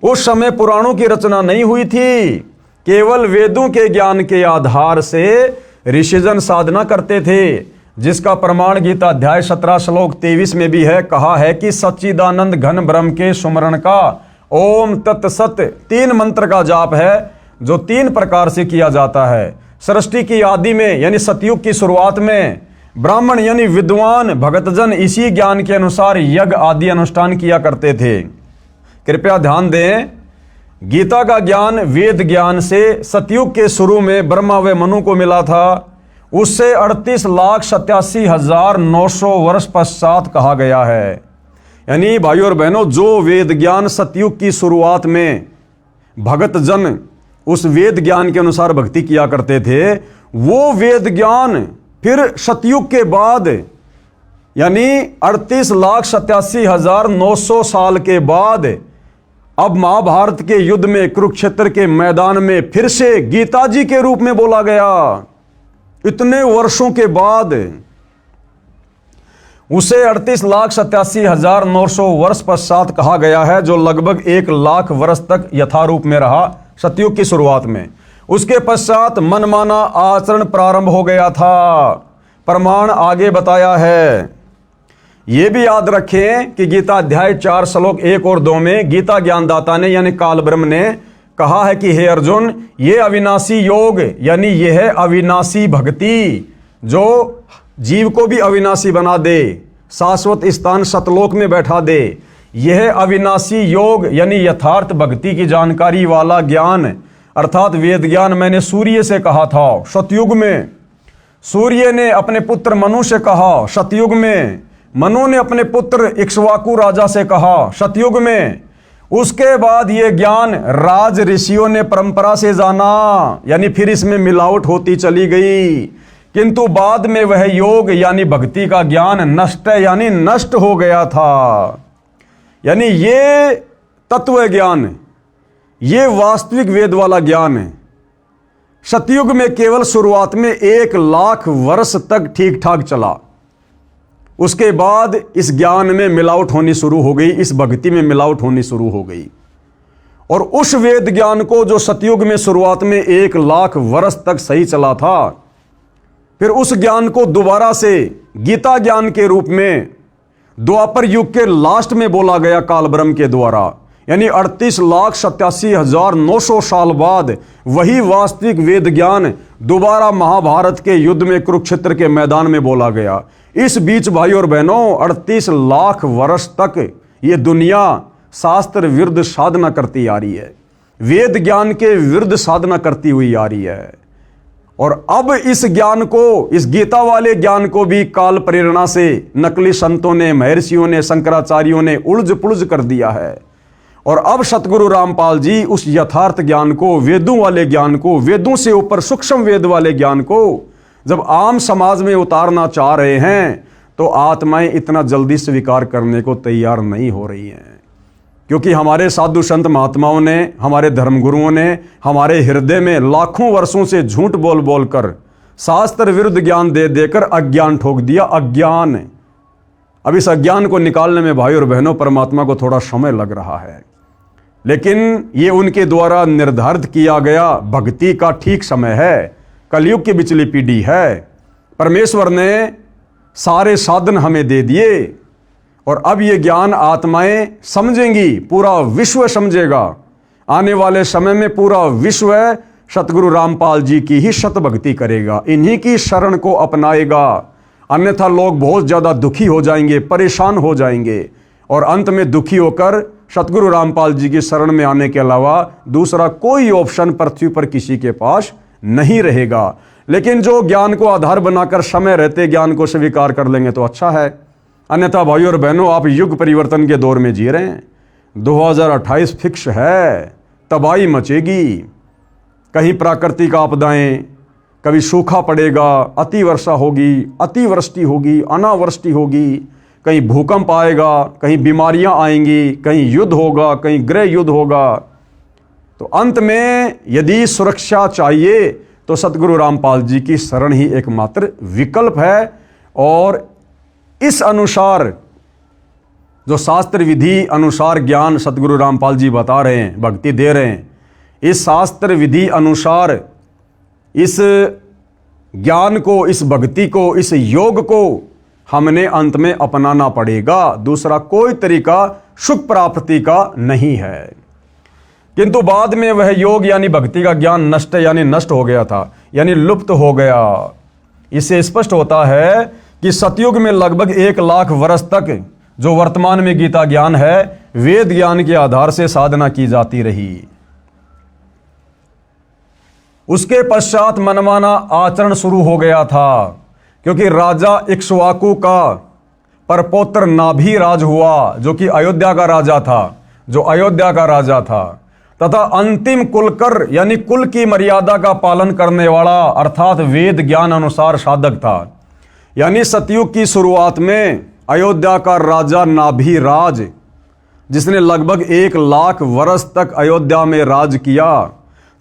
उस समय पुराणों की रचना नहीं हुई थी, केवल वेदों के ज्ञान के आधार से ऋषिजन साधना करते थे, जिसका प्रमाण गीता अध्याय 17 श्लोक 23 में भी है। कहा है कि सच्चिदानंद घन ब्रह्म के सुमरण का ओम तत्सत 3 मंत्र का जाप है, जो 3 प्रकार से किया जाता है। सृष्टि की आदि में यानी सतयुग की शुरुआत में ब्राह्मण यानी विद्वान भगतजन इसी ज्ञान के अनुसार यज्ञ आदि अनुष्ठान किया करते थे। कृपया ध्यान दें, गीता का ज्ञान वेद ज्ञान से सतयुग के शुरू में ब्रह्मा व मनु को मिला था। उससे 38,87,900 वर्ष पश्चात कहा गया है। यानी भाइयों और बहनों, जो वेद ज्ञान सतयुग की शुरुआत में भगत जन उस वेद ज्ञान के अनुसार भक्ति किया करते थे, वो वेद ज्ञान फिर सतयुग के बाद यानी 38,87,900 साल के बाद अब महाभारत के युद्ध में, कुरुक्षेत्र के मैदान में फिर से गीता जी के रूप में बोला गया। इतने वर्षों के बाद उसे 38,87,900 वर्ष पश्चात कहा गया है, जो लगभग 1,00,000 वर्ष तक यथारूप में रहा सतयुग की शुरुआत में। उसके पश्चात मनमाना आचरण प्रारंभ हो गया था। प्रमाण आगे बताया है। यह भी याद रखें कि गीता अध्याय 4 श्लोक 1 और 2 में गीता ज्ञानदाता ने यानी काल ब्रह्म ने कहा है कि हे अर्जुन, ये अविनाशी योग यानी यह है अविनाशी भक्ति जो जीव को भी अविनाशी बना दे, शाश्वत स्थान सतलोक में बैठा दे। यह अविनाशी योग यानी यथार्थ भक्ति की जानकारी वाला ज्ञान अर्थात वेद ज्ञान मैंने सूर्य से कहा था सतयुग में। सूर्य ने अपने पुत्र मनु से कहा सतयुग में। मनु ने अपने पुत्र इक्ष्वाकु राजा से कहा सतयुग में। उसके बाद ये ज्ञान राज ऋषियों ने परंपरा से जाना, यानी फिर इसमें मिलावट होती चली गई। किंतु बाद में वह योग यानी भक्ति का ज्ञान नष्ट यानी नष्ट हो गया था। यानी ये तत्व ज्ञान, ये वास्तविक वेद वाला ज्ञान है। सतयुग में केवल शुरुआत में 1,00,000 वर्ष तक ठीक ठाक चला। उसके बाद इस ज्ञान में मिलावट होनी शुरू हो गई, इस भक्ति में मिलावट होनी शुरू हो गई। और उस वेद ज्ञान को जो सतयुग में शुरुआत में 1,00,000 वर्ष तक सही चला था, फिर उस ज्ञान को दोबारा से गीता ज्ञान के रूप में द्वापर युग के लास्ट में बोला गया काल ब्रह्म के द्वारा। यानी 38,87,900 साल बाद वही वास्तविक वेद ज्ञान दोबारा महाभारत के युद्ध में कुरुक्षेत्र के मैदान में बोला गया। इस बीच भाई और बहनों 38,00,000 वर्ष तक ये दुनिया शास्त्र विरुद्ध साधना करती आ रही है, वेद ज्ञान के विरुद्ध साधना करती हुई आ रही है। और अब इस ज्ञान को, इस गीता वाले ज्ञान को भी काल प्रेरणा से नकली संतों ने, महर्षियों ने, शंकराचार्यों ने उलझ पुलझ कर दिया है। और अब सतगुरु रामपाल जी उस यथार्थ ज्ञान को, वेदों वाले ज्ञान को, वेदों से ऊपर सूक्ष्म वेद वाले ज्ञान को जब आम समाज में उतारना चाह रहे हैं, तो आत्माएं इतना जल्दी स्वीकार करने को तैयार नहीं हो रही हैं। क्योंकि हमारे साधु संत महात्माओं ने, हमारे धर्मगुरुओं ने हमारे हृदय में लाखों वर्षों से झूठ बोल बोल कर शास्त्र विरुद्ध ज्ञान दे देकर अज्ञान ठोक दिया। अज्ञान, अब इस अज्ञान को निकालने में भाई और बहनों परमात्मा को थोड़ा समय लग रहा है, लेकिन ये उनके द्वारा निर्धारित किया गया भक्ति का ठीक समय है। कलयुग की बिचली पीढ़ी है। परमेश्वर ने सारे साधन हमें दे दिए और अब ये ज्ञान आत्माएं समझेंगी, पूरा विश्व समझेगा। आने वाले समय में पूरा विश्व सतगुरु रामपाल जी की ही शत भक्ति करेगा, इन्हीं की शरण को अपनाएगा। अन्यथा लोग बहुत ज़्यादा दुखी हो जाएंगे, परेशान हो जाएंगे और अंत में दुखी होकर सतगुरु रामपाल जी की शरण में आने के अलावा दूसरा कोई ऑप्शन पृथ्वी पर किसी के पास नहीं रहेगा। लेकिन जो ज्ञान को आधार बनाकर समय रहते ज्ञान को स्वीकार कर लेंगे तो अच्छा है। अन्यथा भाई और बहनों, आप युग परिवर्तन के दौर में जी रहे हैं। 2028 फिक्स है, तबाही मचेगी। कहीं प्राकृतिक आपदाएं, कभी सूखा पड़ेगा, अति वर्षा होगी, अतिवृष्टि होगी, अनावृष्टि होगी, कहीं भूकंप आएगा, कहीं बीमारियां आएंगी, कहीं युद्ध होगा, कहीं गृह युद्ध होगा। तो अंत में यदि सुरक्षा चाहिए तो सतगुरु रामपाल जी की शरण ही एकमात्र विकल्प है। और इस अनुसार जो शास्त्र विधि अनुसार ज्ञान सतगुरु रामपाल जी बता रहे हैं, भक्ति दे रहे हैं, इस शास्त्र विधि अनुसार इस ज्ञान को, इस भक्ति को, इस योग को हमने अंत में अपनाना पड़ेगा। दूसरा कोई तरीका सुख प्राप्ति का नहीं है। किंतु बाद में वह योग यानी भक्ति का ज्ञान नष्ट यानी नष्ट हो गया था, यानी लुप्त हो गया। इससे स्पष्ट होता है कि सतयुग में लगभग 1,00,000 वर्ष तक जो वर्तमान में गीता ज्ञान है, वेद ज्ञान के आधार से साधना की जाती रही। उसके पश्चात मनमाना आचरण शुरू हो गया था, क्योंकि राजा इक्ष्वाकु का परपौत्र नाभि राज हुआ, जो कि अयोध्या का राजा था, जो अयोध्या का राजा था। तथा अंतिम कुलकर यानी कुल की मर्यादा का पालन करने वाला अर्थात वेद ज्ञान अनुसार साधक था। यानी सतयुग की शुरुआत में अयोध्या का राजा नाभिराज, जिसने लगभग 1 लाख वर्ष तक अयोध्या में राज किया,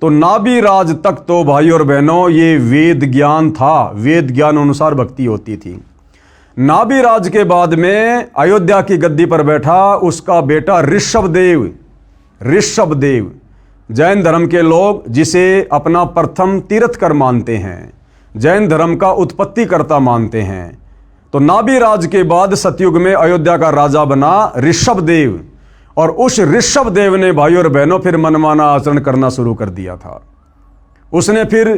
तो नाभिराज तक तो भाई और बहनों ये वेद ज्ञान था, वेद ज्ञान अनुसार भक्ति होती थी। नाभिराज के बाद में अयोध्या की गद्दी पर बैठा उसका बेटा ऋषभदेव। ऋषभदेव जैन धर्म के लोग जिसे अपना प्रथम तीर्थकर मानते हैं, जैन धर्म का उत्पत्तिकर्ता मानते हैं। तो नाभिराज के बाद सतयुग में अयोध्या का राजा बना ऋषभदेव, और उस ऋषभदेव ने भाई और बहनों फिर मनमाना आचरण करना शुरू कर दिया था। उसने फिर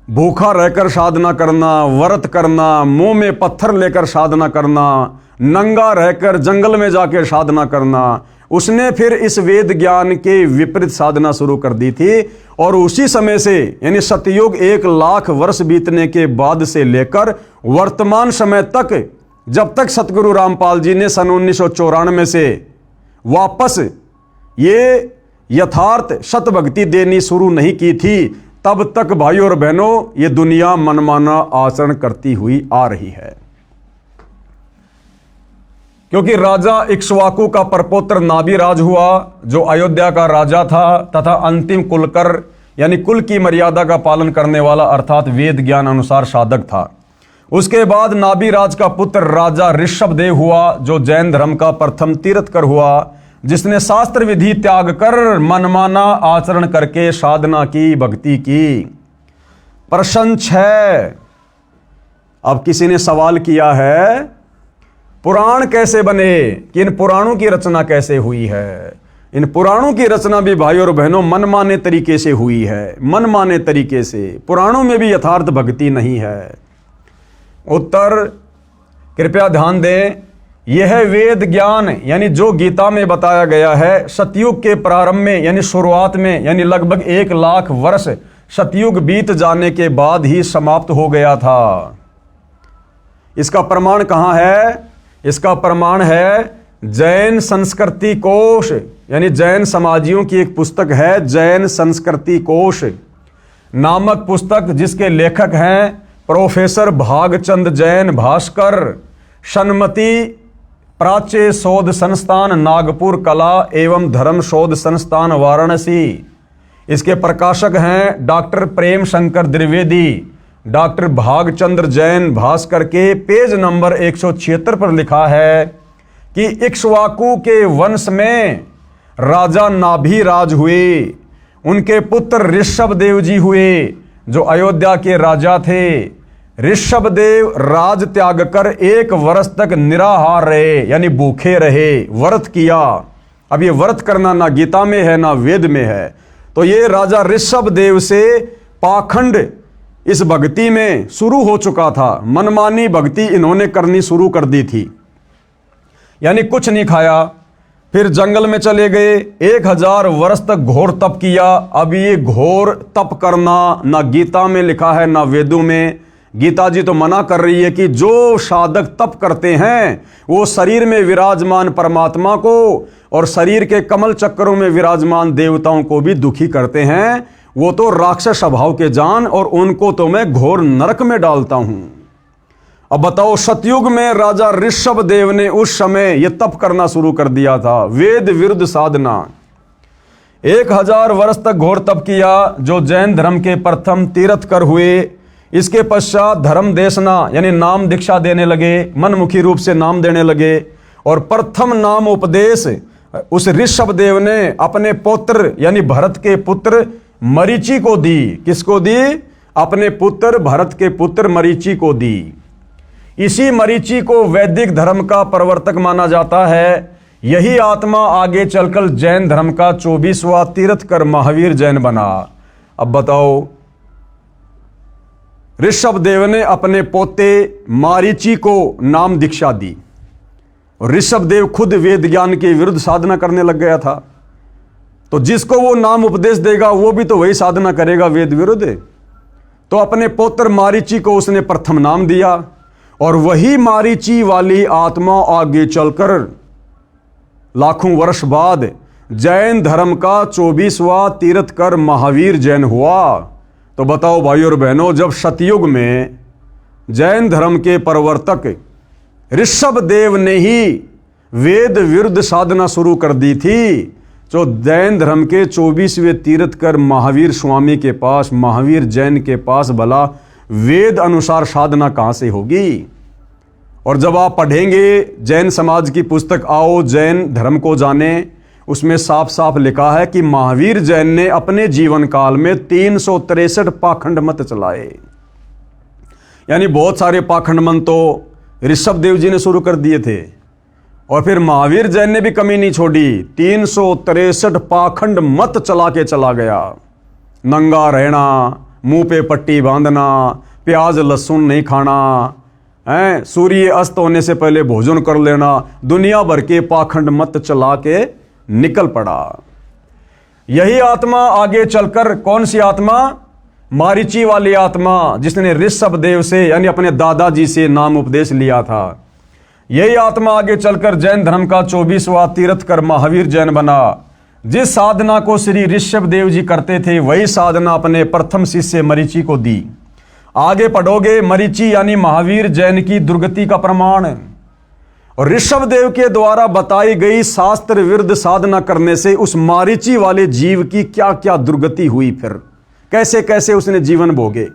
भूखा रहकर साधना करना, व्रत करना, मुंह में पत्थर लेकर साधना करना, नंगा रहकर जंगल में जाकर साधना करना, उसने फिर इस वेद ज्ञान के विपरीत साधना शुरू कर दी थी। और उसी समय से यानी सतयुग 1 लाख वर्ष बीतने के बाद से लेकर वर्तमान समय तक, जब तक सतगुरु रामपाल जी ने सन 1994 से वापस ये यथार्थ शतभक्ति देनी शुरू नहीं की थी, तब तक भाई और बहनों ये दुनिया मनमाना आचरण करती हुई आ रही है। क्योंकि राजा इक्ष्वाकु का परपौत्र नाभिराज हुआ, जो अयोध्या का राजा था तथा अंतिम कुलकर यानी कुल की मर्यादा का पालन करने वाला अर्थात वेद ज्ञान अनुसार साधक था। उसके बाद नाभिराज का पुत्र राजा ऋषभदेव हुआ, जो जैन धर्म का प्रथम तीर्थकर हुआ, जिसने शास्त्र विधि त्याग कर मनमाना आचरण करके साधना की, भक्ति की। प्रश्न 6, अब किसी ने सवाल किया है पुराण कैसे बने, कि इन पुराणों की रचना कैसे हुई है। इन पुराणों की रचना भी भाई और बहनों मनमाने तरीके से हुई है, मनमाने तरीके से। पुराणों में भी यथार्थ भक्ति नहीं है। उत्तर कृपया ध्यान दें, यह वेद ज्ञान यानी जो गीता में बताया गया है, सतयुग के प्रारंभ में यानी शुरुआत में, यानी लगभग 1 लाख वर्ष सतयुग बीत जाने के बाद ही समाप्त हो गया था। इसका प्रमाण कहाँ है? इसका प्रमाण है जैन संस्कृति कोश, यानी जैन समाजियों की एक पुस्तक है, जैन संस्कृति कोश नामक पुस्तक, जिसके लेखक हैं प्रोफेसर भागचंद जैन भास्कर, सन्मति प्राच्य शोध संस्थान नागपुर कला एवं धर्म शोध संस्थान वाराणसी। इसके प्रकाशक हैं डॉक्टर प्रेम शंकर द्विवेदी। डॉक्टर भागचंद्र जैन भास्कर के पेज नंबर 176 पर लिखा है कि इक्ष्वाकु के वंश में राजा नाभिराज हुए, उनके पुत्र ऋषभदेव जी हुए, जो अयोध्या के राजा थे। ऋषभदेव राज त्याग कर 1 वर्ष तक निराहार रहे, यानी भूखे रहे, व्रत किया। अब ये व्रत करना ना गीता में है ना वेद में है। तो ये राजा ऋषभदेव से पाखंड इस भक्ति में शुरू हो चुका था, मनमानी भक्ति इन्होंने करनी शुरू कर दी थी। यानी कुछ नहीं खाया, फिर जंगल में चले गए, 1000 वर्ष तक घोर तप किया। अब ये घोर तप करना ना गीता में लिखा है ना वेदों में। गीता जी तो मना कर रही है कि जो साधक तप करते हैं वो शरीर में विराजमान परमात्मा को और शरीर के कमल चक्रों में विराजमान देवताओं को भी दुखी करते हैं। वो तो राक्षस स्वभाव के जान, और उनको तो मैं घोर नरक में डालता हूं। अब बताओ, सतयुग में राजा ऋषभदेव ने उस समय यह तप करना शुरू कर दिया था, वेद विरुद्ध साधना। 1000 वर्ष तक घोर तप किया, जो जैन धर्म के प्रथम तीर्थकर हुए। इसके पश्चात धर्म देशना यानी नाम दीक्षा देने लगे, मनमुखी रूप से नाम देने लगे। और प्रथम नाम उपदेश उस ऋषभदेव ने अपने पुत्र यानी भरत के पुत्र मरीचि को दी। किसको दी? अपने पुत्र भरत के पुत्र मरीचि को दी। इसी मरीचि को वैदिक धर्म का प्रवर्तक माना जाता है। यही आत्मा आगे चलकर जैन धर्म का 24वां तीर्थकर महावीर जैन बना। अब बताओ, ऋषभदेव ने अपने पोते मारीचि को नाम दीक्षा दी, और ऋषभदेव खुद वेद ज्ञान के विरुद्ध साधना करने लग गया था। तो जिसको वो नाम उपदेश देगा वो भी तो वही साधना करेगा वेद विरुद्ध। तो अपने पुत्र मारीचि को उसने प्रथम नाम दिया, और वही मारीचि वाली आत्मा आगे चलकर लाखों वर्ष बाद जैन धर्म का 24वां तीर्थकर महावीर जैन हुआ। तो बताओ भाइयों और बहनों, जब सतयुग में जैन धर्म के प्रवर्तक ऋषभ देव ने ही वेद विरुद्ध साधना शुरू कर दी थी, तो जैन धर्म के 24वें तीर्थकर महावीर स्वामी के पास, महावीर जैन के पास भला वेद अनुसार साधना कहां से होगी। और जब आप पढ़ेंगे जैन समाज की पुस्तक आओ जैन धर्म को जाने, उसमें साफ साफ लिखा है कि महावीर जैन ने अपने जीवन काल में 363 पाखंड मत चलाए। यानी बहुत सारे पाखंड मत तो ऋषभ देव जी ने शुरू कर दिए थे, और फिर महावीर जैन ने भी कमी नहीं छोड़ी, 363 पाखंड मत चला के चला गया। नंगा रहना, मुंह पे पट्टी बांधना, प्याज लहसुन नहीं खाना, सूर्य अस्त होने से पहले भोजन कर लेना, दुनिया भर के पाखंड मत चला के निकल पड़ा। यही आत्मा आगे चलकर, कौन सी आत्मा? मारीची वाली आत्मा, जिसने ऋषभ देव से यानी अपने दादाजी से नाम उपदेश लिया था। यही आत्मा आगे चलकर जैन धर्म का 24वां तीर्थकर महावीर जैन बना। जिस साधना को श्री ऋषभ देव जी करते थे, वही साधना अपने प्रथम शिष्य मरीची को दी। आगे पढ़ोगे, मरीची यानी महावीर जैन की दुर्गति का प्रमाण। और ऋषभ देव के द्वारा बताई गई शास्त्र विरुद्ध साधना करने से उस मारीची वाले जीव की क्या क्या दुर्गति हुई, फिर कैसे कैसे उसने जीवन भोगे।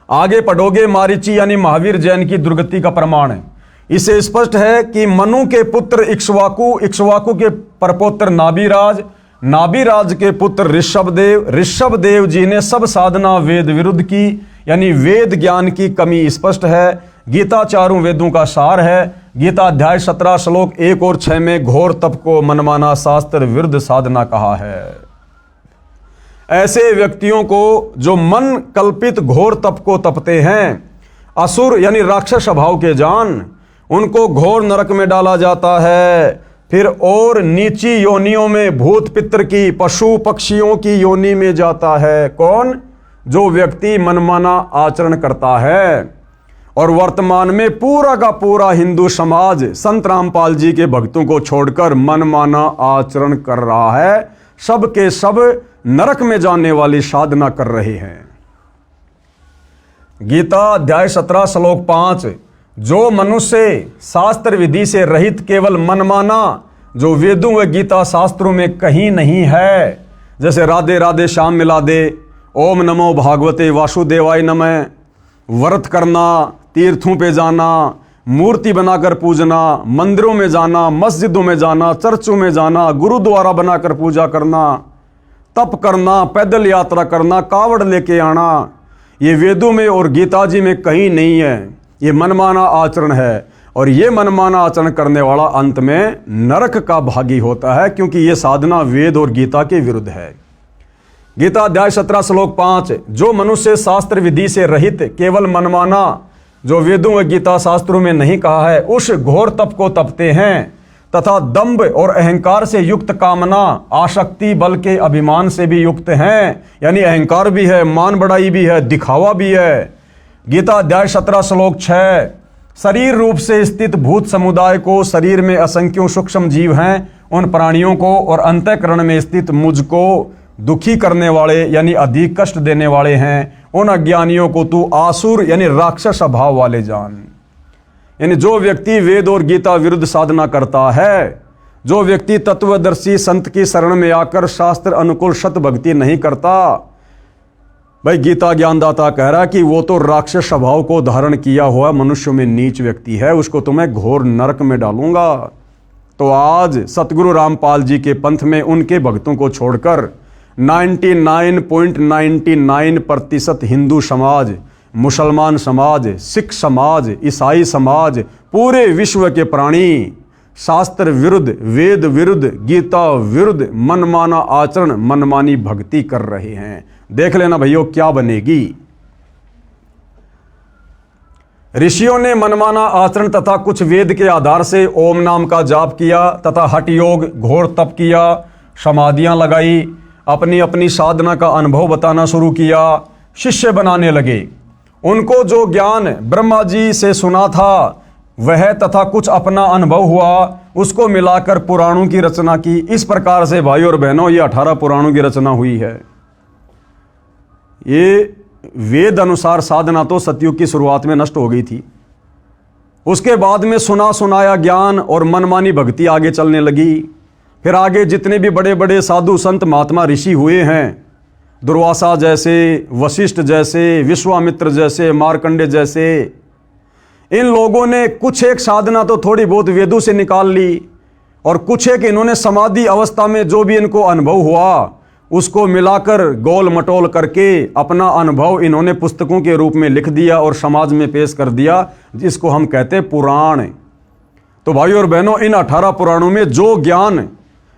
आगे पढ़ोगे, मारीची यानी महावीर जैन की दुर्गति का प्रमाण है। इसे स्पष्ट है कि मनु के पुत्र इक्ष्वाकु, इक्ष्वाकु के परपोत्र नाभिराज, नाभिराज के पुत्र ऋषभदेव, ऋषभदेव जी ने सब साधना वेद विरुद्ध की, यानी वेद ज्ञान की कमी स्पष्ट है। गीता चारों वेदों का सार है। गीता अध्याय 17 श्लोक 1 और 6 में घोर तप को मनमाना शास्त्र विरुद्ध साधना कहा है। ऐसे व्यक्तियों को जो मन कल्पित घोर तप को तपते हैं, असुर यानी राक्षस स्वभाव के जान, उनको घोर नरक में डाला जाता है। फिर और नीची योनियों में, भूत पितर की, पशु पक्षियों की योनि में जाता है। कौन? जो व्यक्ति मनमाना आचरण करता है। और वर्तमान में पूरा का पूरा हिंदू समाज संत रामपाल जी के भक्तों को छोड़कर मनमाना आचरण कर रहा है। सब के सब नरक में जाने वाली साधना कर रहे हैं। गीता अध्याय 17 श्लोक 5, जो मनुष्य शास्त्र विधि से रहित केवल मनमाना, जो वेदों व गीता शास्त्रों में कहीं नहीं है, जैसे राधे राधे श्याम मिला दे, ओम नमो भागवते वासुदेवाय नमः, व्रत करना, तीर्थों पे जाना, मूर्ति बनाकर पूजना, मंदिरों में जाना, मस्जिदों में जाना, चर्चों में जाना, गुरुद्वारा बनाकर पूजा करना, तप करना, पैदल यात्रा करना, कावड़ लेके आना, ये वेदों में और गीता जी में कहीं नहीं है। ये मनमाना आचरण है, और ये मनमाना आचरण करने वाला अंत में नरक का भागी होता है, क्योंकि ये साधना वेद और गीता के विरुद्ध है। गीता अध्याय 17 श्लोक 5, जो मनुष्य शास्त्र विधि से रहित केवल मनमाना, जो वेदों व गीता शास्त्रों में नहीं कहा है, उस घोर तप को तपते हैं, तथा दंभ और अहंकार से युक्त कामना, आसक्ति, बल के अभिमान से भी युक्त हैं, यानी अहंकार भी है, मान बढ़ाई भी है, दिखावा भी है। गीता अध्याय 17 श्लोक 6, शरीर रूप से स्थित भूत समुदाय को, शरीर में असंख्यों सूक्ष्म जीव हैं, उन प्राणियों को और अंतःकरण में स्थित मुझको दुखी करने वाले यानी अधिक कष्ट देने वाले हैं, उन अज्ञानियों को तू आसुर यानी राक्षस स्वभाव वाले जान। यानी जो व्यक्ति वेद और गीता विरुद्ध साधना करता है, जो व्यक्ति तत्वदर्शी संत की शरण में आकर शास्त्र अनुकूल सत भक्ति नहीं करता, भाई गीता ज्ञानदाता कह रहा है कि वो तो राक्षस स्वभाव को धारण किया हुआ मनुष्य में नीच व्यक्ति है, उसको तो मैं घोर नरक में डालूंगा। तो आज सतगुरु रामपाल जी के पंथ में उनके भक्तों को छोड़कर 99.99% हिंदू समाज, मुसलमान समाज, सिख समाज, ईसाई समाज, पूरे विश्व के प्राणी शास्त्र विरुद्ध, वेद विरुद्ध, गीता विरुद्ध मनमाना आचरण, मनमानी भक्ति कर रहे हैं। देख लेना भैया क्या बनेगी। ऋषियों ने मनमाना आचरण तथा कुछ वेद के आधार से ओम नाम का जाप किया तथा हठ योग, घोर तप किया, समाधियां लगाई, अपनी अपनी साधना का अनुभव बताना शुरू किया, शिष्य बनाने लगे। उनको जो ज्ञान ब्रह्मा जी से सुना था वह तथा कुछ अपना अनुभव हुआ, उसको मिलाकर पुराणों की रचना की। इस प्रकार से भाई और बहनों ये 18 पुराणों की रचना हुई है। ये वेद अनुसार साधना तो सतयुग की शुरुआत में नष्ट हो गई थी। उसके बाद में सुना सुनाया ज्ञान और मनमानी भक्ति आगे चलने लगी। फिर आगे जितने भी बड़े बड़े साधु संत महात्मा ऋषि हुए हैं, दुर्वासा जैसे, वशिष्ठ जैसे, विश्वामित्र जैसे, मार्कंडे जैसे, इन लोगों ने कुछ एक साधना तो थोड़ी बहुत वेदों से निकाल ली और कुछ एक इन्होंने समाधि अवस्था में जो भी इनको अनुभव हुआ उसको मिलाकर गोल मटोल करके अपना अनुभव इन्होंने पुस्तकों के रूप में लिख दिया और समाज में पेश कर दिया, जिसको हम कहते हैं पुराण। तो भाई और बहनों, इन 18 पुराणों में जो ज्ञान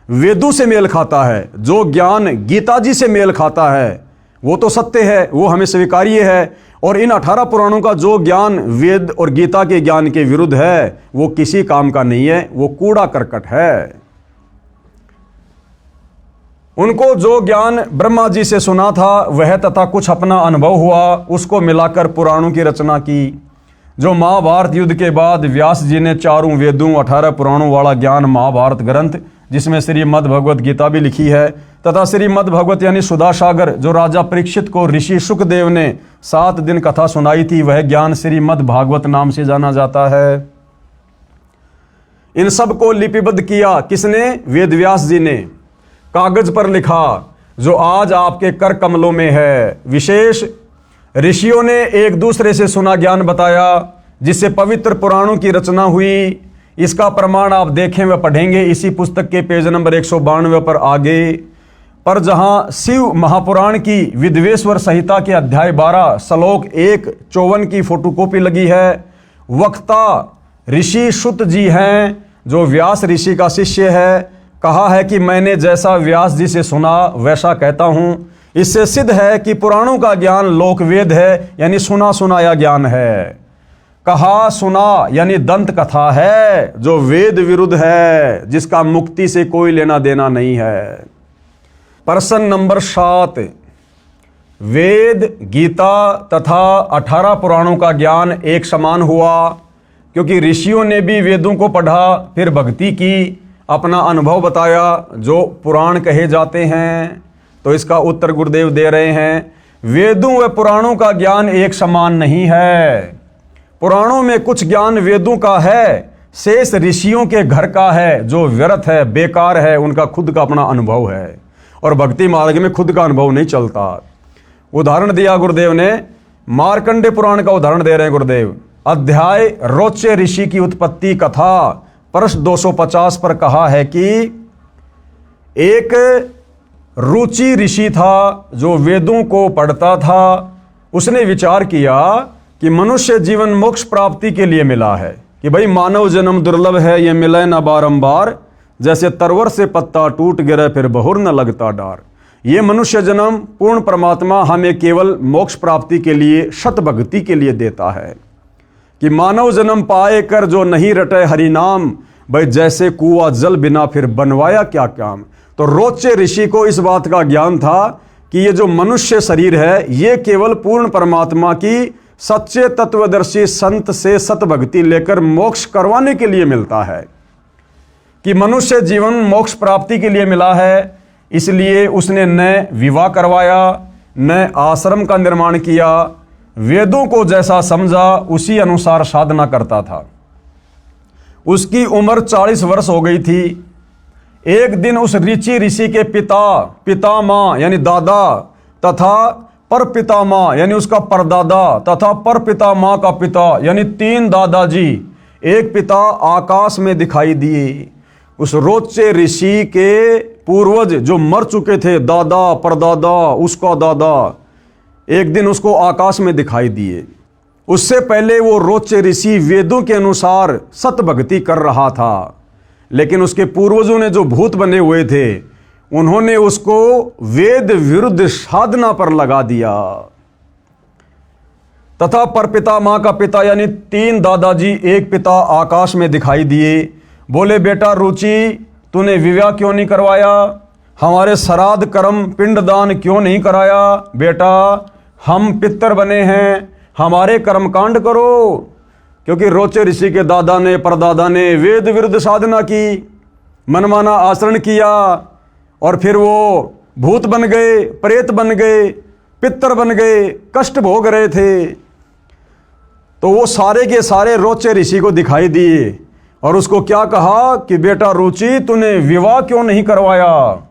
वेदों से मेल खाता है, जो ज्ञान गीता जी से मेल खाता है, वो तो सत्य है, वो हमें स्वीकार्य है। और इन 18 पुराणों का जो ज्ञान वेद और गीता के ज्ञान के विरुद्ध है, वो किसी काम का नहीं है, वो कूड़ा करकट है। उनको जो ज्ञान ब्रह्मा जी से सुना था वह तथा कुछ अपना अनुभव हुआ, उसको मिलाकर पुराणों की रचना की। जो महाभारत युद्ध के बाद व्यास जी ने चारों वेदों 18 पुराणों वाला ज्ञान महाभारत ग्रंथ, जिसमें श्रीमद् भगवत गीता भी लिखी है, तथा श्रीमद् भगवत यानी सुधा सागर जो राजा परीक्षित को ऋषि शुकदेव ने 7 दिन कथा सुनाई थी, वह ज्ञान श्रीमद् भागवत नाम से जाना जाता है। इन सब को लिपिबद्ध किया किसने? वेद व्यास जी ने कागज पर लिखा, जो आज आपके कर कमलों में है। विशेष ऋषियों ने एक दूसरे से सुना ज्ञान बताया, जिससे पवित्र पुराणों की रचना हुई। इसका प्रमाण आप देखें व पढ़ेंगे इसी पुस्तक के पेज नंबर 192 पर आगे। पर जहां शिव महापुराण की विद्वेश्वर संहिता के अध्याय 12 श्लोक 1:54 की फोटोकॉपी लगी है, वक्ता ऋषि शुत जी हैं, जो व्यास ऋषि का शिष्य है। कहा है कि मैंने जैसा व्यास जी से सुना वैसा कहता हूं। इससे सिद्ध है कि पुराणों का ज्ञान लोकवेद है, यानी सुना सुनाया ज्ञान है। कहा सुना यानी दंत कथा है, जो वेद विरुद्ध है, जिसका मुक्ति से कोई लेना देना नहीं है। प्रश्न नंबर 7, वेद, गीता तथा 18 पुराणों का ज्ञान एक समान हुआ, क्योंकि ऋषियों ने भी वेदों को पढ़ा, फिर भक्ति की, अपना अनुभव बताया, जो पुराण कहे जाते हैं। तो इसका उत्तर गुरुदेव दे रहे हैं, वेदों व पुराणों का ज्ञान एक समान नहीं है। पुराणों में कुछ ज्ञान वेदों का है, शेष ऋषियों के घर का है, जो व्यर्थ है, बेकार है, उनका खुद का अपना अनुभव है। और भक्ति मार्ग में खुद का अनुभव नहीं चलता। उदाहरण दिया गुरुदेव ने, मार्कंडे पुराण का उदाहरण दे रहे हैं गुरुदेव। अध्याय रोचे ऋषि की उत्पत्ति कथा प्रश्न 250 पर कहा है कि एक रुचि ऋषि था, जो वेदों को पढ़ता था। उसने विचार किया कि मनुष्य जीवन मोक्ष प्राप्ति के लिए मिला है, कि भाई मानव जन्म दुर्लभ है, ये मिले न बारंबार, जैसे तरवर से पत्ता टूट गिरे फिर बहुर न लगता डार। ये मनुष्य जन्म पूर्ण परमात्मा हमें केवल मोक्ष प्राप्ति के लिए, सत भक्ति के लिए देता है, कि मानव जन्म पाए कर जो नहीं रटे हरि नाम, भाई जैसे कुआं जल बिना फिर बनवाया क्या काम। तो रोचे ऋषि को इस बात का ज्ञान था कि ये जो मनुष्य शरीर है, ये केवल पूर्ण परमात्मा की सच्चे तत्वदर्शी संत से सत भक्ति लेकर मोक्ष करवाने के लिए मिलता है, कि मनुष्य जीवन मोक्ष प्राप्ति के लिए मिला है। इसलिए उसने न विवाह करवाया, न आश्रम का निर्माण किया, वेदों को जैसा समझा उसी अनुसार साधना करता था। उसकी उम्र 40 वर्ष हो गई थी। एक दिन उस ऋषि के पितामह यानी दादा तथा पर पितामह यानी उसका परदादा तथा पर पितामह का पिता यानी 3 दादाजी, एक पिता आकाश में दिखाई दिए। उस रोचे ऋषि के पूर्वज जो मर चुके थे, दादा परदादा उसका दादा, एक दिन उसको आकाश में दिखाई दिए। उससे पहले वो रोचे ऋषि वेदों के अनुसार सत भक्ति कर रहा था, लेकिन उसके पूर्वजों ने जो भूत बने हुए थे, उन्होंने उसको वेद विरुद्ध साधना पर लगा दिया। तथा परपितामह का पिता यानी 3 दादाजी, एक पिता आकाश में दिखाई दिए। बोले, बेटा रुचि, तूने विवाह क्यों नहीं करवाया? हमारे श्राद्ध कर्म पिंडदान क्यों नहीं कराया? बेटा हम पितर बने हैं, हमारे कर्मकांड करो। क्योंकि रोचे ऋषि के दादा ने परदादा ने वेद विरुद्ध साधना की, मनमाना आचरण किया और फिर वो भूत बन गए, प्रेत बन गए, पितर बन गए, कष्ट भोग रहे थे। तो वो सारे के सारे रोचे ऋषि को दिखाई दिए और उसको क्या कहा कि बेटा रुचि, तूने विवाह क्यों नहीं करवाया,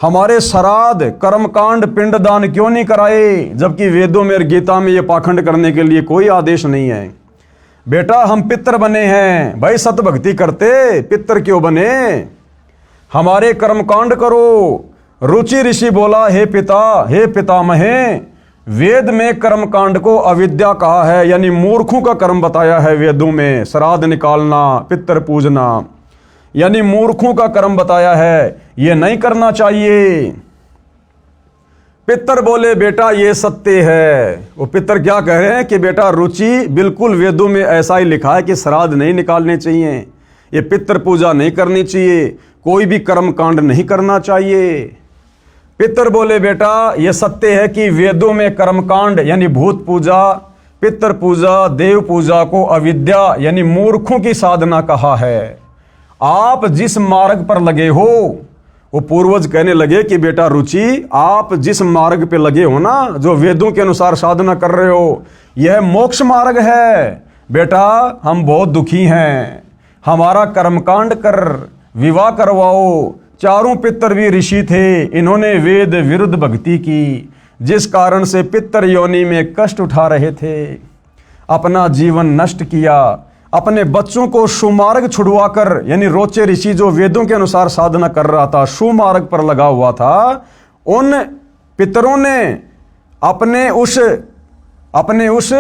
हमारे श्राद्ध कर्मकांड पिंडदान क्यों नहीं कराए, जबकि वेदों में और गीता में ये पाखंड करने के लिए कोई आदेश नहीं है। बेटा हम पितर बने हैं, भाई सतभक्ति करते, पितर क्यों बने, हमारे कर्मकांड करो। रुचि ऋषि बोला, हे पिता, हे पितामहे, वेद में कर्मकांड को अविद्या कहा है, यानी मूर्खों का कर्म बताया है वेदों में। श्राद्ध निकालना, पितर पूजना, यानी मूर्खों का कर्म बताया है, ये नहीं करना चाहिए। पितर बोले, बेटा ये सत्य है। वो पितर क्या कह रहे हैं कि बेटा रुचि, बिल्कुल वेदों में ऐसा ही लिखा है कि श्राद्ध नहीं निकालने चाहिए, ये पितर पूजा नहीं करनी चाहिए, कोई भी कर्म कांड नहीं करना चाहिए। पितर बोले, बेटा ये सत्य है कि वेदों में कर्मकांड यानी भूत पूजा, पितर पूजा, देव पूजा को अविद्या यानी मूर्खों की साधना कहा है। आप जिस मार्ग पर लगे हो, वो पूर्वज कहने लगे कि बेटा रुचि, आप जिस मार्ग पे लगे हो ना, जो वेदों के अनुसार साधना कर रहे हो, यह मोक्ष मार्ग है। बेटा हम बहुत दुखी हैं, हमारा कर्मकांड कर, विवाह करवाओ। चारों पितर भी ऋषि थे, इन्होंने वेद विरुद्ध भक्ति की, जिस कारण से पितर योनि में कष्ट उठा रहे थे, अपना जीवन नष्ट किया, अपने बच्चों को सुमार्ग छुड़वाकर, यानी रोचे ऋषि जो वेदों के अनुसार साधना कर रहा था, सुमार्ग पर लगा हुआ था, उन पितरों ने अपने उस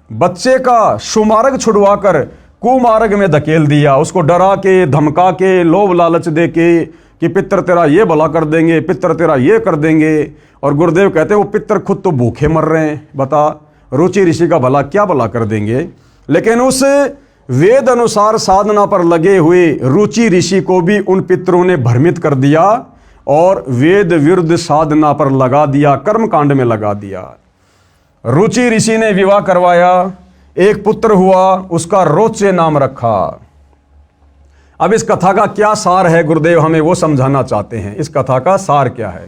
बच्चे का सुमार्ग छुड़वाकर कुमार्ग में धकेल दिया। उसको डरा के, धमका के, लोभ लालच दे के कि पितर तेरा ये भला कर देंगे, पितर तेरा ये कर देंगे। और गुरुदेव कहते हैं वो पितर खुद तो भूखे मर रहे हैं, बता रुचि ऋषि का भला क्या भला कर देंगे। लेकिन उस वेद अनुसार साधना पर लगे हुए रुचि ऋषि को भी उन पितरों ने भ्रमित कर दिया और वेद विरुद्ध साधना पर लगा दिया, कर्मकांड में लगा दिया। रुचि ऋषि ने विवाह करवाया, एक पुत्र हुआ, उसका रोचे नाम रखा। अब इस कथा का क्या सार है, गुरुदेव हमें वो समझाना चाहते हैं। इस कथा का सार क्या है?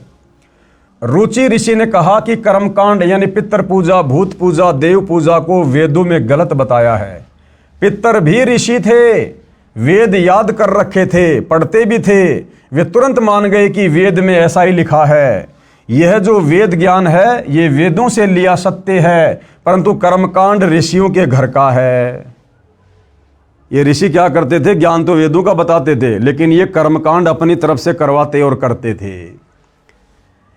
रुचि ऋषि ने कहा कि कर्मकांड यानी पितर पूजा, भूत पूजा, देव पूजा को वेदों में गलत बताया है। पितर भी ऋषि थे, वेद याद कर रखे थे, पढ़ते भी थे, वे तुरंत मान गए कि वेद में ऐसा ही लिखा है। यह जो वेद ज्ञान है ये वेदों से लिया सत्य है, परंतु कर्मकांड ऋषियों के घर का है। ये ऋषि क्या करते थे, ज्ञान तो वेदों का बताते थे, लेकिन ये कर्मकांड अपनी तरफ से करवाते और करते थे।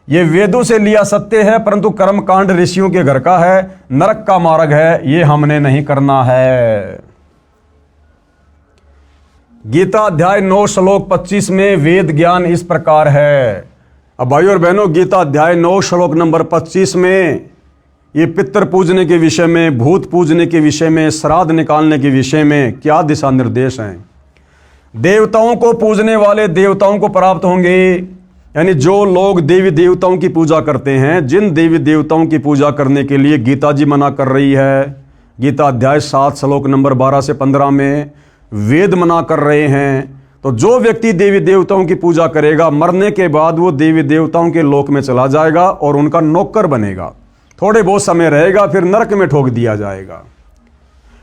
ये वेदों से लिया सत्य है, परंतु कर्मकांड ऋषियों के घर का है, नरक का मार्ग है, ये हमने नहीं करना है। गीता अध्याय 9 श्लोक 25 में वेद ज्ञान इस प्रकार है। अब भाइयों और बहनों, गीता अध्याय 9 श्लोक नंबर 25 में ये पितर पूजने के विषय में, भूत पूजने के विषय में, श्राद्ध निकालने के विषय में क्या दिशा निर्देश हैं। देवताओं को पूजने वाले देवताओं को प्राप्त होंगे, यानी जो लोग देवी देवताओं की पूजा करते हैं, जिन देवी देवताओं की पूजा करने के लिए गीता जी मना कर रही है, गीता अध्याय 7 श्लोक नंबर 12 से 15 में वेद मना कर रहे हैं, तो जो व्यक्ति देवी देवताओं की पूजा करेगा, मरने के बाद वो देवी देवताओं के लोक में चला जाएगा और उनका नौकर बनेगा। थोड़े बहुत समय रहेगा, फिर नरक में ठोक दिया जाएगा।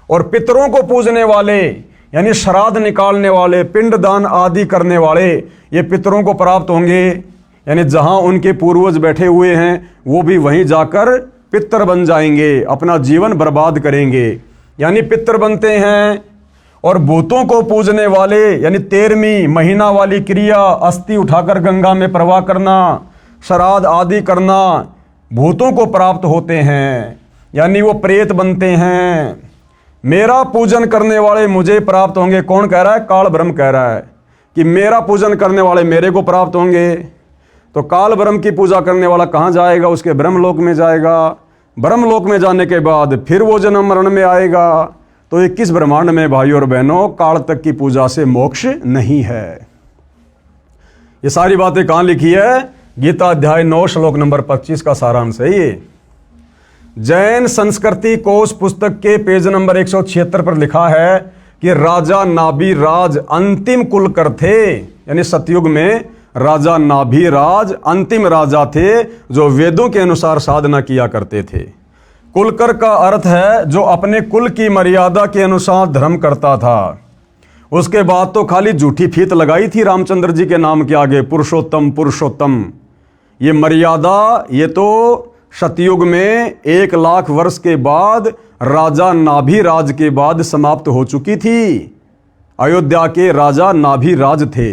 और पितरों को पूजने वाले यानी श्राद्ध निकालने वाले, पिंडदान आदि करने वाले, ये पितरों को प्राप्त होंगे, यानी जहां उनके पूर्वज बैठे हुए हैं वो भी वहीं जाकर पितर बन जाएंगे, अपना जीवन बर्बाद करेंगे, यानी पितर बनते हैं। और भूतों को पूजने वाले यानी 13वीं महीना वाली क्रिया, अस्थि उठाकर गंगा में प्रवाह करना, श्राद्ध आदि करना, भूतों को प्राप्त होते हैं, यानी वो प्रेत बनते हैं। मेरा पूजन करने वाले मुझे प्राप्त होंगे। कौन कह रहा है? काल ब्रह्म कह रहा है कि मेरा पूजन करने वाले मेरे को प्राप्त होंगे। तो काल ब्रह्म की पूजा करने वाला कहाँ जाएगा? उसके ब्रह्मलोक में जाएगा। ब्रह्मलोक में जाने के बाद फिर वो जन्म मरण में आएगा। तो 21 ब्रह्मांड में भाइयों और बहनों, काल तक की पूजा से मोक्ष नहीं है। ये सारी बातें कहाँ लिखी है? गीता अध्याय 9 श्लोक नंबर 25 का सारांश है ये। जैन संस्कृति कोश पुस्तक के पेज नंबर 176 पर लिखा है कि राजा नाभिराज अंतिम कुलकर थे, यानी सतयुग में राजा नाभिराज अंतिम राजा थे जो वेदों के अनुसार साधना किया करते थे। कुलकर का अर्थ है जो अपने कुल की मर्यादा के अनुसार धर्म करता था। उसके बाद तो खाली झूठी फीत लगाई थी रामचंद्र जी के नाम के आगे, पुरुषोत्तम पुरुषोत्तम। ये मर्यादा ये तो सतयुग में 1,00,000 वर्ष के बाद राजा नाभिराज के बाद समाप्त हो चुकी थी। अयोध्या के राजा नाभिराज थे।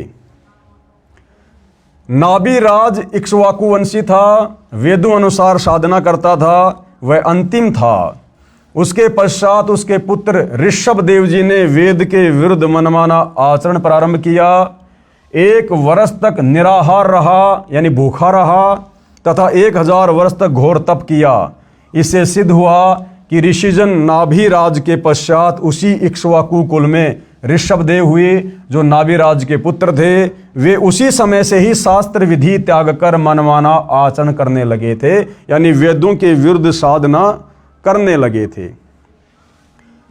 नाभिराज इक्ष्वाकु वंशी था, वेदों अनुसार साधना करता था, वह अंतिम था। उसके पश्चात उसके पुत्र ऋषभ देव जी ने वेद के विरुद्ध मनमाना आचरण प्रारंभ किया। 1 वर्ष तक निराहार रहा, यानी भूखा रहा, तथा 1000 वर्ष तक घोर तप किया। इससे सिद्ध हुआ कि ऋषिजन नाभिराज के पश्चात उसी इक्ष्वाकु कुल में ऋषभ देव हुए जो नाभिराज के पुत्र थे। वे उसी समय से ही शास्त्र विधि त्याग कर मनमाना आचरण करने लगे थे, यानी वेदों के विरुद्ध साधना करने लगे थे।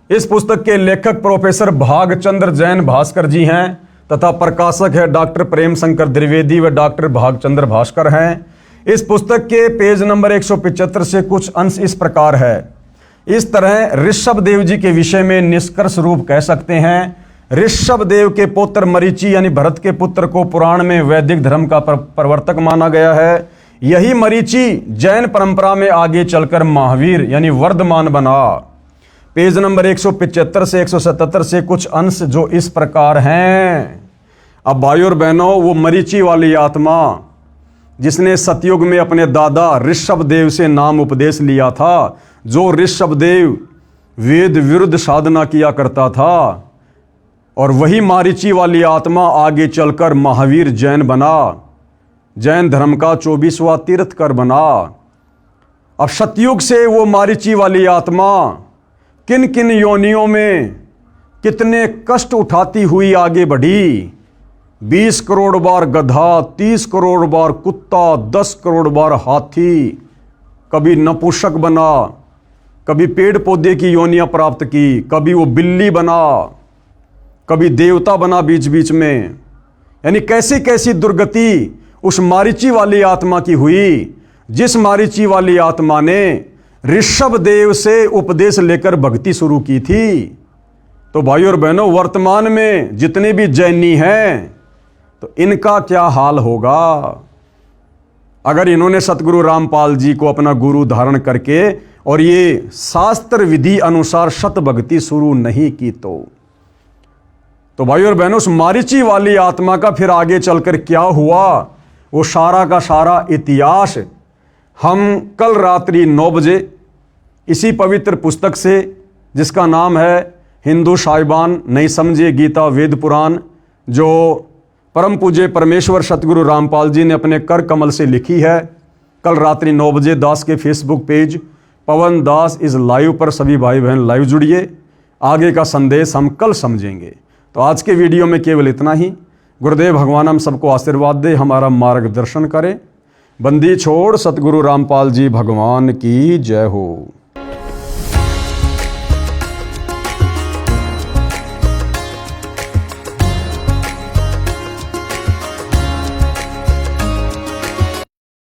इस पुस्तक के लेखक प्रोफेसर भागचंद्र जैन भास्कर जी हैं तथा प्रकाशक है डॉक्टर प्रेम शंकर द्विवेदी व डॉक्टर भागचंद्र भास्कर हैं। इस पुस्तक के पेज नंबर 175 से कुछ अंश इस प्रकार है। इस तरह ऋषभ देव जी के विषय में निष्कर्ष रूप कह सकते हैं, ऋषभ देव के पुत्र मरीचि यानी भरत के पुत्र को पुराण में वैदिक धर्म का प्रवर्तक माना गया है। यही मरीचि जैन परंपरा में आगे चलकर महावीर यानी वर्धमान बना। पेज नंबर 175 से 177 से कुछ अंश जो इस प्रकार हैं। अब भाइयों और बहनों, वो मरीचि वाली आत्मा जिसने सतयुग में अपने दादा ऋषभ देव से नाम उपदेश लिया था, जो ऋषभ देव वेद विरुद्ध साधना किया करता था, और वही मारीची वाली आत्मा आगे चलकर महावीर जैन बना, जैन धर्म का 24वां तीर्थकर बना। अब सतयुग से वो मारीची वाली आत्मा किन किन योनियों में कितने कष्ट उठाती हुई आगे बढ़ी। 20 करोड़ बार गधा, 30 करोड़ बार कुत्ता, 10 करोड़ बार हाथी, कभी नपुंसक बना, कभी पेड़ पौधे की योनियां प्राप्त की, कभी वो बिल्ली बना, कभी देवता बना बीच बीच में। यानी कैसी कैसी दुर्गति उस मारीची वाली आत्मा की हुई, जिस मारीची वाली आत्मा ने ऋषभ देव से उपदेश लेकर भक्ति शुरू की थी। तो भाइयों और बहनों, वर्तमान में जितने भी जैनी हैं तो इनका क्या हाल होगा अगर इन्होंने सतगुरु रामपाल जी को अपना गुरु धारण करके और ये शास्त्र विधि अनुसार सत भक्ति शुरू नहीं की। तो भाइयों और बहनों, उस मारीची वाली आत्मा का फिर आगे चलकर क्या हुआ, वो सारा का सारा इतिहास हम कल रात्रि 9 बजे इसी पवित्र पुस्तक से, जिसका नाम है हिंदू साहिबान नहीं समझे गीता वेद पुराण, जो परम पूज्य परमेश्वर सतगुरु रामपाल जी ने अपने कर कमल से लिखी है, कल रात्रि 9 बजे दास के Facebook page Pawan Das is live पर सभी भाई बहन लाइव जुड़िए। आगे का संदेश हम कल समझेंगे। तो आज के वीडियो में केवल इतना ही। गुरुदेव भगवान हम सबको आशीर्वाद दे, हमारा मार्गदर्शन करें। बंदी छोड़ सतगुरु रामपाल जी भगवान की जय हो।